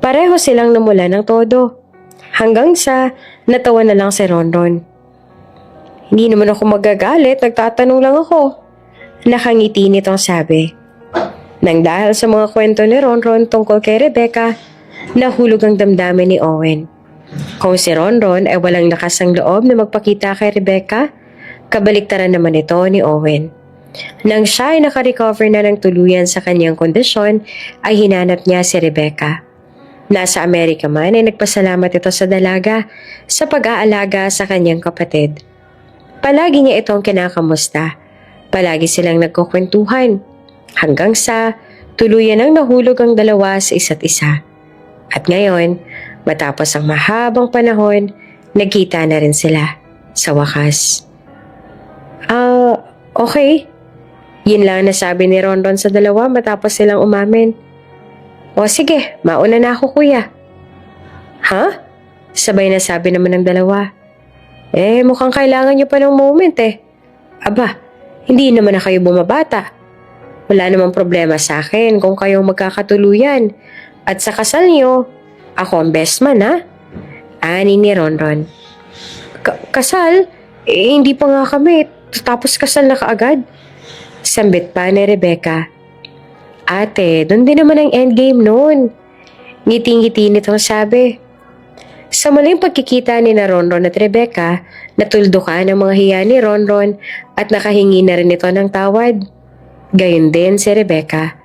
Pareho silang namula ng todo. Hanggang sa natawa na lang si Ronron. Hindi naman ako magagalit, nagtatanong lang ako. Nakangiti nitong sabi. Nang dahil sa mga kwento ni Ronron tungkol kay Rebecca, nahulog ang damdamin ni Owen. Kung si Ronron ay walang lakas ng loob na magpakita kay Rebecca, kabaliktaran naman ito ni Owen. Nang siya ay nakarecover na ng tuluyan sa kanyang kondisyon, ay hinanap niya si Rebecca. Nasa Amerika man ay nagpasalamat ito sa dalaga sa pag-aalaga sa kanyang kapatid. Palagi niya itong kinakamusta. Palagi silang nagkukwentuhan. Hanggang sa tuluyan ang nahulog ang dalawa sa isa't isa. At ngayon, matapos ang mahabang panahon, nagkita na rin sila sa wakas. Okay. Yun lang nasabi ni Ronron sa dalawa matapos silang umamin. O sige, mauna na ako kuya. Ha? Sabay na sabi naman ng dalawa. Mukhang kailangan nyo pa ng moment eh. Aba, hindi naman na kayo bumabata. Wala namang problema sa akin kung kayong magkakatuluyan. At sa kasal nyo, ako ang best man ha? Ani ni Ronron. Kasal? Hindi pa nga kami. Tapos kasal na kaagad. Sambit pa ni Rebecca. Ate, doon din naman ang endgame noon. Ngiti-ngiti nitong sabi. Sa muling pagkikita ni na Ronron at Rebecca, natuldukan ang mga hiya ni Ronron at nakahingi na rin ito ng tawad. Gayon din si Rebecca.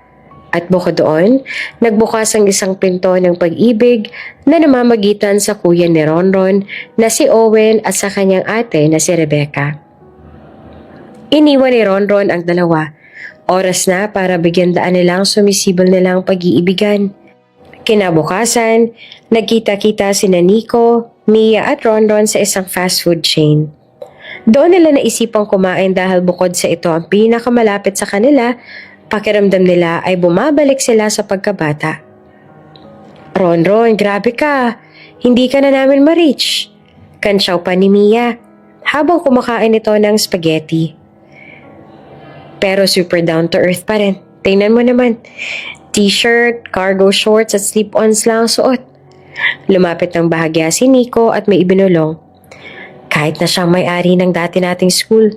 At bukod doon, nagbukas ang isang pinto ng pag-ibig na namamagitan sa kuya ni Ronron na si Owen at sa kanyang ate na si Rebecca. Iniwan ni Ronron ang dalawa. Oras na para bigyan daan nilang sumisibol nilang pag-iibigan. Kinabukasan, nagkita-kita sina Nico, Mia at Ronron sa isang fast food chain. Doon nila naisipang kumain dahil bukod sa ito ang pinakamalapit sa kanila, pakiramdam nila ay bumabalik sila sa pagkabata. Ronron, grabe ka. Hindi ka na namin ma-reach. Kansyaw pa ni Mia habang kumakain ito ng spaghetti. Pero super down to earth pa rin. Tingnan mo naman. T-shirt, cargo shorts at slip-ons lang ang suot. Lumapit ng bahagya si Nico at may ibinulong. Kahit na siyang may-ari ng dati nating school,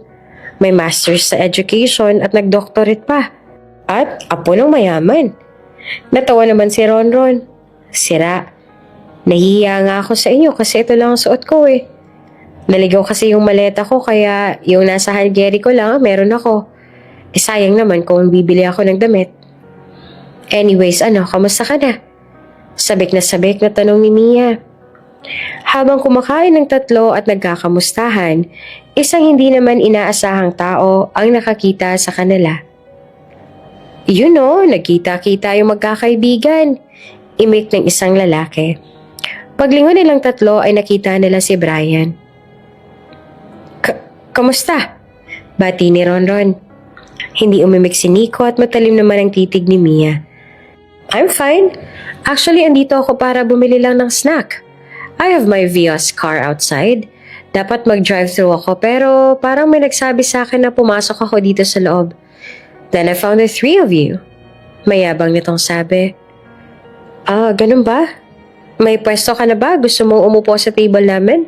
may master's sa education at nag-doctorate pa. At apo ng mayaman. Natawa naman si Ronron. Sira. Nahihiya nga ako sa inyo kasi ito lang ang suot ko eh. Naligaw kasi yung maleta ko kaya yung nasa Hungary ko lang meron ako. Sayang naman kung bibili ako ng damit. Anyways, kamusta ka na? Sabik na tanong ni Mia. Habang kumakain ng tatlo at nagkakamustahan, isang hindi naman inaasahang tao ang nakakita sa kanila. Nagkita-kita yung magkakaibigan. Imik ng isang lalaki. Paglingon nilang tatlo ay nakita nila si Brian. Kamusta? Bati ni Ronron. Hindi umimik si Nico at matalim naman ang titig ni Mia. I'm fine. Actually, andito ako para bumili lang ng snack. I have my Vios car outside. Dapat mag-drive-thru ako pero parang may nagsabi sa akin na pumasok ako dito sa loob. Then I found the three of you. Mayabang nitong sabi. Ganun ba? May pwesto ka na ba? Gusto mong umupo sa table namin?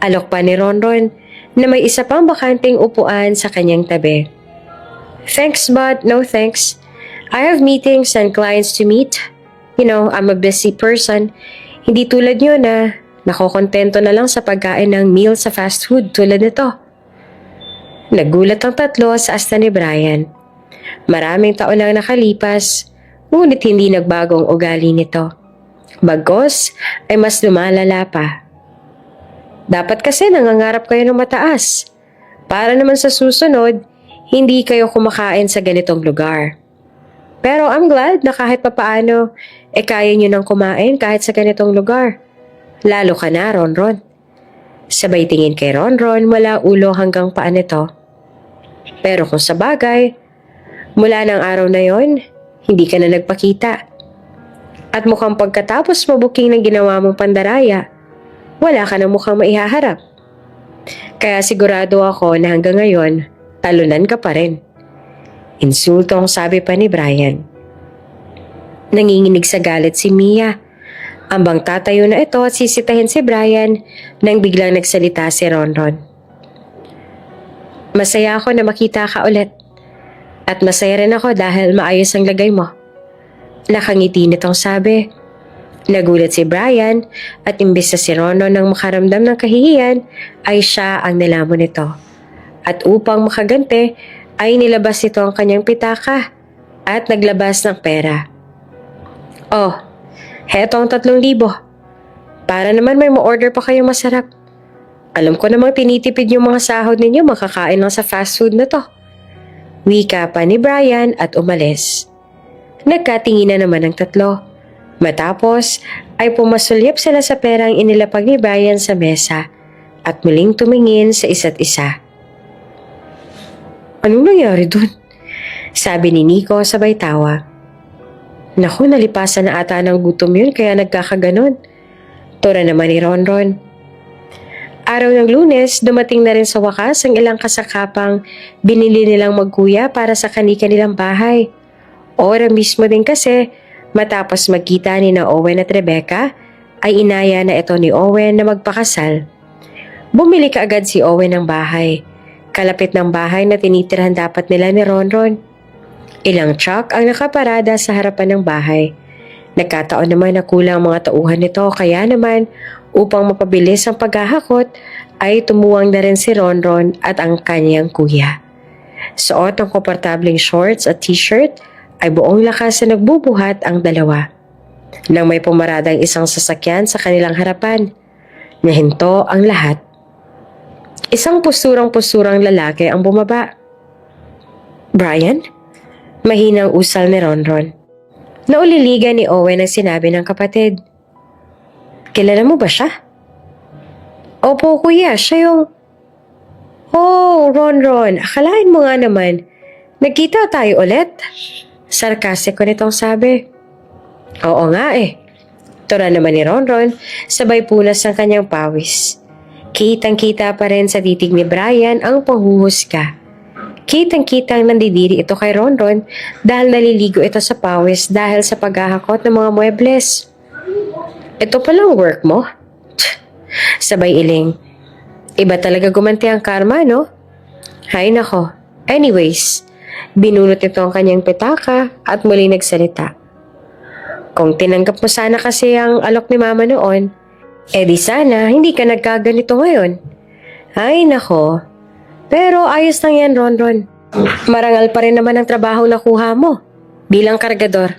Alok pa ni Ronron na may isa pang bakanting upuan sa kanyang tabi. Thanks but no thanks. I have meetings and clients to meet. I'm a busy person. Hindi tulad nyo na nakokontento na lang sa pagkain ng meal sa fast food tulad nito. Nagulat ang tatlo sa asta ni Brian. Maraming taon nang nakalipas, ngunit hindi nagbagong ugali nito. Bagos ay mas lumalala pa. Dapat kasi nangangarap kayo ng mataas. Para naman sa susunod, hindi kayo kumakain sa ganitong lugar. Pero I'm glad na kahit papaano, kaya nyo nang kumain kahit sa ganitong lugar. Lalo ka na, Ronron. Sabay tingin kay Ronron mula ulo hanggang paa nito. Pero kung sa bagay, mula ng araw na yon, hindi ka na nagpakita. At mukhang pagkatapos mabuking ng ginawa mong pandaraya, wala ka na mukhang maihaharap. Kaya sigurado ako na hanggang ngayon, talunan ka pa rin. Insultong sabi pa ni Brian. Nanginginig sa galit si Mia. Ambang tatayo na ito at sisitahin si Brian nang biglang nagsalita si Ronron. Masaya ako na makita ka ulit. At masaya rin ako dahil maayos ang lagay mo. Nakangiti nitong sabi. Nagulat si Brian at imbis na si Ronron nang makaramdam ng kahihiyan ay siya ang nilamon nito. At upang makagante ay nilabas nito ang kanyang pitaka at naglabas ng pera. Oh, heto ang 3,000. Para naman may ma-order pa kayong masarap. Alam ko namang tinitipid yung mga sahod ninyo makakain lang sa fast food na to. Wika pa ni Brian at umalis. Nagkatingin na naman ang tatlo. Matapos ay pumasulyap sila sa perang inilapag ni Brian sa mesa at muling tumingin sa isa't isa. Anong nangyari dun? Sabi ni Nico sabay tawa. Naku, nalipasan na ata ng gutom yun kaya nagkakaganon. Tura naman ni Ronron. Araw ng Lunes, dumating na rin sa wakas ang ilang kasakapang binili nilang magkuya para sa kani-kanilang bahay. Ora mismo din kasi, matapos magkita ni na Owen at Rebecca, ay inaya na ito ni Owen na magpakasal. Bumili kaagad si Owen ng bahay. Kalapit ng bahay na tinitirhan dapat nila ni Ronron. Ilang truck ang nakaparada sa harapan ng bahay. Nagkataon naman na kulang mga tauhan nito kaya naman upang mapabilis ang paghahakot ay tumuwang na rin si Ronron at ang kanyang kuya. Suot ang komportableng shorts at t-shirt ay buong lakas na nagbubuhat ang dalawa. Nang may pumaradang isang sasakyan sa kanilang harapan, nahinto ang lahat. Isang pusurang-pusurang lalaki ang bumaba. Brian? Mahinang usal ni Ronron. Nauliligan ni Owen ang sinabi ng kapatid. Kilala mo ba siya? Opo kuya, siya yung... Oh, Ronron, akalain mo nga naman. Nagkita tayo ulit? Sarkastik ko nitong sabi. Oo nga eh. Tura naman ni Ronron, sabay punas ng kanyang pawis. Kitang-kita pa rin sa titig ni Brian ang panghuhusga. Kitang-kitang nandidiri ito kay Ronron dahil naliligo ito sa pawis dahil sa paghahakot ng mga muebles. Ito palang work mo? Sabay iling. Iba talaga gumanti ang karma, no? Hay nako. Anyways, binunot ito ang kanyang pitaka at muli nagsalita. Kung tinanggap mo sana kasi ang alok ni mama noon, di sana hindi ka nagkaganito ngayon. Ay nako. Pero ayos lang yan, Ronron. Marangal pa rin naman ang trabaho na kuha mo bilang kargador.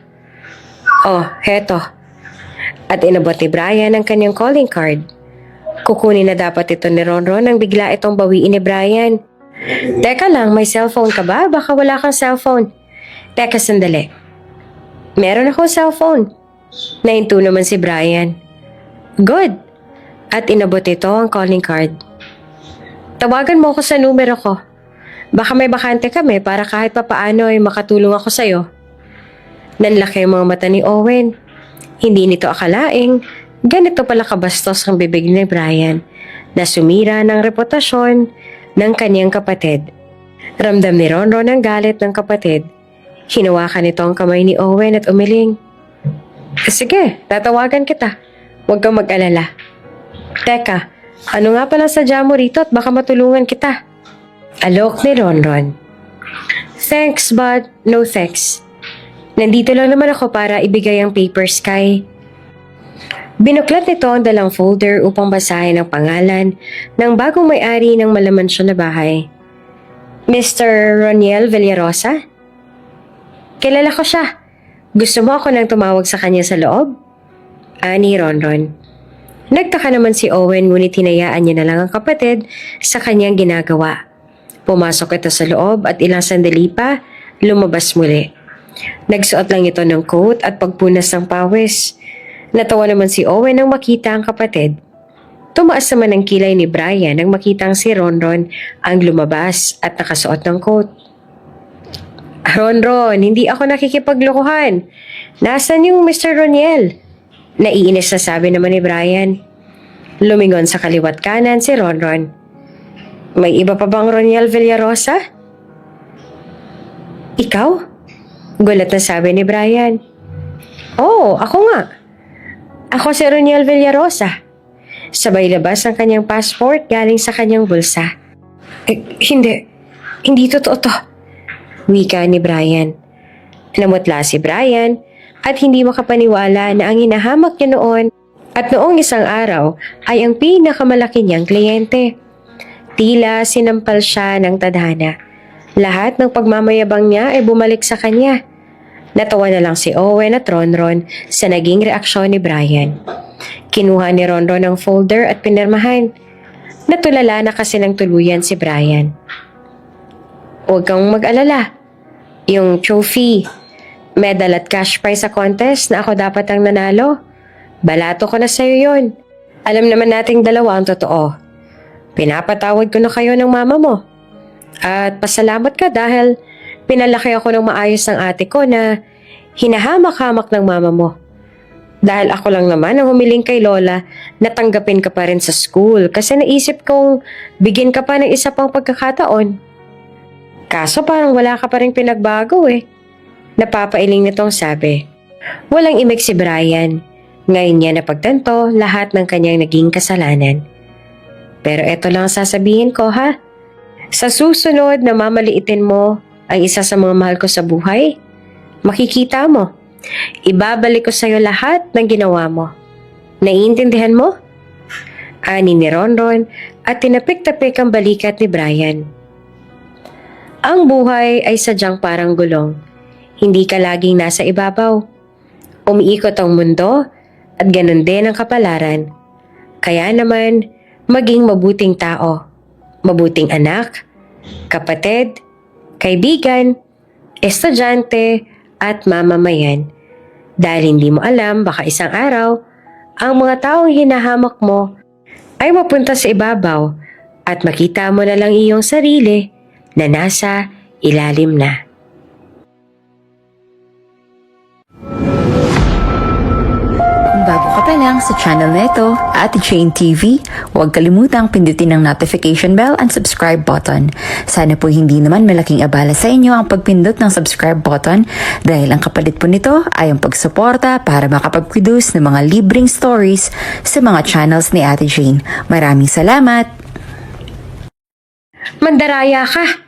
Oh, heto. At inabot ni Brian ang kanyang calling card. Kukunin na dapat ito ni Ronron nang bigla itong bawiin ni Brian. Teka lang, may cellphone ka ba? Baka wala kang cellphone. Teka, sandali. Meron akong cellphone. Nahinto naman si Brian. Good. At inabot ito ang calling card. Tawagan mo ako sa numero ko. Baka may bakante kami para kahit papaano ay makatulong ako sa'yo. Nanlaki ang mga mata ni Owen. Hindi nito akalaing ganito pala kabastos ang bibig ni Brian na sumira ng reputasyon ng kanyang kapatid. Ramdam ni Ronron ang galit ng kapatid. Hinawakan nito ang kamay ni Owen at umiling. Sige, tatawagan kita. Huwag kang mag-alala. Teka, ano nga pala sadya mo rito at baka matulungan kita? Alok ni Ronron. Thanks but no thanks. Nandito lang naman ako para ibigay ang papers kay... Binuklat nito ang dalang folder upang basahin ang pangalan ng bagong may-ari ng malamansyon na bahay. Mr. Roniel Villarosa? Kilala ko siya. Gusto mo ako nang tumawag sa kanya sa loob? Ani Ronron. Nagtaka naman si Owen ngunit hinayaan niya na lang ang kapatid sa kanyang ginagawa. Pumasok ito sa loob at ilang sandali pa, lumabas muli. Nagsuot lang ito ng coat at pagpunas ng pawis. Natawa naman si Owen nang makita ang kapatid. Tumaas naman ang kilay ni Brian nang makitang si Ronron ang lumabas at nakasuot ng coat. Ronron, hindi ako nakikipaglokohan. Nasaan yung Mr. Roniel? Naiinis na sabi naman ni Brian. Lumingon sa kaliwat kanan si Ronron. May iba pa bang Roniel Villarosa? Ikaw? Gulat na sabi ni Brian. Oo, ako nga. Ako si Roniel Villarosa. Sabay labas ang kanyang passport galing sa kanyang bulsa. Hindi totoo to. Wika ni Brian. Namutla si Brian at hindi makapaniwala na ang hinahamak niya noon at noong isang araw ay ang pinakamalaki niyang kliyente. Tila sinampal siya ng tadhana. Lahat ng pagmamayabang niya ay bumalik sa kanya. Natawa na lang si Owen at Ronron sa naging reaksyon ni Brian. Kinuha ni Ronron ang folder at pinirmahan. Natulala na kasi ng tuluyan si Brian. Huwag kang mag-alala. Yung trophy, medal at cash prize sa contest na ako dapat ang nanalo. Balato ko na sa'yo yon. Alam naman nating dalawa ang totoo. Pinapatawad ko na kayo ng mama mo. At pasalamat ka dahil pinalaki ako ng maayos ng ate ko na hinahamak-hamak ng mama mo. Dahil ako lang naman ang humiling kay Lola na tanggapin ka pa rin sa school kasi naisip kong bigyan ka pa ng isa pang pagkakataon. Kaso parang wala ka pa rin pinagbago eh. Napapailing nitong sabi. Walang imik si Brian. Ngayon niya napagtanto lahat ng kanyang naging kasalanan. Pero eto lang sasabihin ko ha. Sa susunod na mamaliitin mo ang isa sa mga mahal ko sa buhay, makikita mo. Ibabalik ko sa iyo lahat ng ginawa mo. Naiintindihan mo? Ani ni Ronron at tinapik-tapik ang balikat ni Brian. Ang buhay ay sadyang parang gulong. Hindi ka laging nasa ibabaw. Umiikot ang mundo at ganun din ang kapalaran. Kaya naman, maging mabuting tao. Mabuting anak, kapatid, kaibigan, estudyante at mamamayan. Dahil hindi mo alam baka isang araw, ang mga taong hinahamak mo ay mapunta sa ibabaw at makita mo na lang iyong sarili na nasa ilalim na. Kung bago ka pa lang sa channel na ito, Ate Jane TV, huwag kalimutang pindutin ang notification bell and subscribe button. Sana po hindi naman malaking abala sa inyo ang pagpindot ng subscribe button dahil ang kapalit po nito ay ang pagsuporta para makapag-produce ng mga libreng stories sa mga channels ni Ate Jane. Maraming salamat! Mandaraya ka!